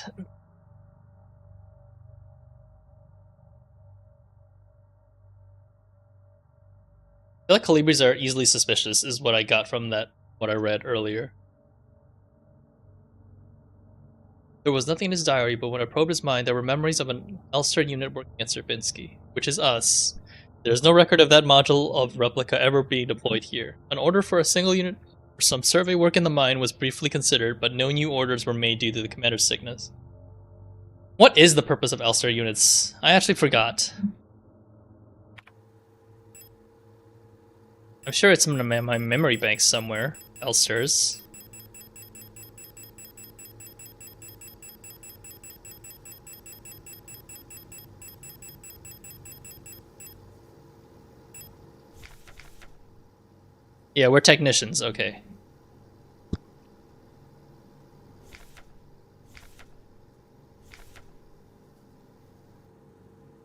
I feel like Colibris are easily suspicious, is what I got from what I read earlier. There was nothing in his diary, but when I probed his mind, there were memories of an Elster unit working at Sierpinski, which is us. There is no record of that module of replica ever being deployed here. An order for a single unit for some survey work in the mine was briefly considered, but no new orders were made due to the commander's sickness. What is the purpose of Elster units? I actually forgot. I'm sure it's in my memory bank somewhere. Elsters. Yeah, we're technicians, okay.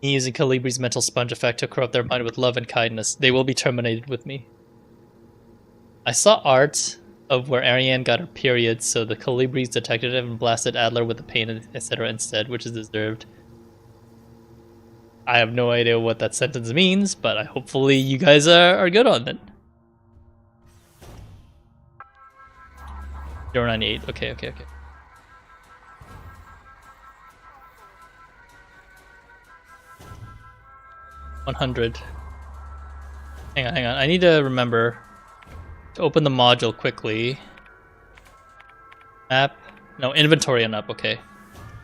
Using Colibri's mental sponge effect to corrupt their mind with love and kindness. They will be terminated with me. I saw art of where Ariane got her period, so the Colibris detected him and blasted Adler with the pain, etc. instead, which is deserved. I have no idea what that sentence means, but hopefully you guys are good on it. 098, okay. 100. Hang on. I need to remember to open the module quickly. Map. No, inventory and up, okay.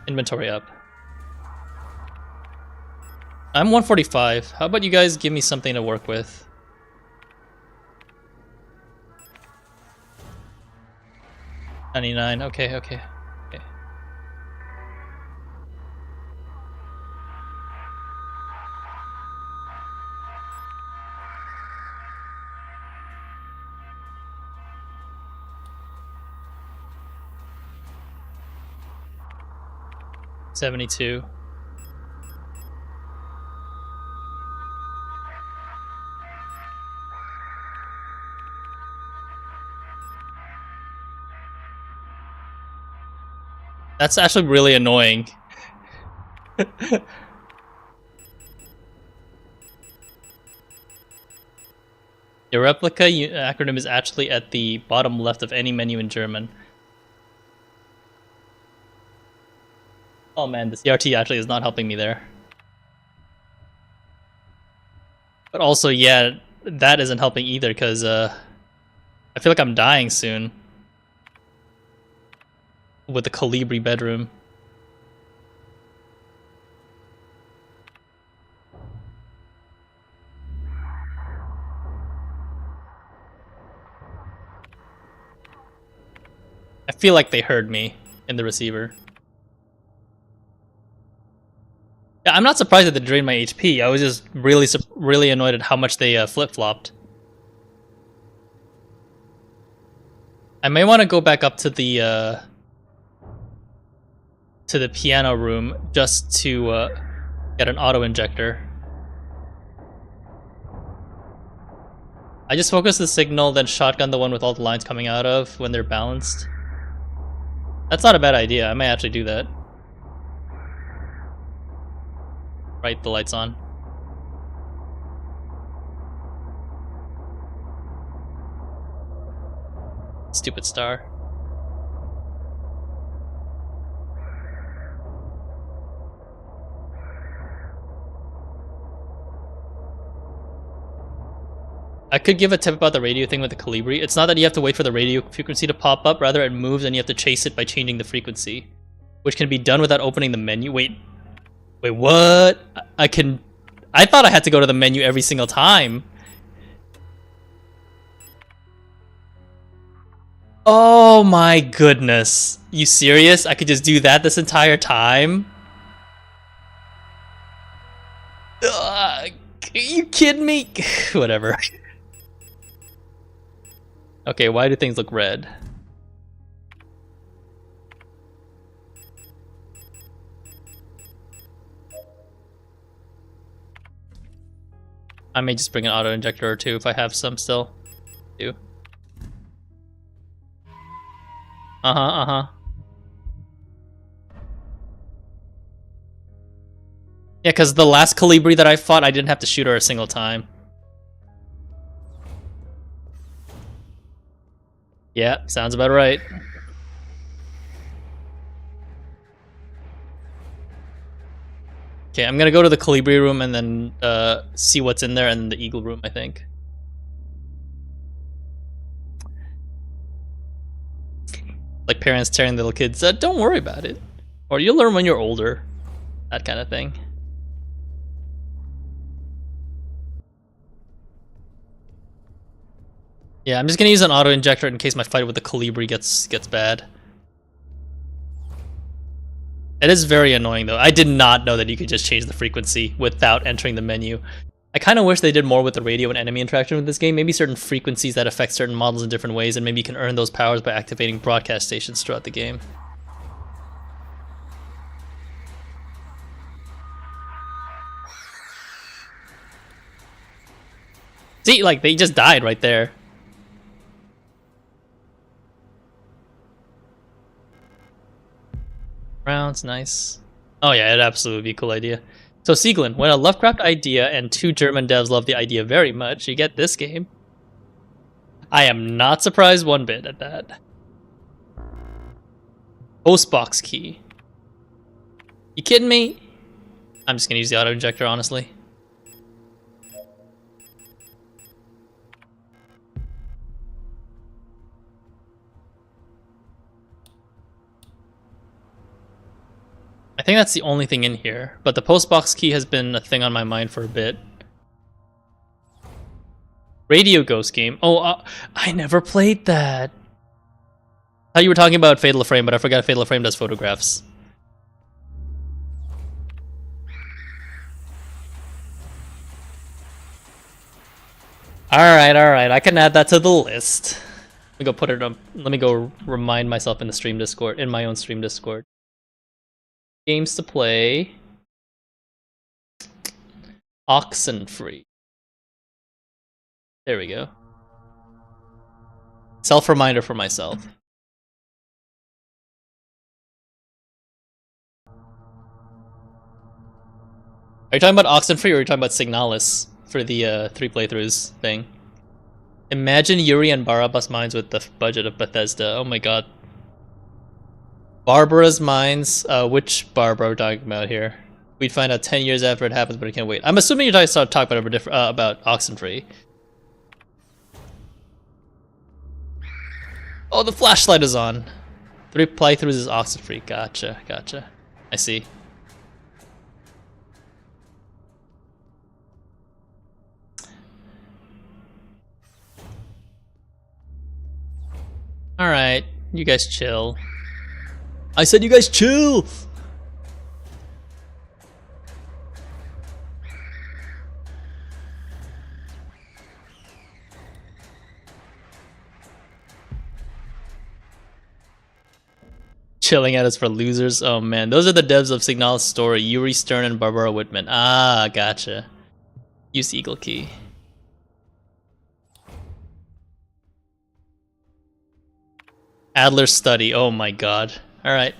Inventory up. I'm 145. How about you guys give me something to work with? $99. Okay, okay. Okay. $72. That's actually really annoying. Your replica acronym is actually at the bottom left of any menu in German. Oh man, the CRT actually is not helping me there. But also, yeah, that isn't helping either, because I feel like I'm dying soon. With the Colibri bedroom. I feel like they heard me in the receiver. Yeah, I'm not surprised that they drained my HP. I was just really annoyed at how much they flip-flopped. I may want to go back up to the piano room just to get an auto injector. I just focus the signal, then shotgun the one with all the lines coming out of when they're balanced. That's not a bad idea. I may actually do that. Right, the light's on. Stupid star. I could give a tip about the radio thing with the Colibri. It's not that you have to wait for the radio frequency to pop up, rather it moves and you have to chase it by changing the frequency. Which can be done without opening the menu. Wait, what? I thought I had to go to the menu every single time. Oh my goodness. You serious? I could just do that this entire time? Are you kidding me? Whatever. Okay, why do things look red? I may just bring an auto injector or two if I have some still. Too. Yeah, because the last Colibri that I fought, I didn't have to shoot her a single time. Yeah, sounds about right. Okay, I'm gonna go to the Colibri room and then see what's in there, and then the Eagle room, I think. Like parents telling little kids, don't worry about it. Or you'll learn when you're older. That kind of thing. Yeah, I'm just gonna use an auto injector in case my fight with the Colibri gets bad. It is very annoying though. I did not know that you could just change the frequency without entering the menu. I kind of wish they did more with the radio and enemy interaction with this game. Maybe certain frequencies that affect certain models in different ways, and maybe you can earn those powers by activating broadcast stations throughout the game. See, like, they just died right there. Rounds, nice. Oh yeah, it'd absolutely be a cool idea. So Sieglin, when a Lovecraft idea and two German devs love the idea very much, you get this game. I am not surprised one bit at that. Postbox key. You kidding me? I'm just gonna use the auto injector, honestly. I think that's the only thing in here, but the postbox key has been a thing on my mind for a bit. Radio Ghost game. Oh, I never played that. I thought you were talking about Fatal Frame, but I forgot Fatal Frame does photographs. Alright, I can add that to the list. Let me go put it on. Let me go remind myself in the stream Discord, in my own stream Discord. Games to play. Oxenfree. There we go. Self-reminder for myself. Are you talking about Oxenfree or are you talking about Signalis for the 3 playthroughs thing? Imagine Yuri and Barabbas Mines with the budget of Bethesda. Oh my god. Barbara's Mines. Which Barbara are we talking about here? We'd find out 10 years after it happens, but I can't wait. I'm assuming you're talking about Oxenfree. Oh, the flashlight is on. 3 playthroughs is Oxenfree. Gotcha. I see. Alright, you guys chill. I said you guys chill! Chilling at us for losers? Oh man, those are the devs of Signalis Story, Yuri Stern and Barbara Whitman. Ah, gotcha. Use Eagle Key. Adler's Study, oh my god. Alright.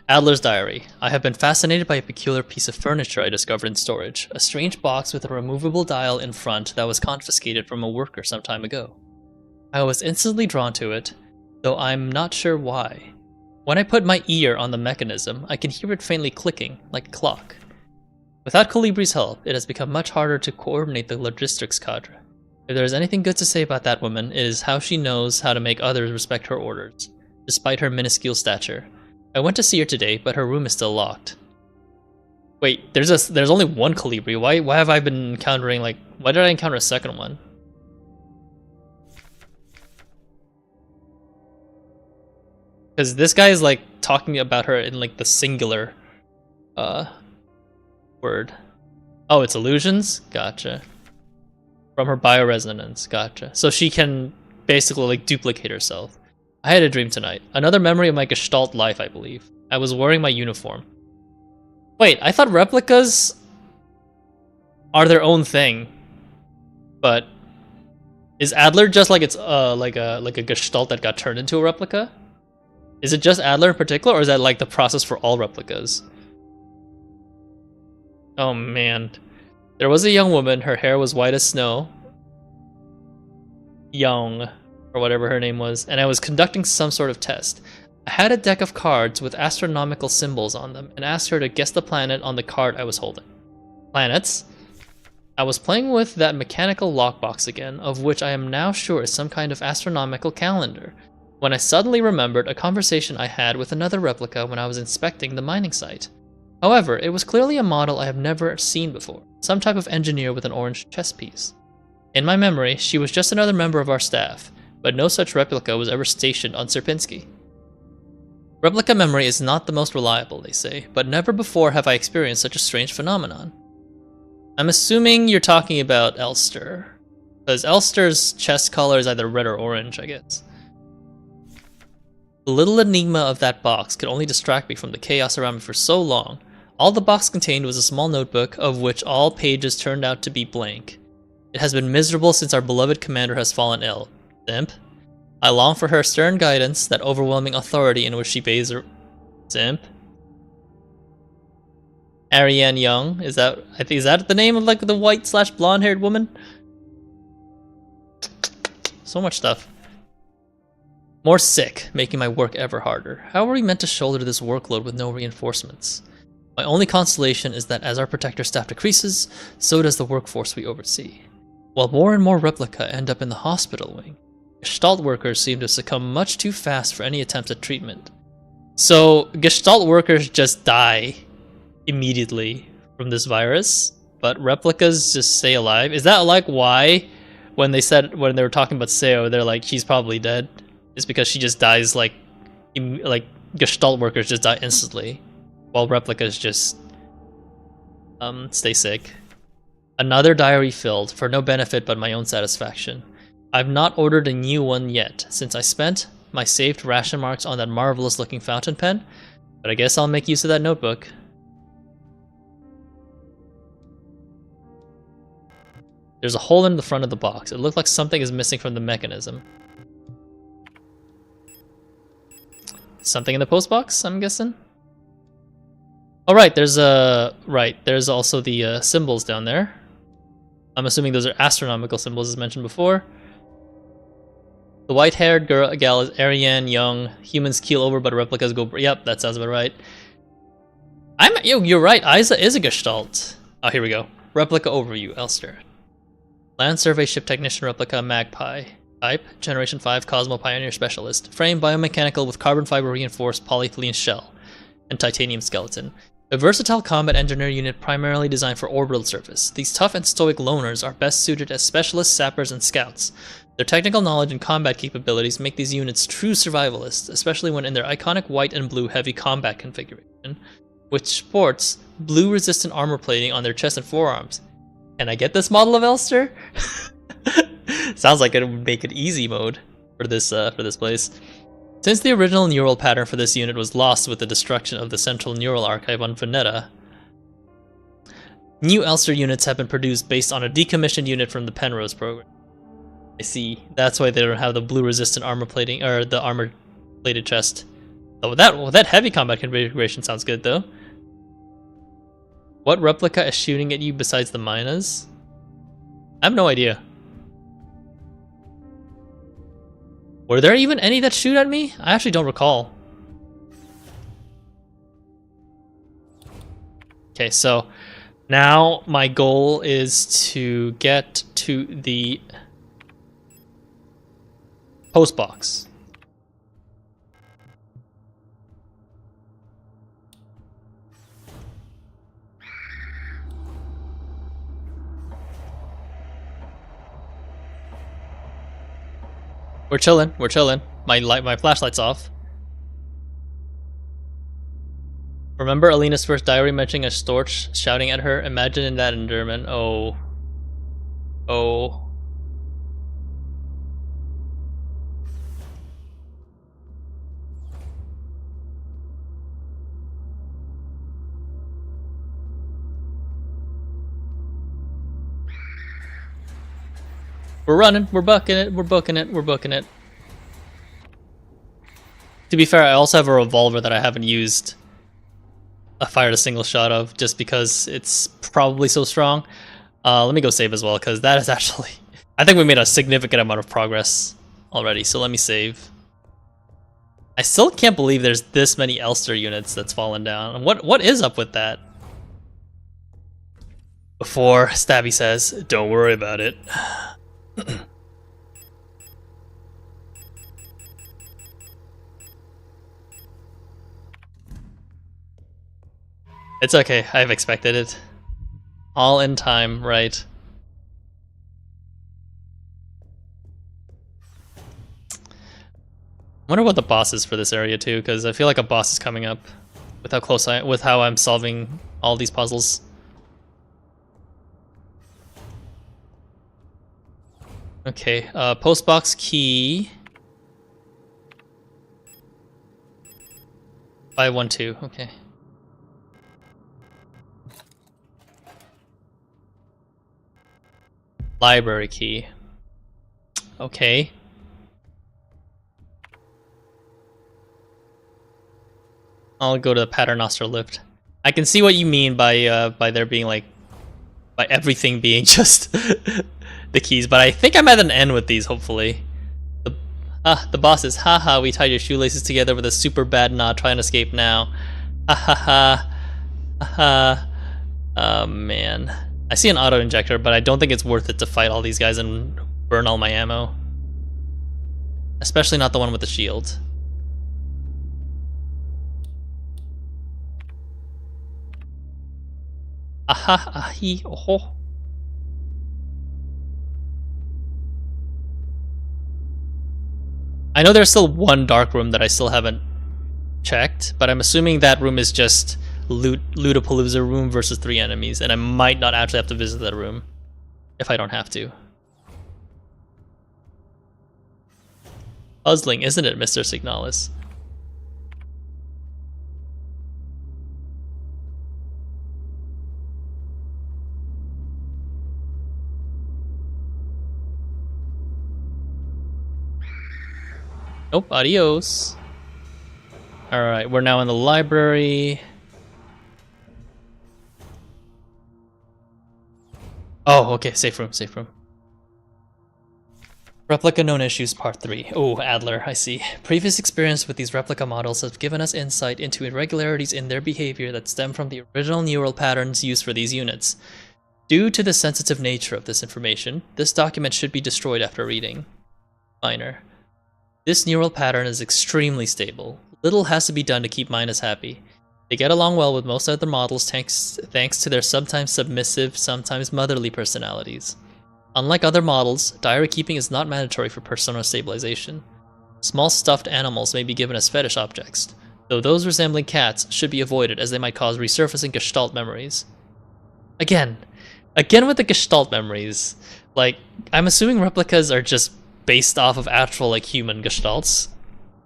Adler's Diary. I have been fascinated by a peculiar piece of furniture I discovered in storage. A strange box with a removable dial in front that was confiscated from a worker some time ago. I was instantly drawn to it, though I'm not sure why. When I put my ear on the mechanism, I can hear it faintly clicking, like a clock. Without Colibri's help, it has become much harder to coordinate the logistics cadre. If there is anything good to say about that woman, it is how she knows how to make others respect her orders, despite her minuscule stature. I went to see her today, but her room is still locked. Wait, there's only one Colibri. Why have I been encountering, like, why did I encounter a second one? Because this guy is like talking about her in like the singular word. Oh, it's illusions? Gotcha. From her bioresonance, gotcha. So she can basically like duplicate herself. I had a dream tonight. Another memory of my Gestalt life, I believe. I was wearing my uniform. Wait, I thought replicas are their own thing. But is Adler just like it's like a Gestalt that got turned into a replica? Is it just Adler in particular, or is that like the process for all replicas? Oh man. There was a young woman, her hair was white as snow. Young, or whatever her name was, and I was conducting some sort of test. I had a deck of cards with astronomical symbols on them, and asked her to guess the planet on the card I was holding. Planets? I was playing with that mechanical lockbox again, of which I am now sure is some kind of astronomical calendar, when I suddenly remembered a conversation I had with another replica when I was inspecting the mining site. However, it was clearly a model I have never seen before, some type of engineer with an orange chess piece. In my memory, she was just another member of our staff, but no such replica was ever stationed on Sierpinski. Replica memory is not the most reliable, they say, but never before have I experienced such a strange phenomenon. I'm assuming you're talking about Elster, because Elster's chest color is either red or orange, I guess. The little enigma of that box could only distract me from the chaos around me for so long. All the box contained was a small notebook, of which all pages turned out to be blank. It has been miserable since our beloved commander has fallen ill. Simp. I long for her stern guidance, that overwhelming authority in which she bathes her... Simp. Ariane Young, is that the name of like the white/blonde-haired woman? So much stuff. More sick, making my work ever harder. How are we meant to shoulder this workload with no reinforcements? My only consolation is that as our protector staff decreases, so does the workforce we oversee. While more and more replica end up in the hospital wing, Gestalt workers seem to succumb much too fast for any attempts at treatment. So, Gestalt workers just die immediately from this virus, but replicas just stay alive. Is that like why when they were talking about Seo, they're like she's probably dead? It's because she just dies like Gestalt workers just die instantly, while replicas just stay sick. Another diary filled for no benefit but my own satisfaction. I've not ordered a new one yet, since I spent my saved ration marks on that marvelous looking fountain pen, but I guess I'll make use of that notebook. There's a hole in the front of the box. It looked like something is missing from the mechanism. Something in the post box, I'm guessing? Oh right, there's also the symbols down there. I'm assuming those are astronomical symbols as mentioned before. The white-haired gal is Ariane Young. Humans keel over, but replicas go. Yep, that sounds about right. You're right. Isa is a Gestalt. Oh, here we go. Replica overview. Elster. Land survey ship technician replica Magpie. Type Generation 5 Cosmo Pioneer Specialist. Frame biomechanical with carbon fiber reinforced polyethylene shell and titanium skeleton. A versatile combat engineer unit primarily designed for orbital service. These tough and stoic loners are best suited as specialists, sappers, and scouts. Their technical knowledge and combat capabilities make these units true survivalists, especially when in their iconic white and blue heavy combat configuration, which sports blue resistant armor plating on their chest and forearms. Can I get this model of Elster? Sounds like it would make it easy mode for this place. Since the original neural pattern for this unit was lost with the destruction of the central neural archive on Veneta, new Elster units have been produced based on a decommissioned unit from the Penrose program. I see. That's why they don't have the blue resistant armor plating or the armor plated chest. Oh, that heavy combat configuration sounds good though. What replica is shooting at you besides the Minas? I have no idea. Were there even any that shoot at me? I actually don't recall. Okay, so now my goal is to get to the post box. We're chilling. We're chilling. My flashlight's off. Remember Alina's first diary mentioning a storch shouting at her? Imagine that in German. Oh. Oh. We're running, we're bucking it, we're booking it, we're booking it. To be fair, I also have a revolver that I haven't used. I fired a single shot of just because it's probably so strong. Let me go save as well, because that is actually... I think we made a significant amount of progress already, so let me save. I still can't believe there's this many Elster units that's fallen down. What is up with that? Before Stabby says, don't worry about it. It's okay, I've expected it. All in time, right? I wonder what the boss is for this area too, because I feel like a boss is coming up with how I'm solving all these puzzles. Okay, postbox key 512. Okay. Library key. Okay. I'll go to the Paternoster lift. I can see what you mean by there being like by everything being just the keys, but I think I'm at an end with these, hopefully. The boss is, haha, we tied your shoelaces together with a super bad knot, try and escape now. Ha ha ha. Ha. Oh man. I see an auto injector, but I don't think it's worth it to fight all these guys and burn all my ammo. Especially not the one with the shield. Aha, ahi, oho. I know there's still one dark room that I still haven't checked, but I'm assuming that room is just Lootapalooza room versus 3 enemies, and I might not actually have to visit that room if I don't have to. Puzzling, isn't it, Mr. Signalis? Nope, adios. Alright, we're now in the library. Oh, okay, safe room, safe room. Replica known issues part 3. Oh, Adler, I see. Previous experience with these replica models has given us insight into irregularities in their behavior that stem from the original neural patterns used for these units. Due to the sensitive nature of this information, this document should be destroyed after reading. Minor. This neural pattern is extremely stable. Little has to be done to keep Minus happy. They get along well with most other models thanks to their sometimes submissive, sometimes motherly personalities. Unlike other models, diary keeping is not mandatory for persona stabilization. Small stuffed animals may be given as fetish objects, though those resembling cats should be avoided as they might cause resurfacing Gestalt memories. Again with the Gestalt memories. Like, I'm assuming replicas are just based off of actual, like, human Gestalts.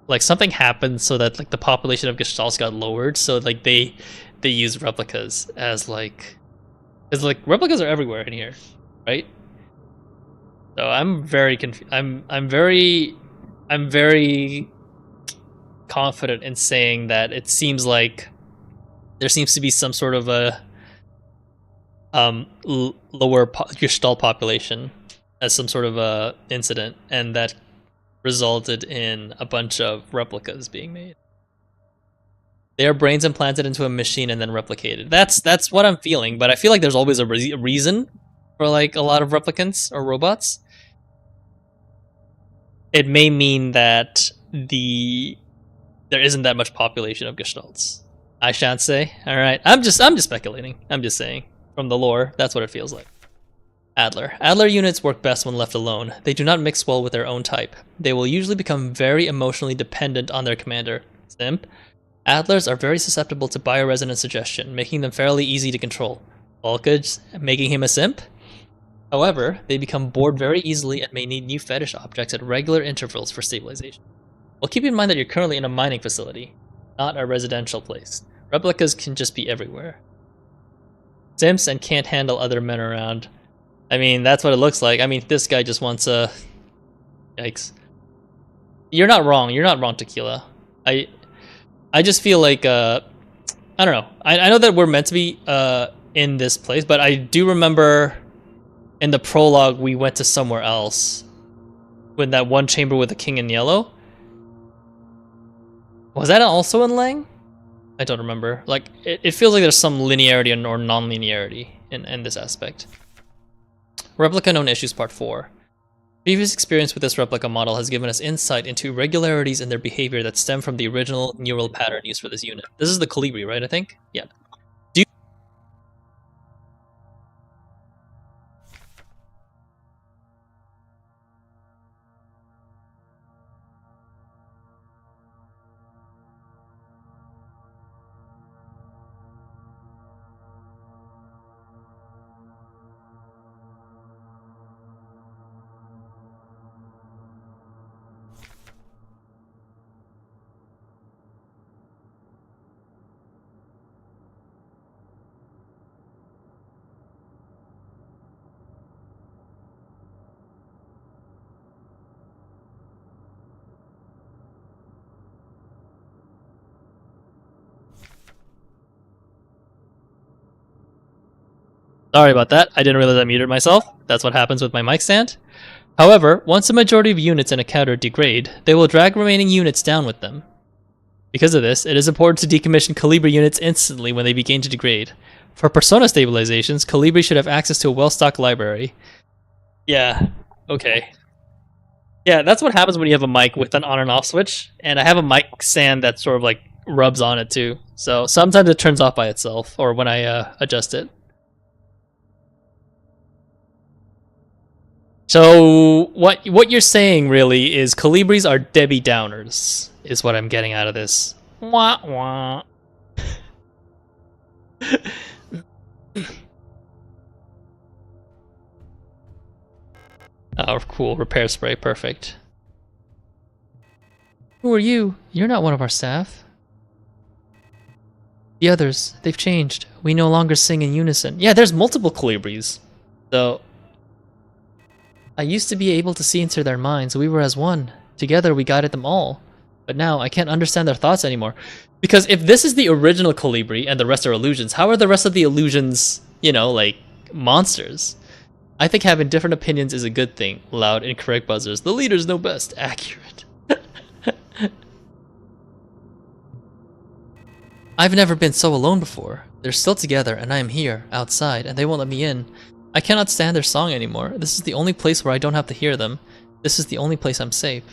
Like, something happened so that, like, the population of Gestalts got lowered, so, like, they use replicas as, like... Because, like, replicas are everywhere in here, right? So I'm very I'm very confident in saying that it seems like there seems to be some sort of a lower Gestalt population as some sort of a incident, and that resulted in a bunch of replicas being made. Their brains implanted into a machine and then replicated. That's what I'm feeling, but I feel like there's always a reason for, like, a lot of replicants or robots. It may mean that there isn't that much population of Gestalts. I shan't say. All right, I'm just speculating. I'm just saying from the lore, that's what it feels like. Adler units work best when left alone. They do not mix well with their own type. They will usually become very emotionally dependent on their commander. Simp. Adlers are very susceptible to bioresonance suggestion, making them fairly easy to control. Volkage, making him a simp? However, they become bored very easily and may need new fetish objects at regular intervals for stabilization. Well, keep in mind that you're currently in a mining facility, not a residential place. Replicas can just be everywhere. Simps and can't handle other men around. I mean, that's what it looks like. I mean, this guy just wants a... Yikes. You're not wrong. You're not wrong, Tequila. I just feel like, I don't know. I know that we're meant to be in this place, but I do remember in the prologue we went to somewhere else. With that one chamber with the king in yellow. Was that also in Lang? I don't remember. Like, it feels like there's some linearity or non-linearity in this aspect. Replica known issues part 4. Previous experience with this replica model has given us insight into irregularities in their behavior that stem from the original neural pattern used for this unit. This is the Colibri, right, I think? Yeah. Sorry about that. I didn't realize I muted myself. That's what happens with my mic stand. However, once a majority of units in a counter degrade, they will drag remaining units down with them. Because of this, it is important to decommission Colibri units instantly when they begin to degrade. For persona stabilizations, Colibri should have access to a well-stocked library. Yeah, okay. Yeah, that's what happens when you have a mic with an on and off switch, and I have a mic stand that sort of like rubs on it too. So sometimes it turns off by itself, or when I adjust it. So what you're saying really is Colibris are Debbie Downers, is what I'm getting out of this. Wah wah. Oh, cool. Repair spray. Perfect. Who are you? You're not one of our staff. The others, they've changed. We no longer sing in unison. Yeah, there's multiple Colibris. So, I used to be able to see into their minds. We were as one. Together we guided them all. But now I can't understand their thoughts anymore. Because if this is the original Colibri and the rest are illusions, how are the rest of the illusions, you know, like, monsters? I think having different opinions is a good thing. Loud, incorrect buzzers. The leaders know best. Accurate. I've never been so alone before. They're still together, and I am here, outside, and they won't let me in. I cannot stand their song anymore. This is the only place where I don't have to hear them. This is the only place I'm safe.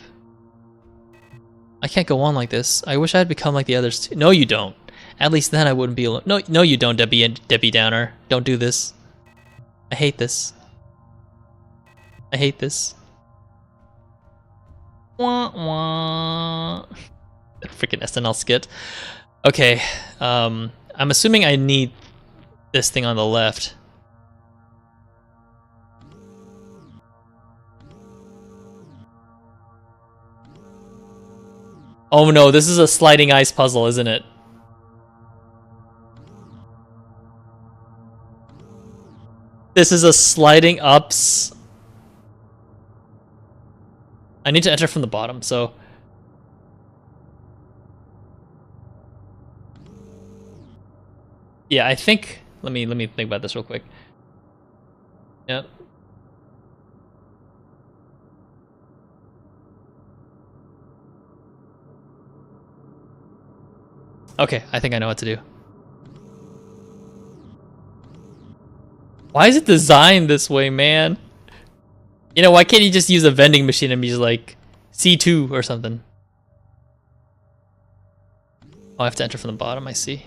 I can't go on like this. I wish I had become like the others too. No, you don't. At least then I wouldn't be alone. No, you don't, Debbie Downer. Don't do this. I hate this. I hate this. Wah, wah. Freaking SNL skit. Okay, I'm assuming I need this thing on the left. Oh no, this is a sliding ice puzzle, isn't it? This is a sliding ups. I need to enter from the bottom, so... Yeah, I think... Let me think about this real quick. Yep. Okay, I think I know what to do. Why is it designed this way, man? You know, why can't you just use a vending machine and be just like C2 or something? Oh, I have to enter from the bottom, I see.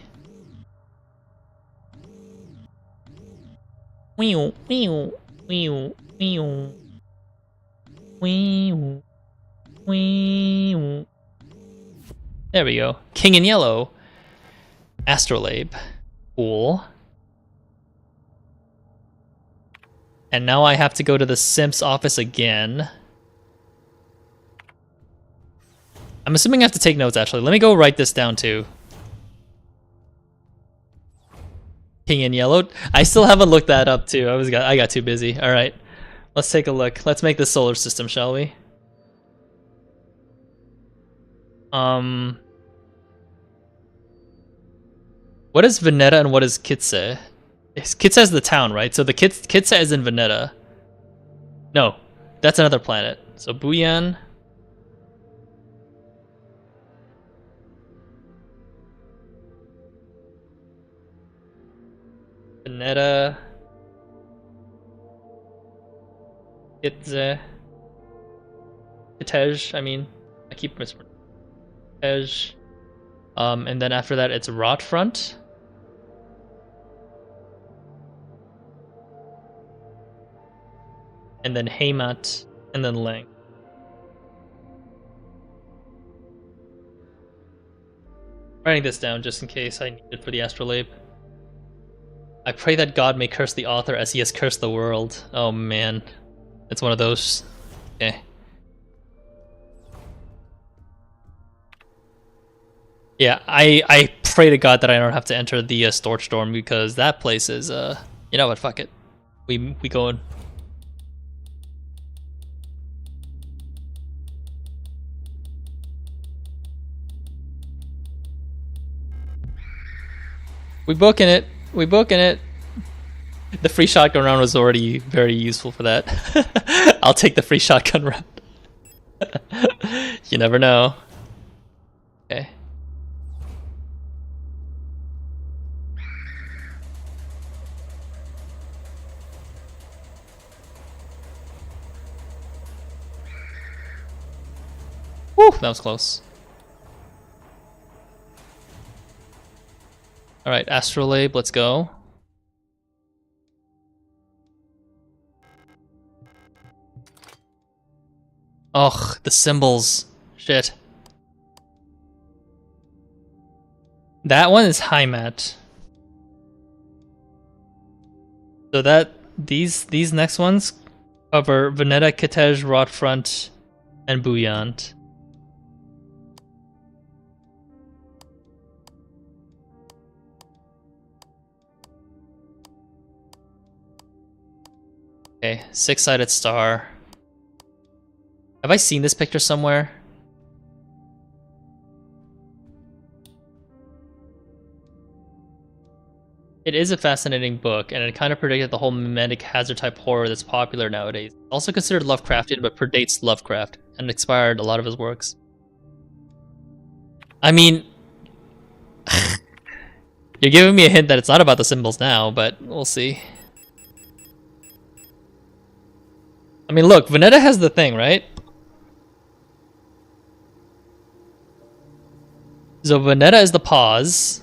There we go. King in yellow. Astrolabe. Cool. And now I have to go to the Simp's office again. I'm assuming I have to take notes, actually. Let me go write this down, too. King in yellow. I still haven't looked that up, too. I got too busy. All right. Let's take a look. Let's make this solar system, shall we? What is Veneta and what is Kitse? Kitse is the town, right? So the Kitse is in Veneta. No, that's another planet. So Buyan. Veneta. Kitse. Kitej, I mean. I keep mispronouncing. Kitej. And then after that it's Rotfront. And then Haymat, and then Lang. Writing this down just in case I need it for the astrolabe. I pray that God may curse the author as he has cursed the world. Oh man. It's one of those. Okay. Yeah, I pray to God that I don't have to enter the Storch Storm because that place is, you know what, fuck it. We going. We booking it. We booking it. The free shotgun round was already very useful for that. I'll take the free shotgun round. You never know. Okay. Woo, that was close. Alright, Astrolabe, let's go. Ugh, the symbols. Shit. That one is Heimat. So that these next ones cover Veneta, Kitej, Rotfront, and Buyant. Okay, six-sided star. Have I seen this picture somewhere? It is a fascinating book, and it kind of predicted the whole mimetic hazard type horror that's popular nowadays. It's also considered Lovecraftian, but predates Lovecraft, and inspired a lot of his works. I mean, you're giving me a hint that it's not about the symbols now, but we'll see. I mean, look, Veneta has the thing, right? So Veneta is the pause.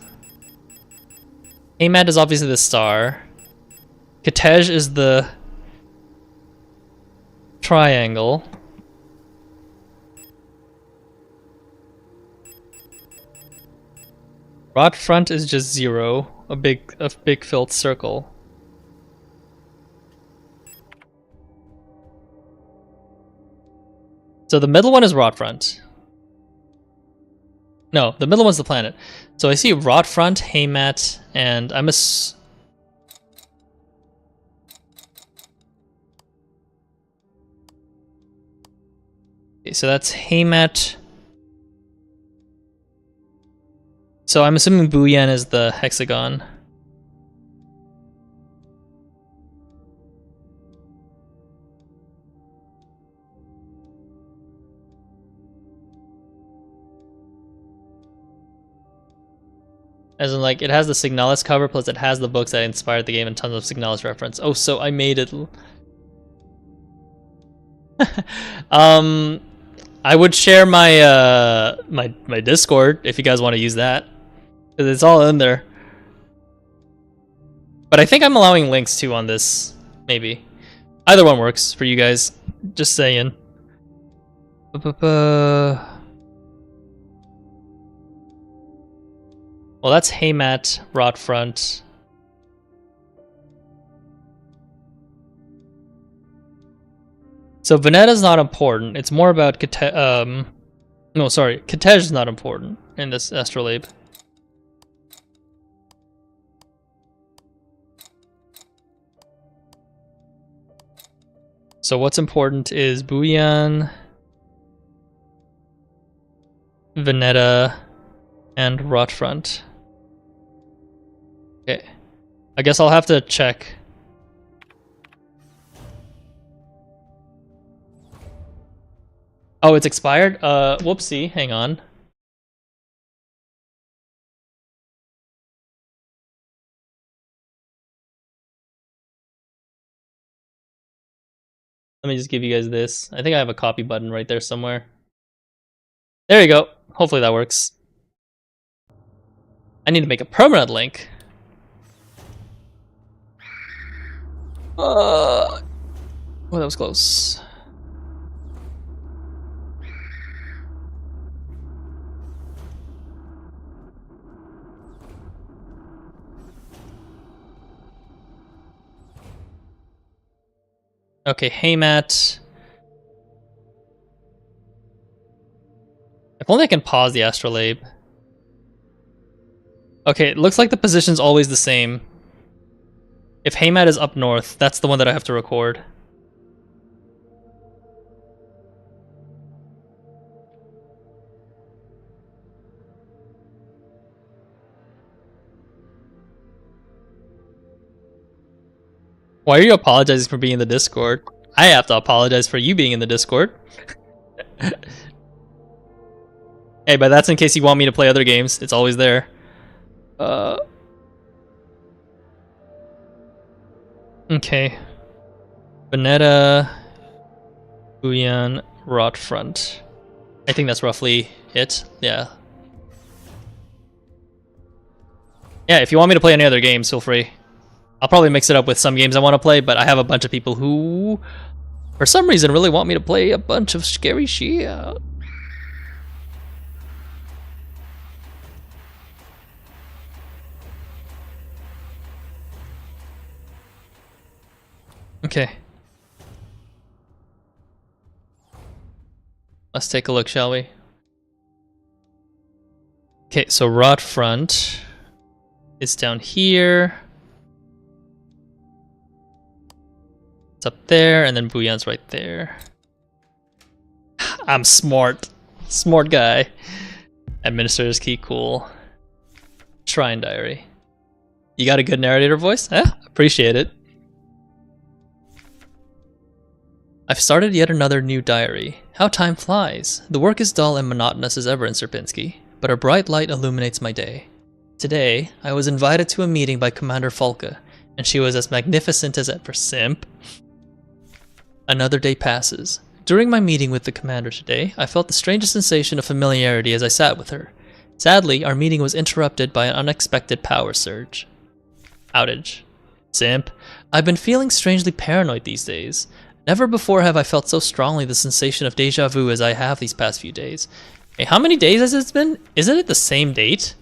Heimat is obviously the star. Kitej is the triangle. Rotfront is just 0, a big filled circle. So the middle one is Rotfront. No, the middle one's the planet. So I see Rotfront, Heimat, and I'm okay, so that's Heimat. So I'm assuming Buyant is the hexagon. As in, like, it has the Signalis cover, plus it has the books that inspired the game and tons of Signalis reference. Oh, so I made it. I would share my my Discord if you guys want to use that, because it's all in there. But I think I'm allowing links too on this. Maybe either one works for you guys. Just saying. Well, that's Heimat, Rotfront. So Veneta's not important. It's more about no, sorry, Kitej is not important in this astrolabe. So what's important is Buyant, Veneta, and Rotfront. Okay, I guess I'll have to check. Oh, it's expired? Whoopsie, hang on. Let me just give you guys this. I think I have a copy button right there somewhere. There you go. Hopefully that works. I need to make a permanent link. Oh, that was close. Okay, Heimat. If only I can pause the astrolabe. Okay, it looks like the position's always the same. If Heimat is up north, that's the one that I have to record. Why are you apologizing for being in the Discord? I have to apologize for you being in the Discord. Hey, but that's in case you want me to play other games. It's always there. Okay. Veneta, Buyant, Rotfront. I think that's roughly it. Yeah. Yeah, if you want me to play any other games, feel free. I'll probably mix it up with some games I want to play, but I have a bunch of people who For some reason, really want me to play a bunch of scary shit. Okay. Let's take a look, shall we? Okay, so Rot Front is down here. It's up there, and then Bouillon's right there. I'm smart. Smart guy. Administrator's Key, cool. Shrine Diary. You got a good narrator voice? Appreciate it. I've started yet another new diary. How time flies. The work is dull and monotonous as ever in Sierpinski, but a bright light illuminates my day. Today, I was invited to a meeting by Commander Falke, and she was as magnificent as ever. Simp. Another day passes. During my meeting with the commander today, I felt the strangest sensation of familiarity as I sat with her. Sadly, our meeting was interrupted by an unexpected power surge. Outage. Simp. I've been feeling strangely paranoid these days. Never before have I felt so strongly the sensation of deja vu as I have these past few days. Hey, how many days has it been? Isn't it the same date?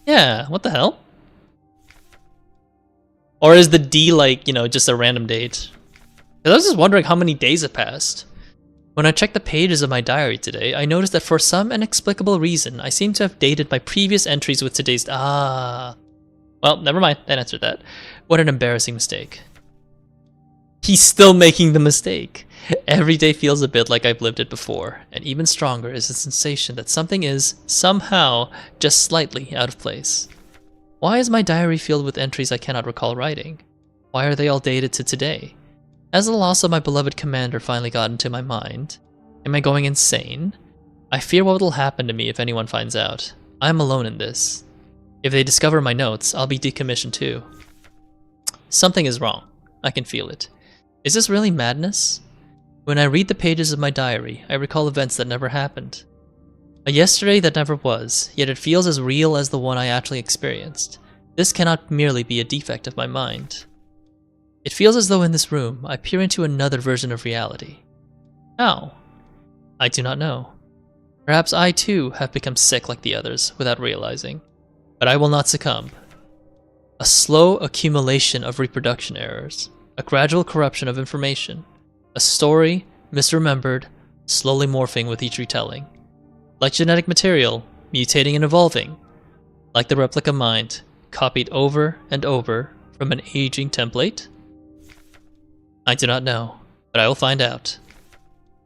Yeah, what the hell? Or is the D like, you know, just a random date? 'Cause I was just wondering how many days have passed. When I checked the pages of my diary today, I noticed that for some inexplicable reason, I seem to have dated my previous entries with today's... Well, never mind. That answered that. What an embarrassing mistake. He's still making the mistake. Every day feels a bit like I've lived it before, and even stronger is the sensation that something is, somehow, just slightly out of place. Why is my diary filled with entries I cannot recall writing? Why are they all dated to today? Has the loss of my beloved commander finally got into my mind? Am I going insane? I fear what will happen to me if anyone finds out. I'm alone in this. If they discover my notes, I'll be decommissioned too. Something is wrong. I can feel it. Is this really madness? When I read the pages of my diary, I recall events that never happened. A yesterday that never was, yet it feels as real as the one I actually experienced. This cannot merely be a defect of my mind. It feels as though in this room, I peer into another version of reality. How? I do not know. Perhaps I too have become sick like the others, without realizing. But I will not succumb. A slow accumulation of reproduction errors. A gradual corruption of information. A story, misremembered, slowly morphing with each retelling. Like genetic material, mutating and evolving. Like the replica mind, copied over and over from an aging template? I do not know, but I will find out.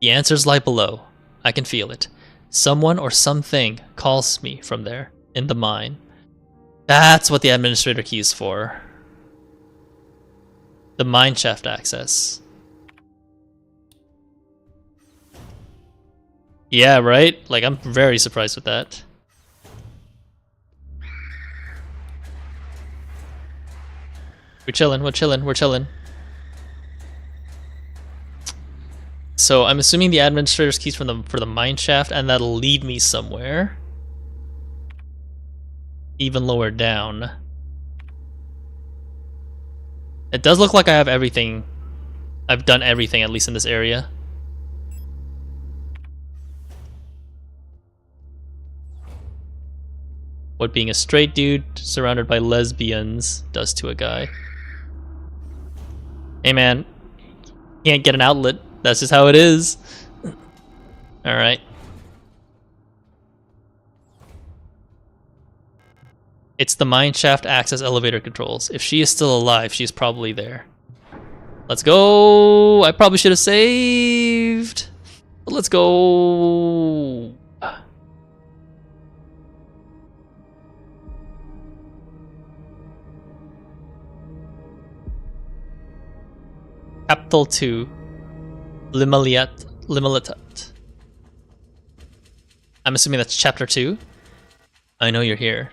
The answers lie below. I can feel it. Someone or something calls me from there, in the mine. That's what the administrator key is for. The mineshaft access. Yeah, right? Like, I'm very surprised with that. We're chilling, we're chilling, we're chilling. So I'm assuming the administrator's keys for the mineshaft, and that'll lead me somewhere. Even lower down. It does look like I have everything. I've done everything, at least in this area. What being a straight dude surrounded by lesbians does to a guy. Hey man, can't get an outlet. That's just how it is. Alright. It's the mineshaft access elevator controls. If she is still alive, she's probably there. Let's go! I probably should have saved. But let's go. Capital 2. Limalitat. I'm assuming that's chapter 2. I know you're here.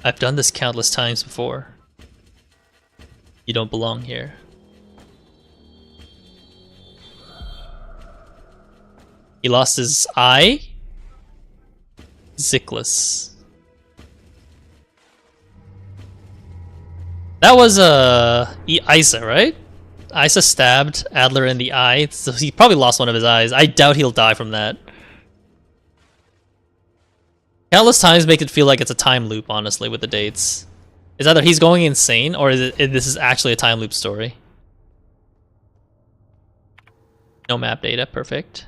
I've done this countless times before. You don't belong here. He lost his eye? Zickless. That was Isa, right? Isa stabbed Adler in the eye, so he probably lost one of his eyes. I doubt he'll die from that. Countless times make it feel like it's a time loop, honestly, with the dates. It's either he's going insane, or this is actually a time loop story. No map data, perfect.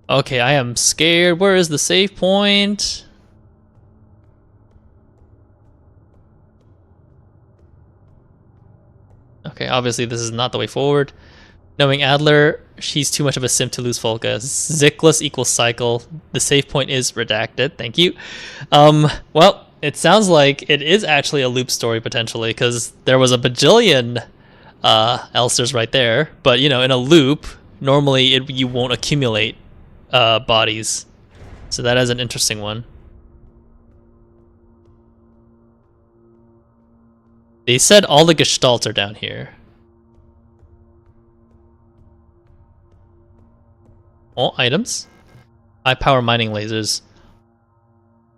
Okay, I am scared. Where is the save point? Okay, obviously this is not the way forward. Knowing Adler, she's too much of a simp to lose Volca. Zickless equals cycle. The save point is redacted. Thank you. Well, it sounds like it is actually a loop story potentially, because there was a bajillion Elsters right there. But you know, in a loop, normally you won't accumulate bodies. So that is an interesting one. They said all the gestalts are down here. All items. High power mining lasers.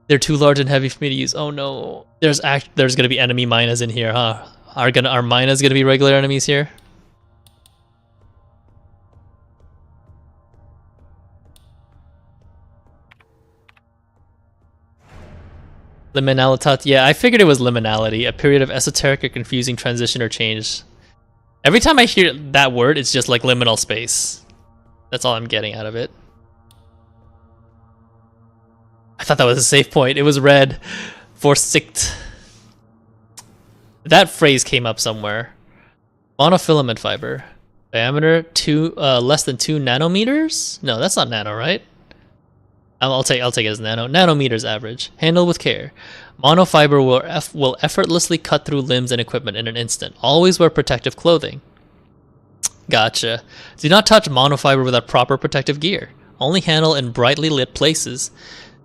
They're too large and heavy for me to use. Oh no. There's gonna be enemy minas in here, huh? Are minas gonna be regular enemies here? Liminalitat. Yeah, I figured it was liminality, a period of esoteric or confusing transition or change. Every time I hear that word, it's just like liminal space. That's all I'm getting out of it. I thought that was a safe point. It was red. Vorsicht. That phrase came up somewhere. Monofilament fiber. Diameter less than 2 nanometers? No, that's not nano, right? I'll take it as nano. Nanometers average. Handle with care. Monofiber will effortlessly cut through limbs and equipment in an instant. Always wear protective clothing. Gotcha. Do not touch monofiber without proper protective gear. Only handle in brightly lit places.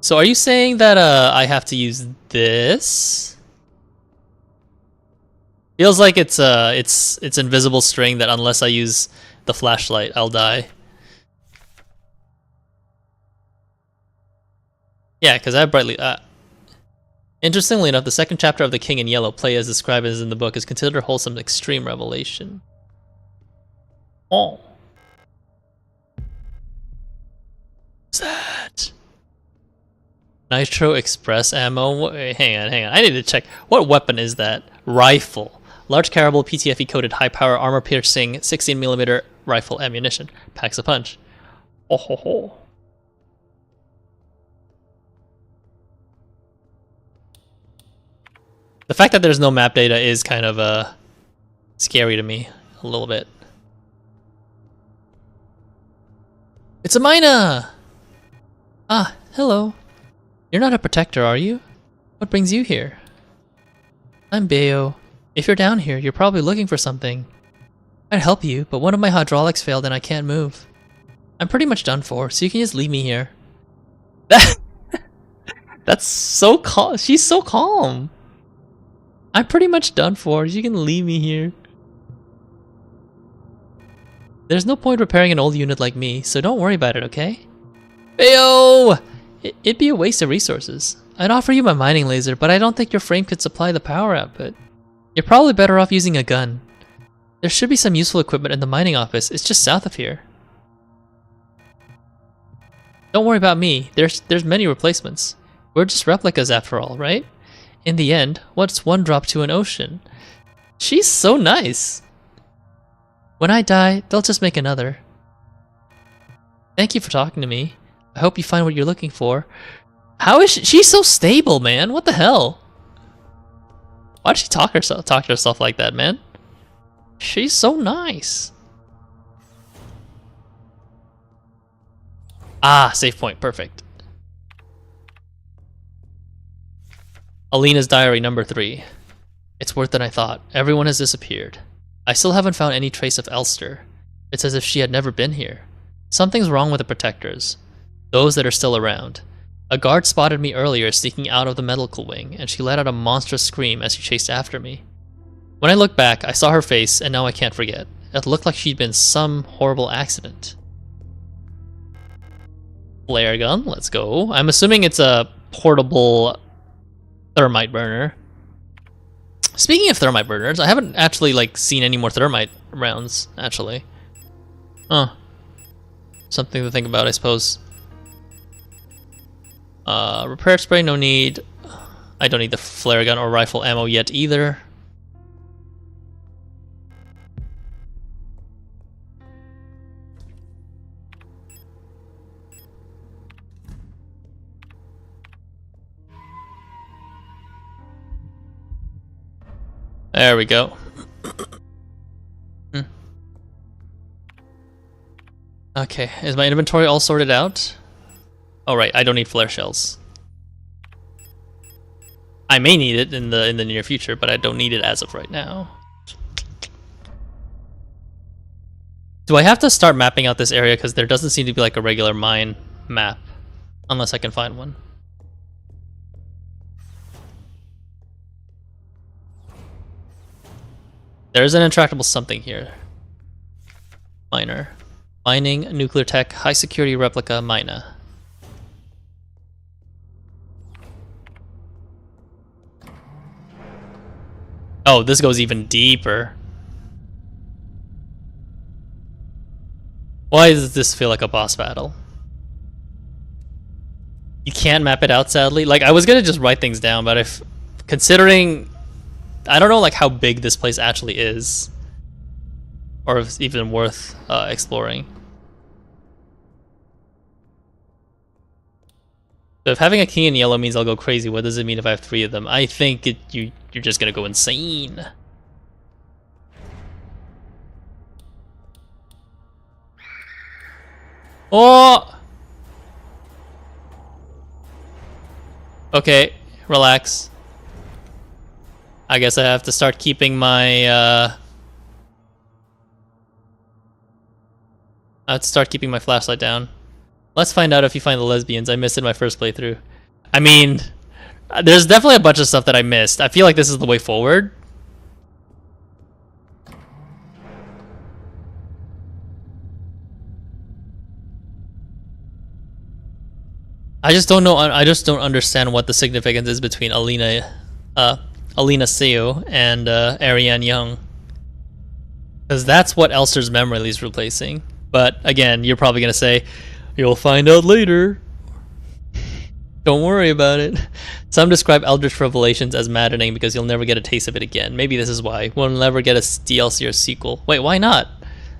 So are you saying that I have to use this? Feels like it's invisible string that unless I use the flashlight, I'll die. Yeah, because I have brightly... Interestingly enough, the second chapter of The King in Yellow, play as described as in the book, is considered wholesome extreme revelation. Oh. What's that? Nitro Express ammo? Wait, hang on. I need to check. What weapon is that? Rifle. Large caliber PTFE coated high power armor piercing 16mm rifle ammunition. Packs a punch. Oh ho ho. The fact that there's no map data is kind of scary to me a little bit. It's a mina! Ah, hello. You're not a protector, are you? What brings you here? I'm Bayo. If you're down here, you're probably looking for something. I'd help you, but one of my hydraulics failed and I can't move. I'm pretty much done for, so you can just leave me here. That's so calm. She's so calm. I'm pretty much done for. You can leave me here. There's no point repairing an old unit like me, so don't worry about it, okay? Bayo! It'd be a waste of resources. I'd offer you my mining laser, but I don't think your frame could supply the power output. You're probably better off using a gun. There should be some useful equipment in the mining office. It's just south of here. Don't worry about me. There's many replacements. We're just replicas after all, right? In the end, what's one drop to an ocean? She's so nice. When I die, they'll just make another. Thank you for talking to me. I hope you find what you're looking for. How is she? She's so stable, man. What the hell? Why'd she talk to herself like that, man? She's so nice. Ah, save point. Perfect. Alina's diary number 3. It's worse than I thought. Everyone has disappeared. I still haven't found any trace of Elster. It's as if she had never been here. Something's wrong with the protectors. Those that are still around. A guard spotted me earlier sneaking out of the medical wing, and she let out a monstrous scream as she chased after me. When I looked back, I saw her face, and now I can't forget. It looked like she'd been some horrible accident. Flare gun, let's go. I'm assuming it's a portable thermite burner. Speaking of thermite burners, I haven't actually like seen any more thermite rounds, actually. Huh. Something to think about, I suppose. Repair spray, no need. I don't need the flare gun or rifle ammo yet either. There we go. Okay, is my inventory all sorted out? Oh right, I don't need flare shells. I may need it in the near future, but I don't need it as of right now. Do I have to start mapping out this area, because there doesn't seem to be like a regular mine map, unless I can find one. There's an intractable something here. Miner. Mining, nuclear tech, high security replica, mina. Oh, this goes even deeper. Why does this feel like a boss battle? You can't map it out, sadly. Like, I was gonna just write things down, but if considering, I don't know like how big this place actually is, or if it's even worth exploring. So if having a king in yellow means I'll go crazy, what does it mean if I have 3 of them? I think you're just gonna go insane. Oh! Okay, relax. I guess I have to start keeping my, I have to start keeping my flashlight down. Let's find out if you find the lesbians. I missed it in my first playthrough. I mean, there's definitely a bunch of stuff that I missed. I feel like this is the way forward. I just don't know. I just don't understand what the significance is between Alina Seo and Ariane Young, because that's what Elster's memory is replacing. But again, you're probably gonna say, "You'll find out later." Don't worry about it. Some describe Eldritch Revelations as maddening because you'll never get a taste of it again. Maybe this is why. We'll never get a DLC or sequel. Wait, why not?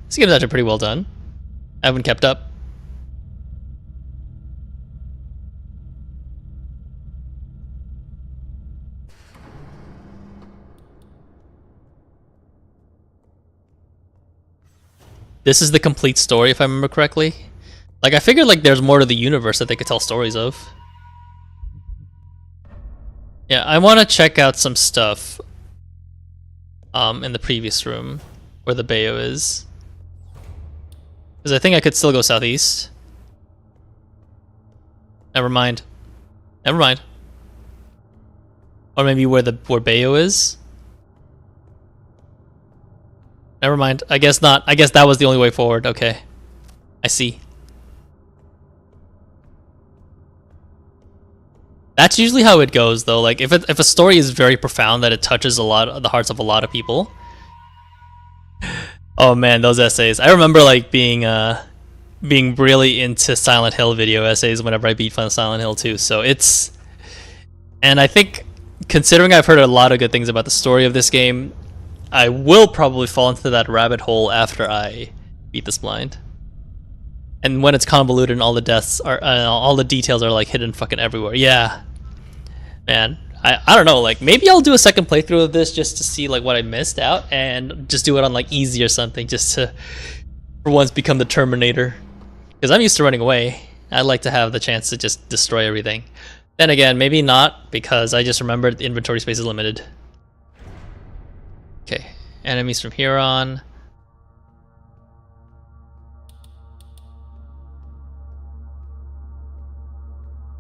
This game's actually pretty well done. I haven't kept up. This is the complete story, if I remember correctly. Like, I figured like there's more to the universe that they could tell stories of. Yeah, I want to check out some stuff in the previous room where the Bayo is, because I think I could still go southeast. Never mind. Never mind. Or maybe where Bayo is. Never mind. I guess not. I guess that was the only way forward. Okay. I see. That's usually how it goes, though. Like, if a story is very profound, that it touches a lot of the hearts of a lot of people. Oh man, those essays! I remember like being really into Silent Hill video essays whenever I beat Silent Hill 2. So it's, and I think, considering I've heard a lot of good things about the story of this game, I will probably fall into that rabbit hole after I beat this blind. And when it's convoluted and all the deaths are, all the details are like hidden fucking everywhere. Yeah, man. I don't know. Like, maybe I'll do a second playthrough of this just to see like what I missed out, and just do it on like easy or something, just to for once become the Terminator. Because I'm used to running away. I'd like to have the chance to just destroy everything. Then again, maybe not, because I just remembered the inventory space is limited. Okay, enemies from here on.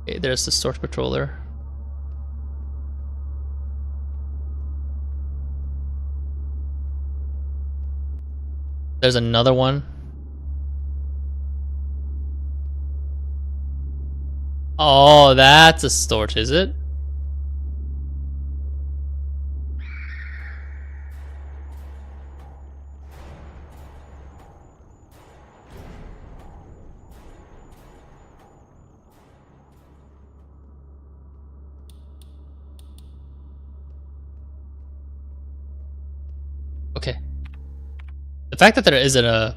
Okay, there's the Storch Patroller. There's another one. Oh, that's a Storch, is it? fact that there isn't a...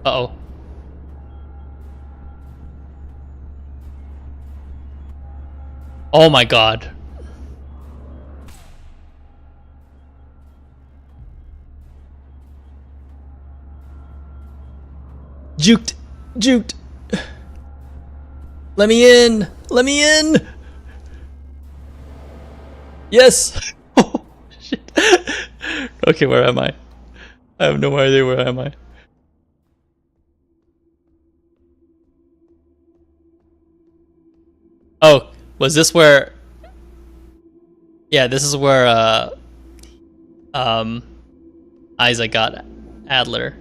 Uh-oh. Oh my god. Juked! Juked! Let me in! Let me in! Yes! Oh, shit. Okay, where am I? I have no idea where am I. Oh, was this where... Yeah, this is where, Isaac got Adler.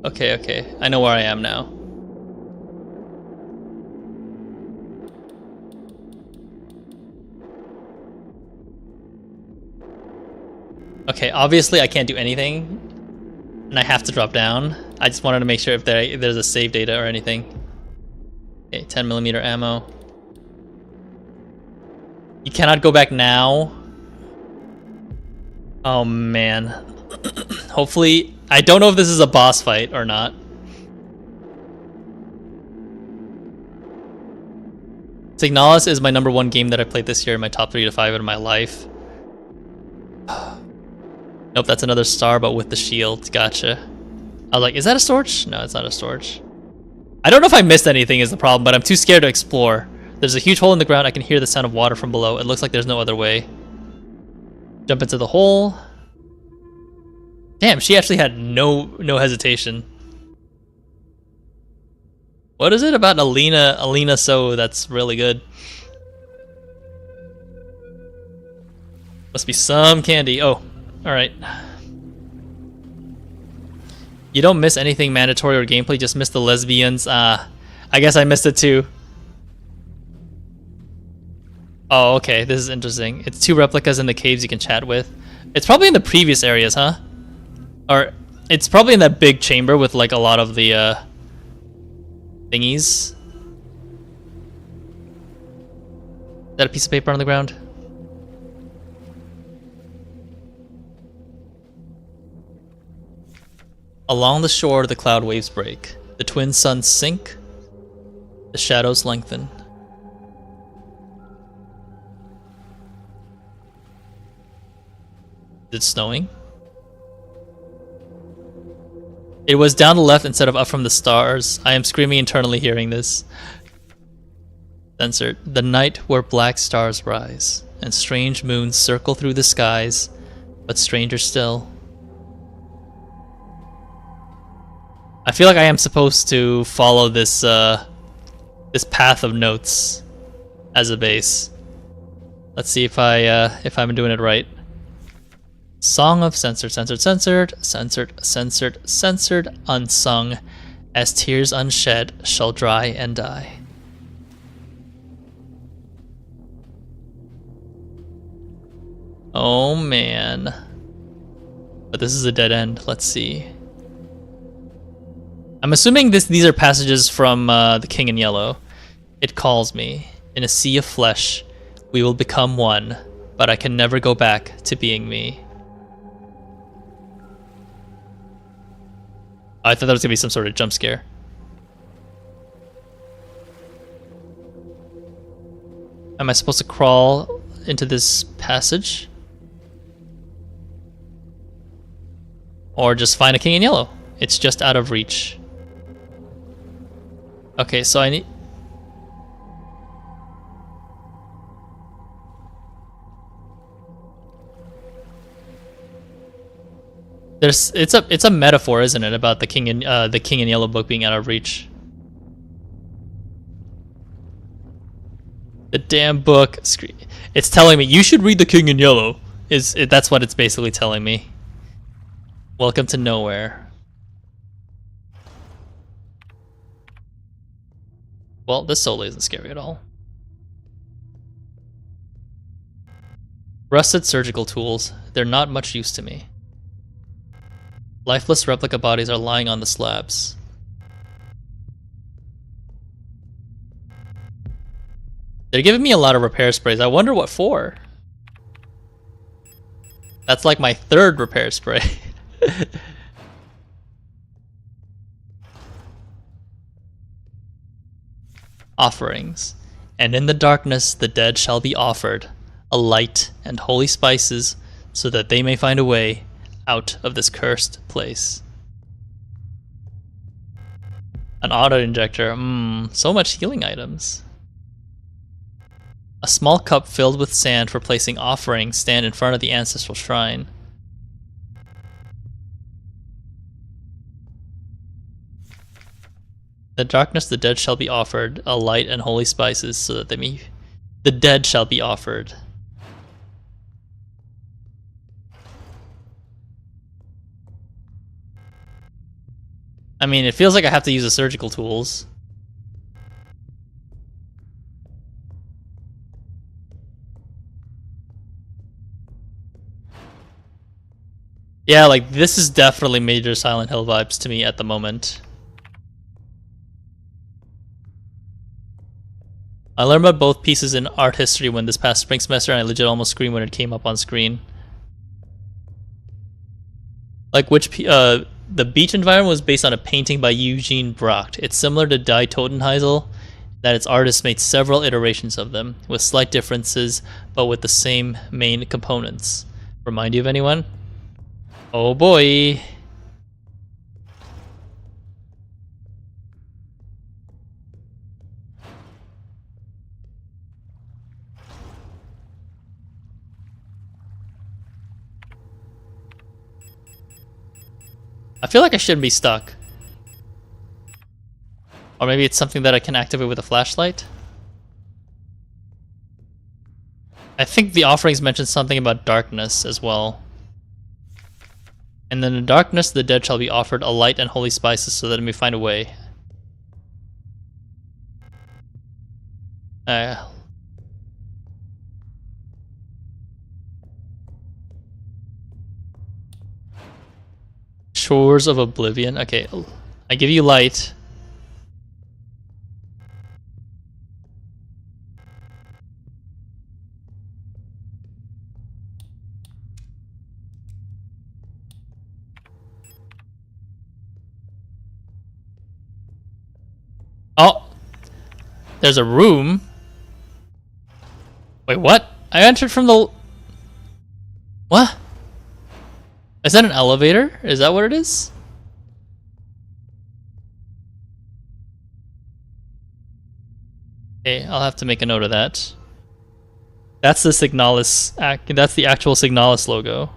Okay, okay. I know where I am now. Okay, obviously I can't do anything, and I have to drop down. I just wanted to make sure if there's a save data or anything. Okay, 10mm ammo. You cannot go back now. Oh man. Hopefully, I don't know if this is a boss fight or not. Signalis is my #1 game that I played this year, in my top 3 to 5 in my life. Nope, that's another star, but with the shield. Gotcha. I was like, is that a storage? No, it's not a storage. I don't know if I missed anything is the problem, but I'm too scared to explore. There's a huge hole in the ground. I can hear the sound of water from below. It looks like there's no other way. Jump into the hole. Damn, she actually had no hesitation. What is it about Alina So that's really good? Must be some candy. Oh, alright. You don't miss anything mandatory or gameplay, just miss the lesbians. I guess I missed it too. Oh, okay, this is interesting. It's 2 replicas in the caves you can chat with. It's probably in the previous areas, huh? Or it's probably in that big chamber with like a lot of the thingies. Is that a piece of paper on the ground? Along the shore, the cloud waves break. The twin suns sink. The shadows lengthen. Is it snowing? It was down the left instead of up from the stars. I am screaming internally hearing this. Censored. The night where black stars rise, and strange moons circle through the skies, but stranger still. I feel like I am supposed to follow this this path of notes as a base. Let's see if I'm doing it right. Song of censored, censored, censored, censored, censored, censored, unsung, as tears unshed shall dry and die. Oh man. But this is a dead end. Let's see. I'm assuming these are passages from The King in Yellow. It calls me. In a sea of flesh, we will become one, but I can never go back to being me. I thought that was gonna be some sort of jump scare. Am I supposed to crawl into this passage? Or just find a King in Yellow? It's just out of reach. Okay, so I need... it's a metaphor, isn't it, about the King in Yellow book being out of reach? The damn book. It's telling me you should read The King in Yellow. That's what it's basically telling me. Welcome to nowhere. Well, this solo isn't scary at all. Rusted surgical tools. They're not much use to me. Lifeless replica bodies are lying on the slabs. They're giving me a lot of repair sprays. I wonder what for. That's like my third repair spray. Offerings. And in the darkness the dead shall be offered a light and holy spices, so that they may find a way out of this cursed place. An auto injector. So much healing items. A small cup filled with sand for placing offerings stand in front of the ancestral shrine. The darkness the dead shall be offered a light and holy spices, so that the dead shall be offered. I mean, it feels like I have to use the surgical tools. Yeah, like, this is definitely major Silent Hill vibes to me at the moment. I learned about both pieces in art history when this past spring semester, and I legit almost screamed when it came up on screen. Like, the beach environment was based on a painting by Eugene Bracht. It's similar to Die Totenheisel, that its artist made several iterations of them, with slight differences, but with the same main components. Remind you of anyone? Oh boy. I feel like I shouldn't be stuck. Or maybe it's something that I can activate with a flashlight? I think the offerings mentioned something about darkness as well. And then in darkness the dead shall be offered a light and holy spices, so that it may find a way. Shores of Oblivion. Okay, I give you light. Oh! There's a room. Wait, what? I entered from the... What? Is that an elevator? Is that what it is? Okay, I'll have to make a note of that. That's the Signalis... That's the actual Signalis logo.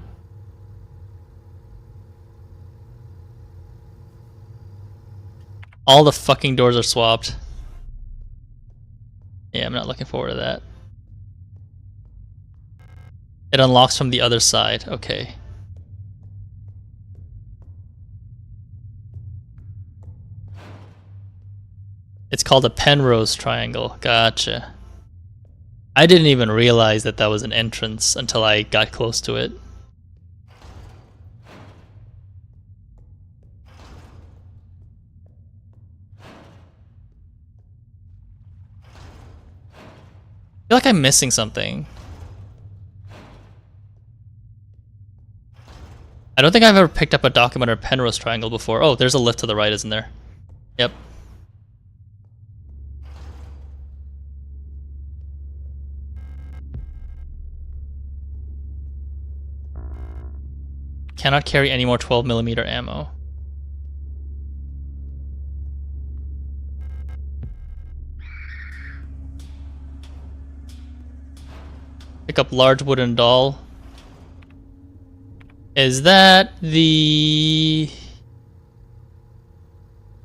All the fucking doors are swapped. Yeah, I'm not looking forward to that. It unlocks from the other side. Okay. It's called a Penrose triangle. Gotcha. I didn't even realize that that was an entrance until I got close to it. I feel like I'm missing something. I don't think I've ever picked up a document or Penrose triangle before. Oh, there's a lift to the right, isn't there? Yep. Cannot carry any more 12mm ammo. Pick up large wooden doll. Is that the...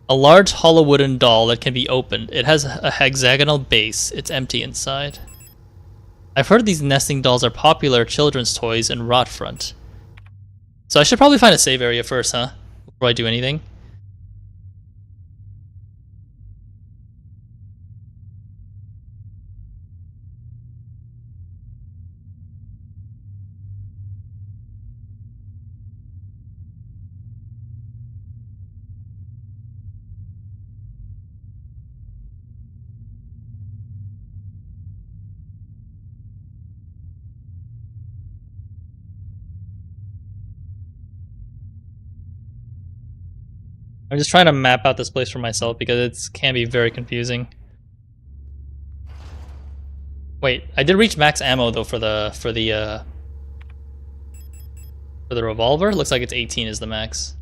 A large hollow wooden doll that can be opened. It has a hexagonal base. It's empty inside. I've heard these nesting dolls are popular children's toys in Rotfront. So I should probably find a save area first, huh? Before I do anything. I'm just trying to map out this place for myself because it can be very confusing. Wait, I did reach max ammo though for the revolver. Looks like it's 18 is the max.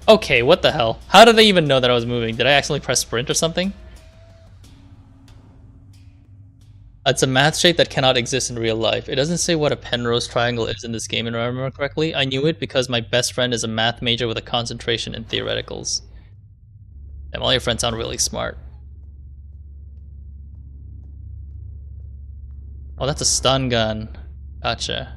Okay, what the hell? How did they even know that I was moving? Did I accidentally press sprint or something? It's a math shape that cannot exist in real life. It doesn't say what a Penrose triangle is in this game, and if I remember correctly, I knew it because my best friend is a math major with a concentration in theoreticals. Damn, all your friends sound really smart. Oh, that's a stun gun. Gotcha.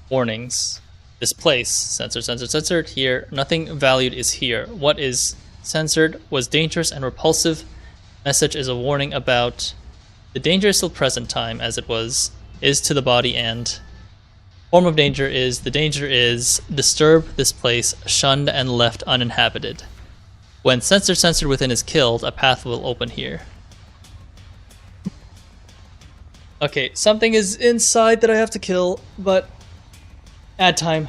Warnings. This place. Censored, censored, censored. Here. Nothing valued is here. What is censored was dangerous and repulsive. Message is a warning about the danger is still present time as it was, is to the body and form of danger is the danger is disturb this place, shunned and left uninhabited. When censored within is killed, a path will open here. Okay, something is inside that I have to kill, but add time.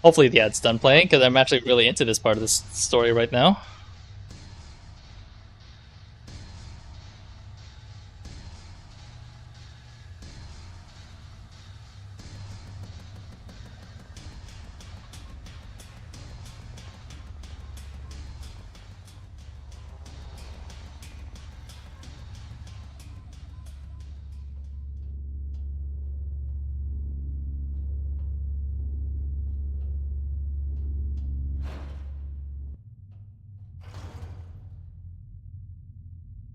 Hopefully the ad's done playing, because I'm actually really into this part of this story right now.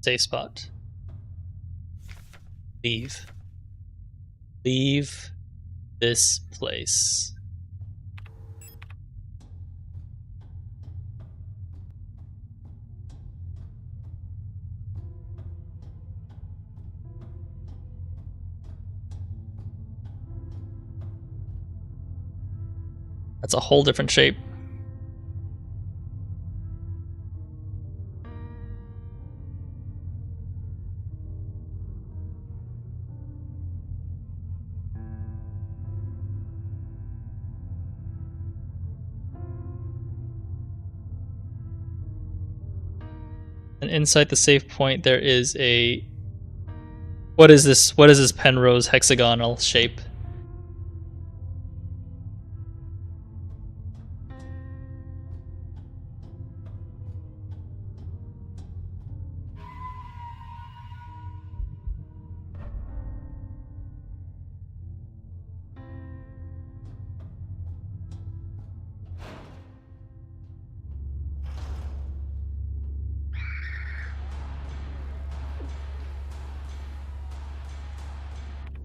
Safe spot. Leave. Leave this place. That's a whole different shape. And inside the safe point there is a... What is this? What is this Penrose hexagonal shape?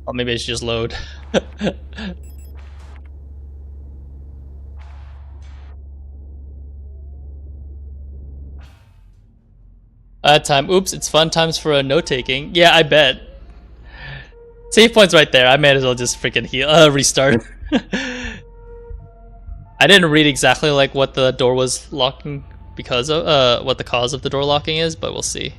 Oh, maybe I should just load. Time. Oops, it's fun times for a note-taking. Yeah, I bet. Save point's right there. I might as well just freaking heal. Restart. I didn't read exactly like what the door was locking because of what the cause of the door locking is, but we'll see.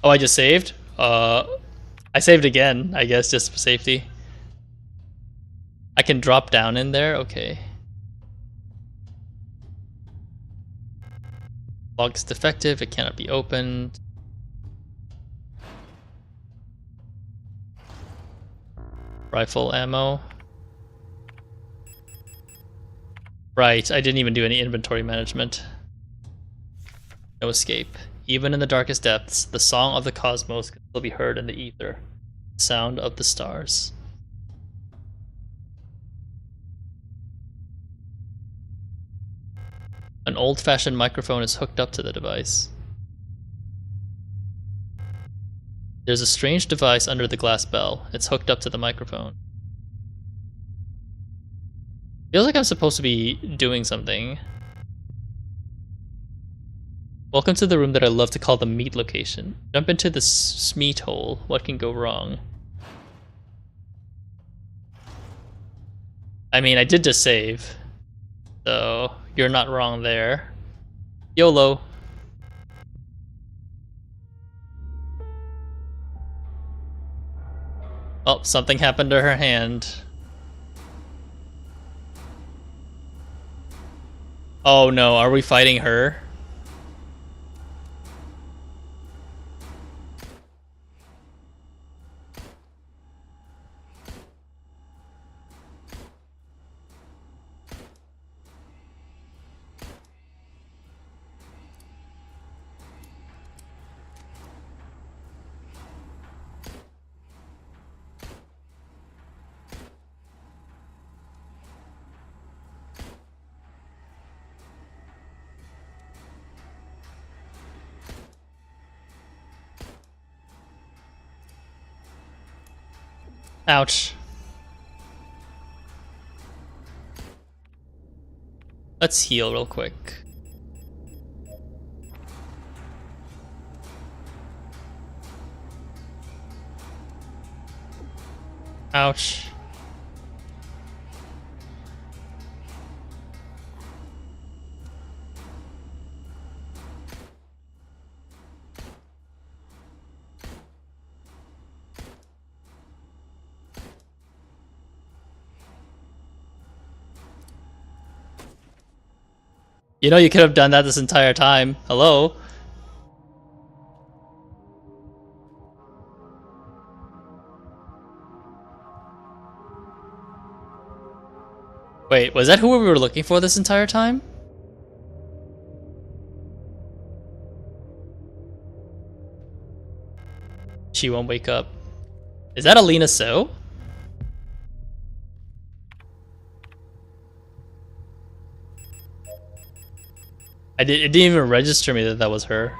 Oh, I just saved? I saved again, I guess, just for safety. I can drop down in there? Okay. Log is defective, it cannot be opened. Rifle ammo. Right, I didn't even do any inventory management. No escape. Even in the darkest depths, the song of the cosmos can still be heard in the ether. Sound of the stars. An old-fashioned microphone is hooked up to the device. There's a strange device under the glass bell. It's hooked up to the microphone. Feels like I'm supposed to be doing something. Welcome to the room that I love to call the meat location. Jump into the smeat hole. What can go wrong? I mean, I did just save. So, you're not wrong there. YOLO. Oh, something happened to her hand. Oh no, are we fighting her? Ouch. Let's heal real quick. Ouch. You know you could have done that this entire time. Hello? Wait, was that who we were looking for this entire time? She won't wake up. Is that Alina So? It didn't even register me that that was her.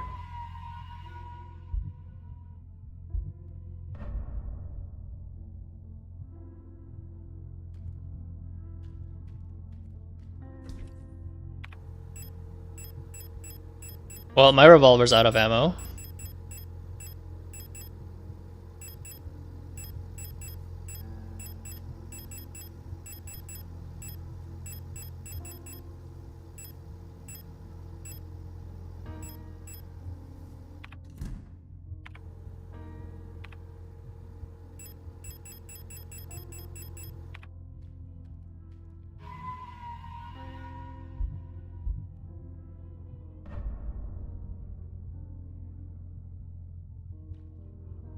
Well, my revolver's out of ammo.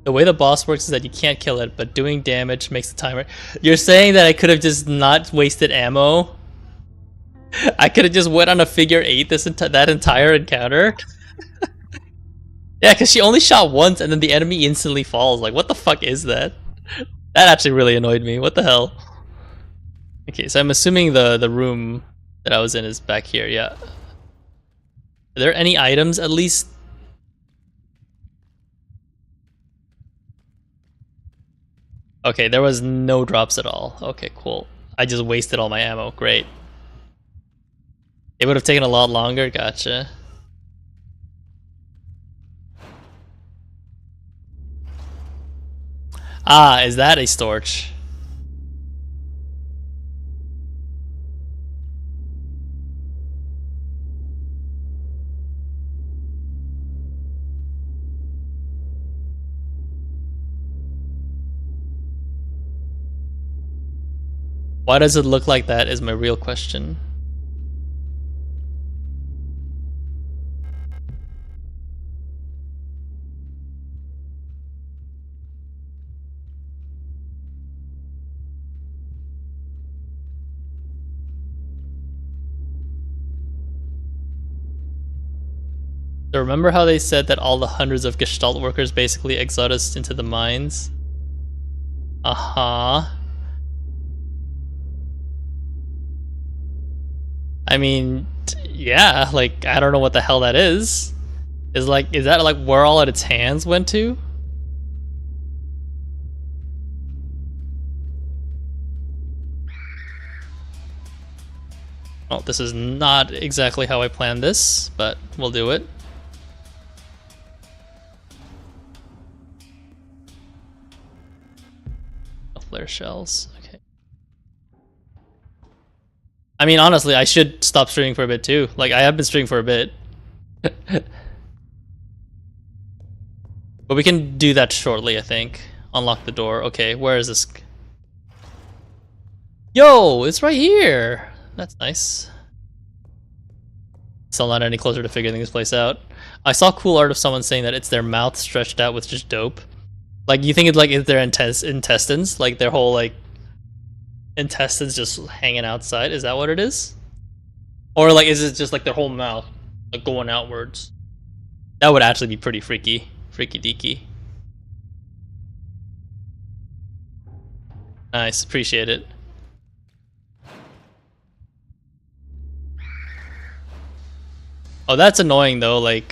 The way the boss works is that you can't kill it, but doing damage makes the timer. You're saying that I could have just not wasted ammo? I could have just went on a figure 8 that entire encounter? Yeah, because she only shot once and then the enemy instantly falls. Like, what the fuck is that? That actually really annoyed me. What the hell? Okay, so I'm assuming the room that I was in is back here, yeah. Are there any items at least? Okay, there was no drops at all. Okay, cool. I just wasted all my ammo. Great. It would have taken a lot longer. Gotcha. Ah, is that a storch? Why does it look like that is my real question. So remember how they said that all the hundreds of Gestalt workers basically exiled us into the mines? Uh-huh. I mean, yeah, like, I don't know what the hell that is. Is that like where all of its hands went to? Well, this is not exactly how I planned this, but we'll do it. Flare shells, okay. I mean, honestly, I should stop streaming for a bit too. Like, I have been streaming for a bit. But we can do that shortly, I think. Unlock the door. Okay, where is this? Yo, it's right here! That's nice. Still not any closer to figuring this place out. I saw cool art of someone saying that it's their mouth stretched out, which is dope. Like, you think it's like, it's their intestines? Like, their whole, like, intestines just hanging outside? Is that what it is? Or, like, is it just, like, their whole mouth, like, going outwards? That would actually be pretty freaky. Freaky deaky. Nice, appreciate it. Oh, that's annoying, though, like,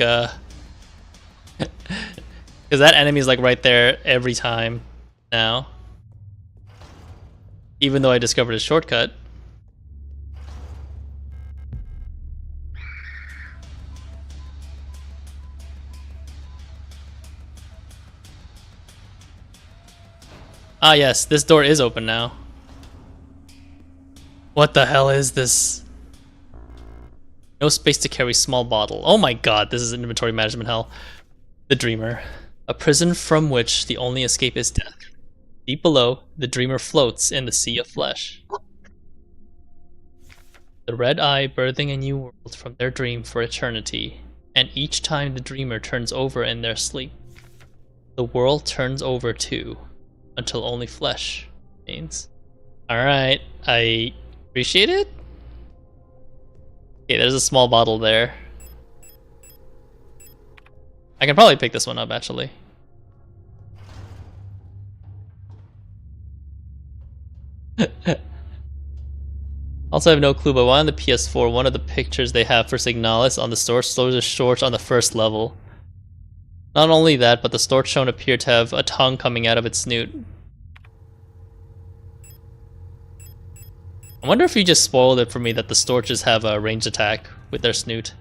because that enemy's, like, right there every time now. Even though I discovered a shortcut. Ah yes, this door is open now. What the hell is this? No space to carry small bottle. Oh my god, this is inventory management hell. The Dreamer. A prison from which the only escape is death. Deep below, the Dreamer floats in the sea of flesh. The Red Eye birthing a new world from their dream for eternity. And each time the Dreamer turns over in their sleep, the world turns over too, until only flesh remains. Alright, I appreciate it. Okay, there's a small bottle there. I can probably pick this one up, actually. Also, I have no clue, but why on the PS4, one of the pictures they have for Signalis on the store shows a Storch on the first level. Not only that, but the Storch shown appeared to have a tongue coming out of its snoot. I wonder if you just spoiled it for me that the Storches have a ranged attack with their snoot.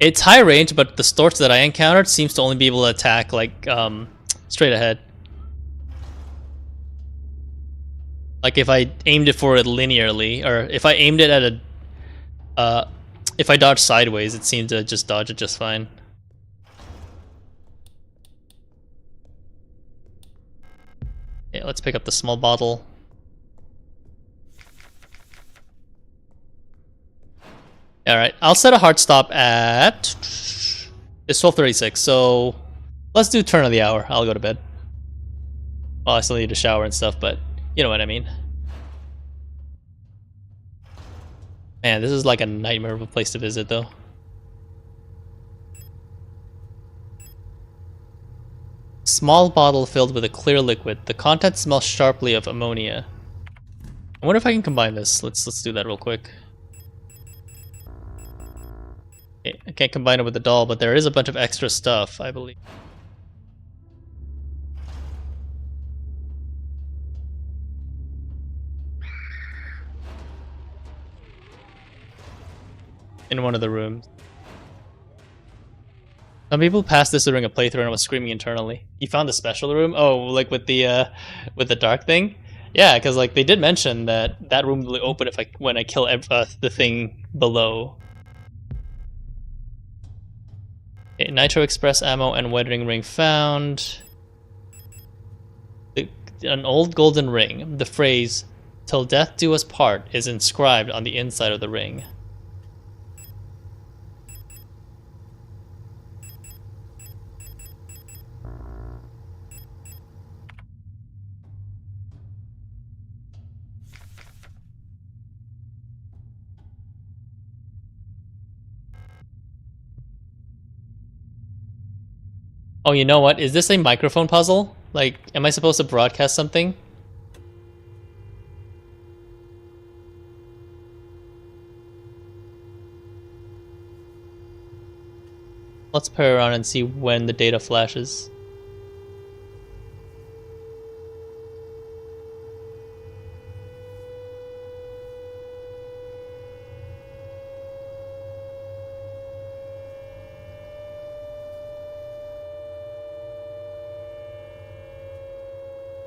It's high range, but the Storch that I encountered seems to only be able to attack, like, straight ahead. Like, if I aimed it for it linearly, or if I aimed it at a... if I dodged sideways, it seemed to just dodge it just fine. Yeah, let's pick up the small bottle. Alright, I'll set a hard stop at... It's 12:36, so... Let's do turn of the hour. I'll go to bed. Well, I still need to shower and stuff, but you know what I mean. Man, this is like a nightmare of a place to visit, though. Small bottle filled with a clear liquid. The contents smell sharply of ammonia. I wonder if I can combine this. Let's do that real quick. Okay, I can't combine it with the doll, but there is a bunch of extra stuff, I believe. In one of the rooms. Some people passed this during a playthrough and was screaming internally. You found the special room? Oh, like with the dark thing? Yeah, because like they did mention that that room will open if when I kill the thing below. Okay, Nitro Express ammo and weathering ring found. An old golden ring. The phrase, "Till death do us part," is inscribed on the inside of the ring. Oh, you know what? Is this a microphone puzzle? Like, am I supposed to broadcast something? Let's play around and see when the data flashes.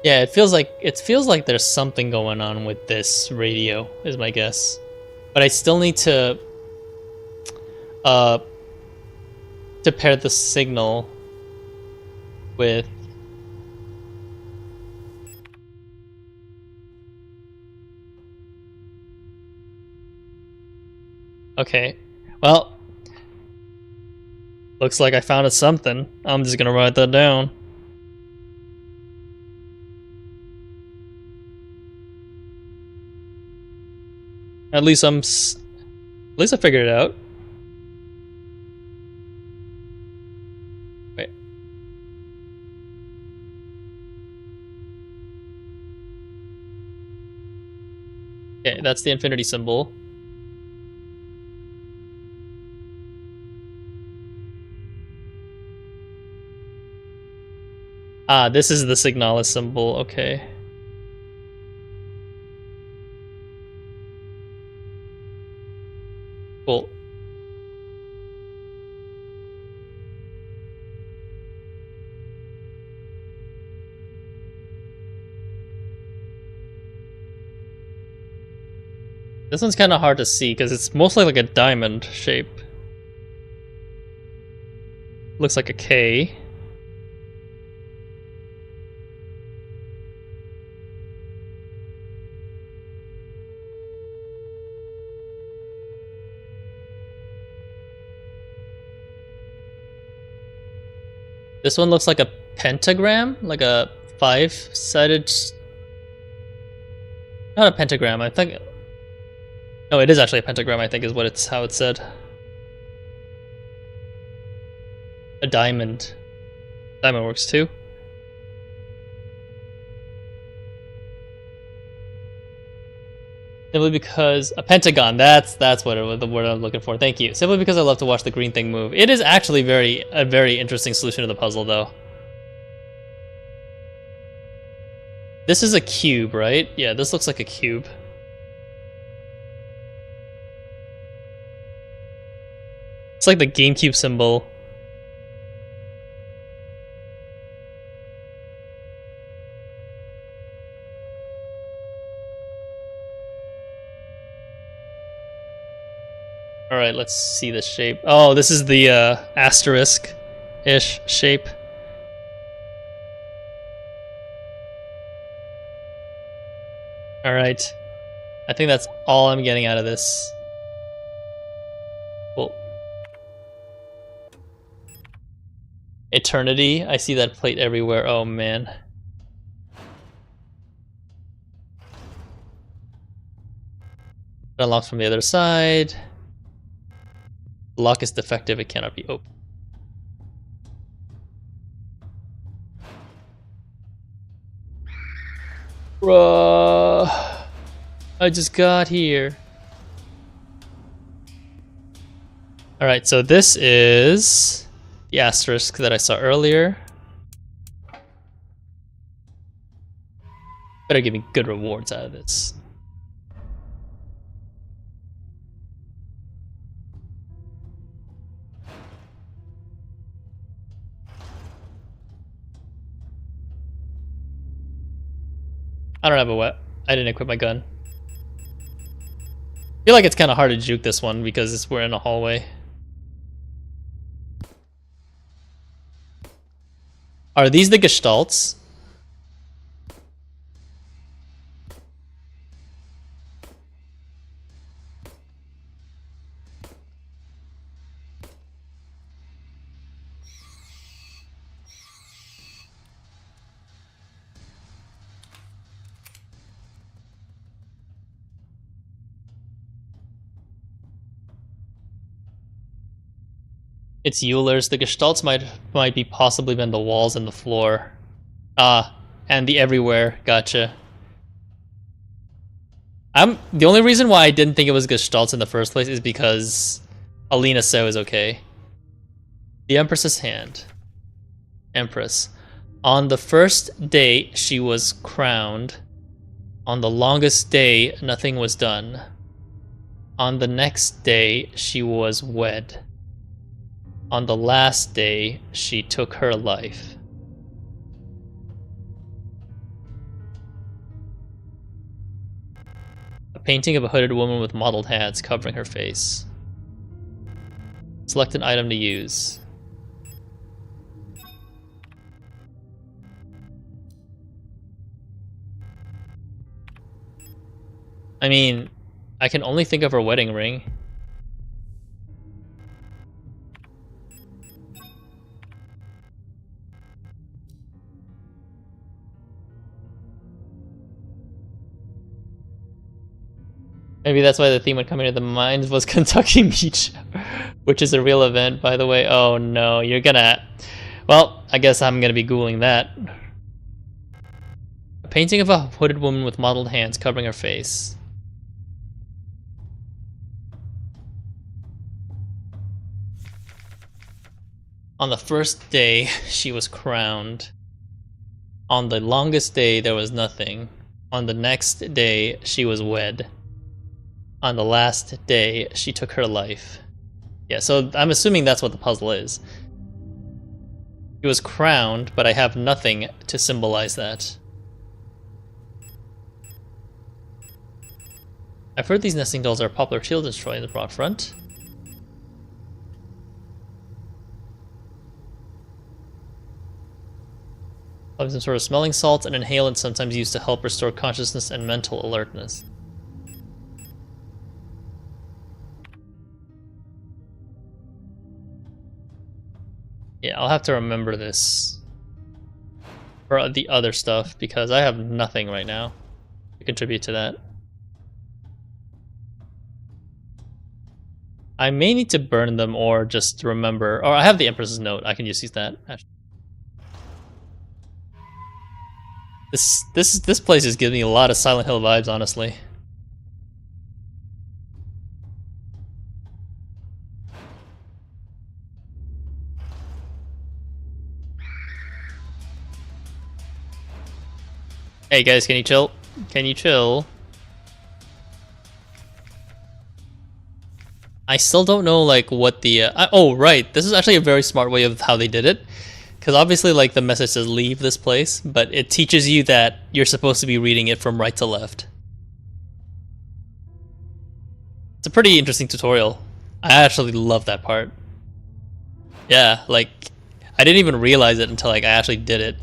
Yeah, it feels like there's something going on with this radio, is my guess. But I still need to pair the signal with okay. Well, looks like I found something. I'm just gonna write that down. At least I figured it out. Wait. Okay, that's the infinity symbol. Ah, this is the Signalis symbol. Okay. Cool. This one's kind of hard to see because it's mostly like a diamond shape. Looks like a K. This one looks like a pentagram, like a five-sided. Not a pentagram. I think. No, it is actually a pentagram. I think is what how it's said. A diamond. Diamond works too. Simply because a pentagon. That's what it was, the word I'm looking for. Thank you. Simply because I love to watch the green thing move. It is actually a very interesting solution to the puzzle, though. This is a cube, right? Yeah, this looks like a cube. It's like the GameCube symbol. Alright, let's see the shape. Oh, this is the asterisk-ish shape. Alright. I think that's all I'm getting out of this. Cool. Eternity. I see that plate everywhere. Oh, man. It unlocks from the other side. The lock is defective. It cannot be opened. Bruh. I just got here. Alright, so this is the asterisk that I saw earlier. Better give me good rewards out of this. I don't have a wet. I didn't equip my gun. I feel like it's kind of hard to juke this one because we're in a hallway. Are these the gestalts? It's Euler's. The gestalts might be possibly been the walls and the floor. Ah, and the everywhere. Gotcha. The only reason why I didn't think it was gestalts in the first place is because Alina So is okay. The Empress's hand. Empress. On the first day she was crowned. On the longest day nothing was done. On the next day she was wed. On the last day, she took her life. A painting of a hooded woman with mottled hats covering her face. Select an item to use. I mean, I can only think of her wedding ring. Maybe that's why the theme when coming to the mind was Kentucky Beach, which is a real event, by the way. Oh no, you're gonna... Well, I guess I'm gonna be Googling that. A painting of a hooded woman with mottled hands covering her face. On the first day, she was crowned. On the longest day, there was nothing. On the next day, she was wed. On the last day, she took her life. Yeah, so I'm assuming that's what the puzzle is. She was crowned, but I have nothing to symbolize that. I've heard these nesting dolls are a popular children's toy in the broad front. Probably some sort of smelling salts and inhalant sometimes used to help restore consciousness and mental alertness. Yeah, I'll have to remember this for the other stuff because I have nothing right now to contribute to that. I may need to burn them or just remember. Or I have the Empress's note. I can just use that. This place is giving me a lot of Silent Hill vibes, honestly. Hey guys, can you chill? Can you chill? I still don't know like what the oh right, this is actually a very smart way of how they did it, because obviously like the message says leave this place, but it teaches you that you're supposed to be reading it from right to left. It's a pretty interesting tutorial. I actually love that part. Yeah, like I didn't even realize it until like I actually did it.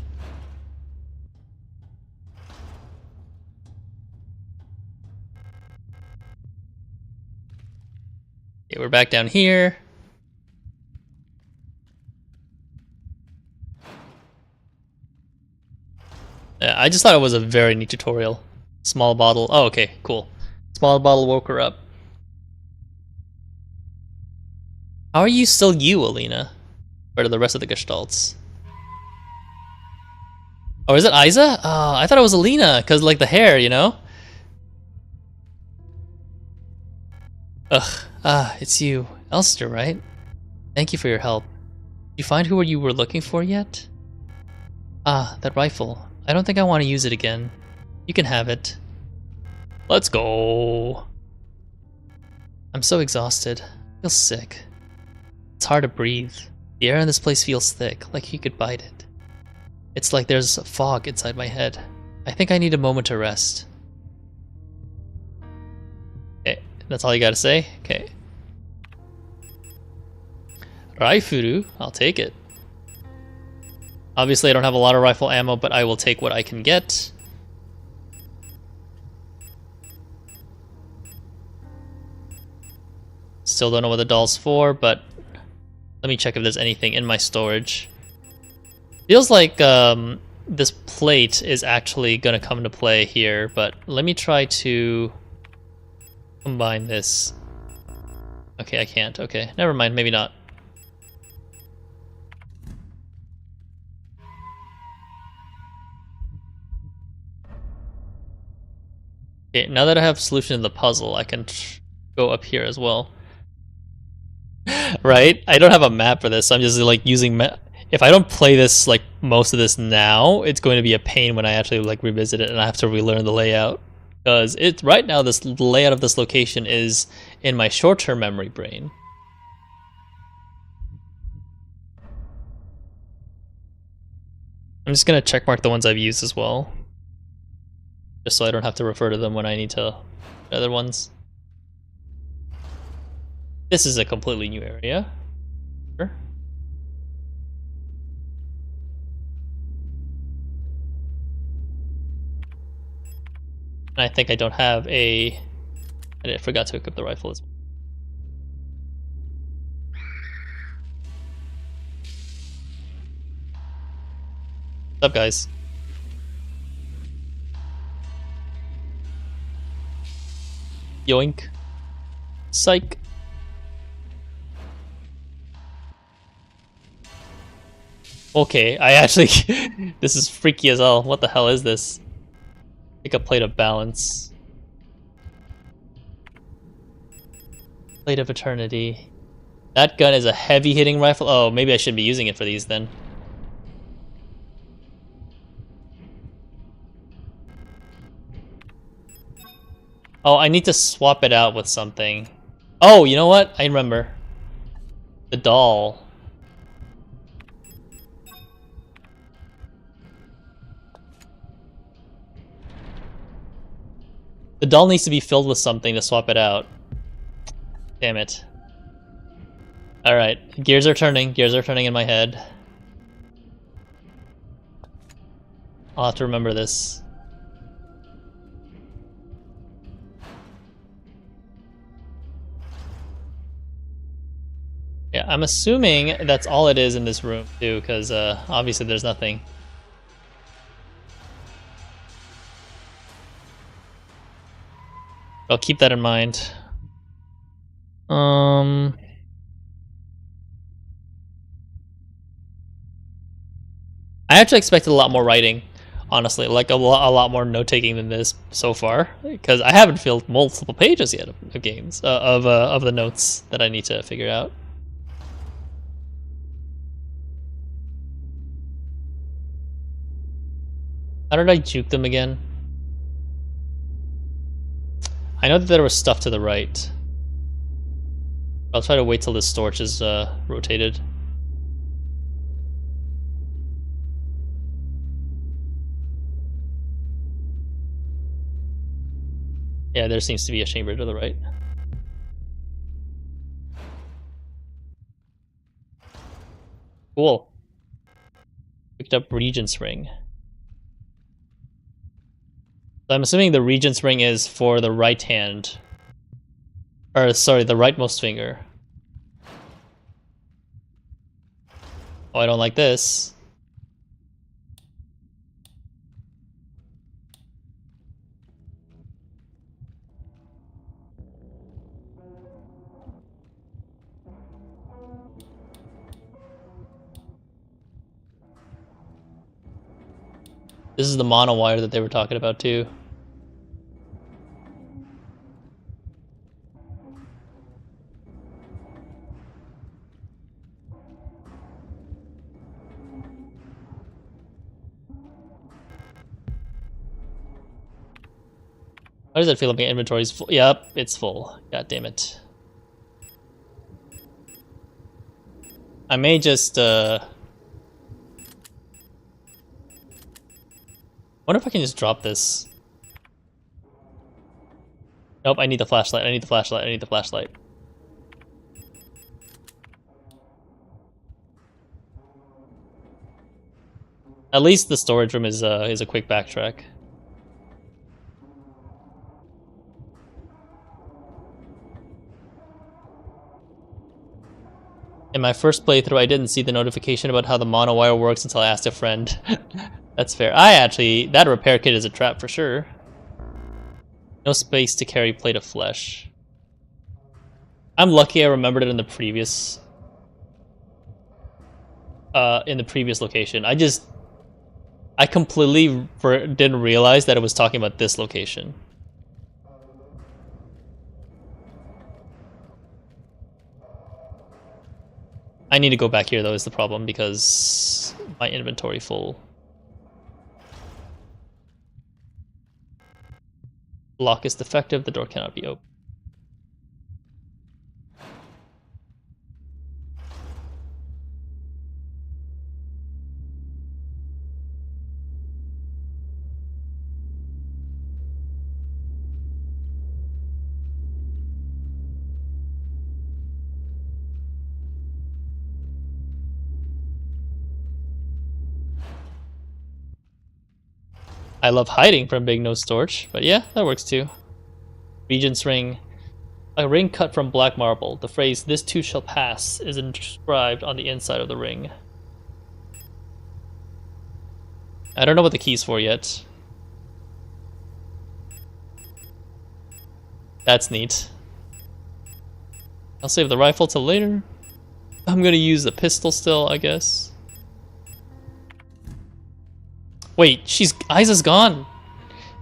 Okay, we're back down here. Yeah, I just thought it was a very neat tutorial. Small bottle. Oh, okay, cool. Small bottle woke her up. How are you still you, Alina? Compared to the rest of the gestalts? Oh, is it Isa? Oh, I thought it was Alina, because like the hair, you know? Ugh. Ah, it's you. Elster, right? Thank you for your help. Did you find who you were looking for yet? Ah, that rifle. I don't think I want to use it again. You can have it. Let's go. I'm so exhausted. I feel sick. It's hard to breathe. The air in this place feels thick, like you could bite it. It's like there's a fog inside my head. I think I need a moment to rest. Okay, that's all you gotta say? Okay. Raifuru, I'll take it. Obviously, I don't have a lot of rifle ammo, but I will take what I can get. Still don't know what the doll's for, but let me check if there's anything in my storage. Feels like this plate is actually going to come into play here, but let me try to combine this. Okay, I can't. Okay, never mind. Maybe not. Okay, now that I have a solution to the puzzle, I can go up here as well. Right? I don't have a map for this. So I'm just like using if I don't play this like most of this now, it's going to be a pain when I actually like revisit it and I have to relearn the layout. Because it's right now this layout of this location is in my short-term memory brain. I'm just gonna checkmark the ones I've used as well. Just so I don't have to refer to them when I need to other ones. This is a completely new area. Sure. And I think I don't have a... I forgot to equip the rifle as well. What's up, guys? Yoink. Psych. Okay, I actually... this is freaky as hell. What the hell is this? Pick a plate of balance. Plate of eternity. That gun is a heavy hitting rifle. Oh, maybe I shouldn't be using it for these then. Oh, I need to swap it out with something. Oh, you know what? I remember. The doll. The doll needs to be filled with something to swap it out. Damn it. Alright, gears are turning in my head. I'll have to remember this. Yeah, I'm assuming that's all it is in this room too, because obviously there's nothing. I'll keep that in mind. I actually expected a lot more writing, honestly, like a lot more note-taking than this so far, because I haven't filled multiple pages yet of games, of the notes that I need to figure out. How did I juke them again? I know that there was stuff to the right. I'll try to wait till this torch is rotated. Yeah, there seems to be a chamber to the right. Cool. Picked up Regent's Ring. So I'm assuming the Regent's Ring is for the right hand. Or, sorry, the rightmost finger. Oh, I don't like this. This is the mono wire that they were talking about too. How does it feel like my inventory's full? Yep, it's full. God damn it. I may just wonder if I can just drop this. Nope, I need the flashlight. I need the flashlight. I need the flashlight. At least the storage room is a quick backtrack. In my first playthrough, I didn't see the notification about how the monowire works until I asked a friend. That's fair. That repair kit is a trap for sure. No space to carry plate of flesh. I'm lucky I remembered it in the previous location. I completely didn't realize that it was talking about this location. I need to go back here though is the problem because my inventory full. Lock is defective, the door cannot be opened. I love hiding from Big Nose Torch, but yeah, that works too. Regent's Ring. A ring cut from black marble. The phrase, "This too shall pass," is inscribed on the inside of the ring. I don't know what the key's for yet. That's neat. I'll save the rifle till later. I'm gonna use the pistol still, I guess. Wait, Aiza's gone.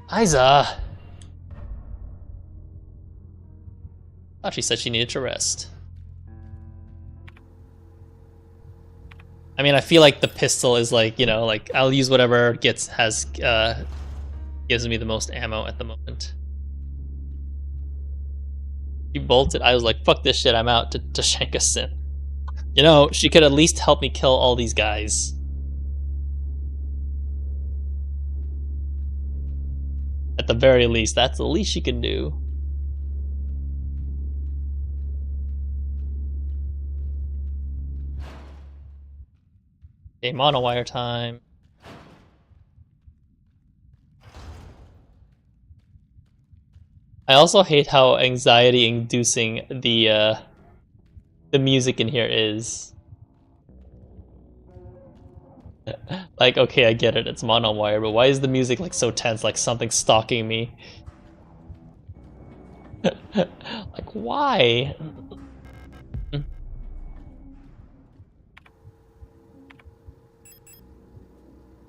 Aiza. Thought she said she needed to rest. I mean, I feel like the pistol is like, you know, like I'll use whatever gives me the most ammo at the moment. She bolted. I was like, fuck this shit, I'm out to shank a Sin. You know, she could at least help me kill all these guys. At the very least, that's the least she can do. Okay, monowire time. I also hate how anxiety-inducing the music in here is. Like, okay, I get it, it's monowire, but why is the music like so tense, like something's stalking me? Like, why?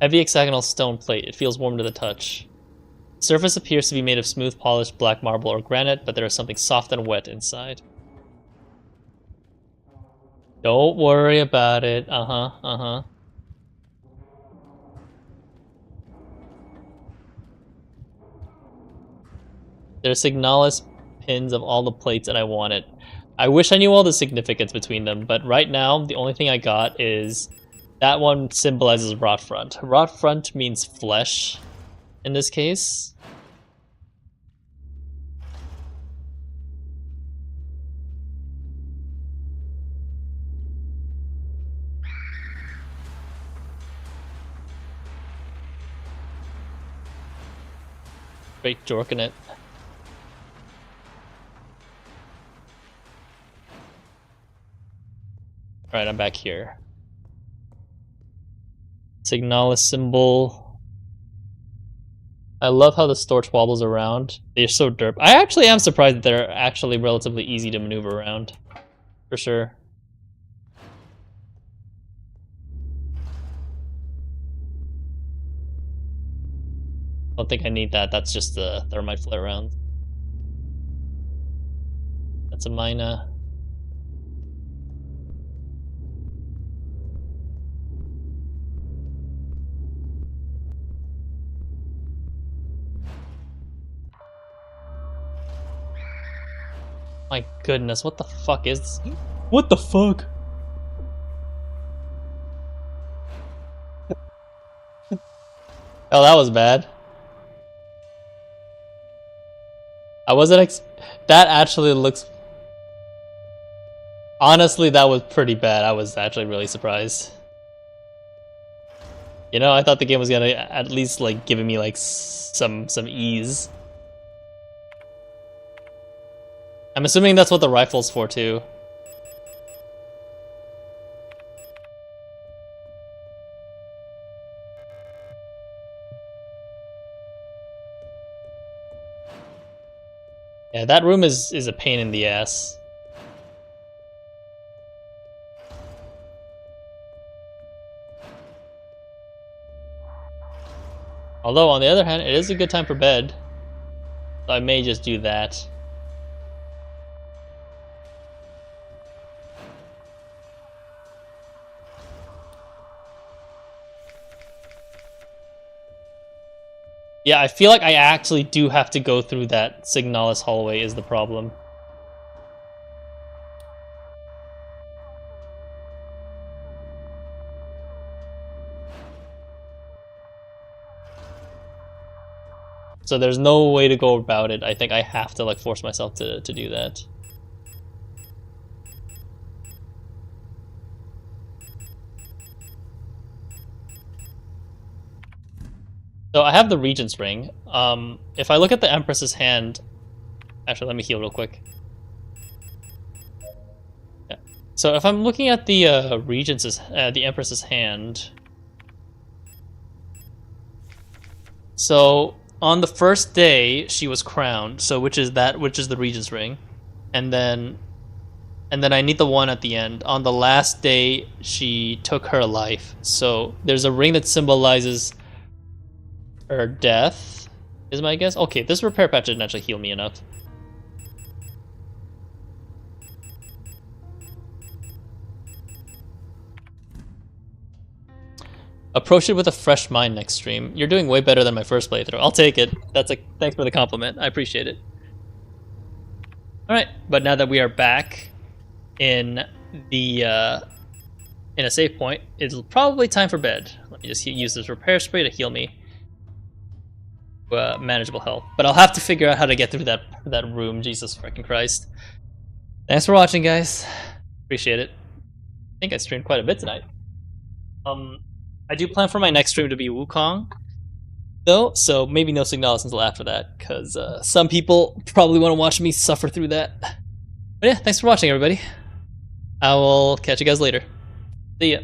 Heavy hexagonal stone plate. It feels warm to the touch. The surface appears to be made of smooth, polished black marble or granite, but there is something soft and wet inside. Don't worry about it. There's Signalis pins of all the plates and I want it. I wish I knew all the significance between them, but right now the only thing I got is that one symbolizes rot front. Rot front means flesh in this case. Great jork in it. Alright, I'm back here. Signalis symbol. I love how the torch wobbles around. They're so derp. I actually am surprised that they're actually relatively easy to maneuver around. For sure. I don't think I need that. That's just the thermite flare round. That's a mina. My goodness, what the fuck is this? What the fuck? Oh, that was bad. I wasn't that actually looks... Honestly, that was pretty bad. I was actually really surprised. You know, I thought the game was gonna at least like giving me like some ease. I'm assuming that's what the rifle's for too. Yeah, that room is a pain in the ass. Although, on the other hand, it is a good time for bed. So I may just do that. Yeah, I feel like I actually do have to go through that Signalis hallway is the problem. So there's no way to go about it. I think I have to like force myself to do that. So I have the Regent's Ring. If I look at the Empress's hand... Actually, let me heal real quick. Yeah. So if I'm looking at the the Empress's hand... So on the first day, she was crowned. So which is the Regent's Ring. And then I need the one at the end. On the last day, she took her life. So there's a ring that symbolizes her death, is my guess. Okay, this repair patch didn't actually heal me enough. Approach it with a fresh mind next stream. You're doing way better than my first playthrough. I'll take it. Thanks for the compliment. I appreciate it. Alright, but now that we are back in the in a save point, it's probably time for bed. Let me just use this repair spray to heal me. Manageable health, but I'll have to figure out how to get through that room. Jesus freaking Christ! Thanks for watching, guys. Appreciate it. I think I streamed quite a bit tonight. I do plan for my next stream to be Wukong, though, so maybe no Signalis until after that, because some people probably want to watch me suffer through that. But yeah, thanks for watching, everybody. I will catch you guys later. See ya.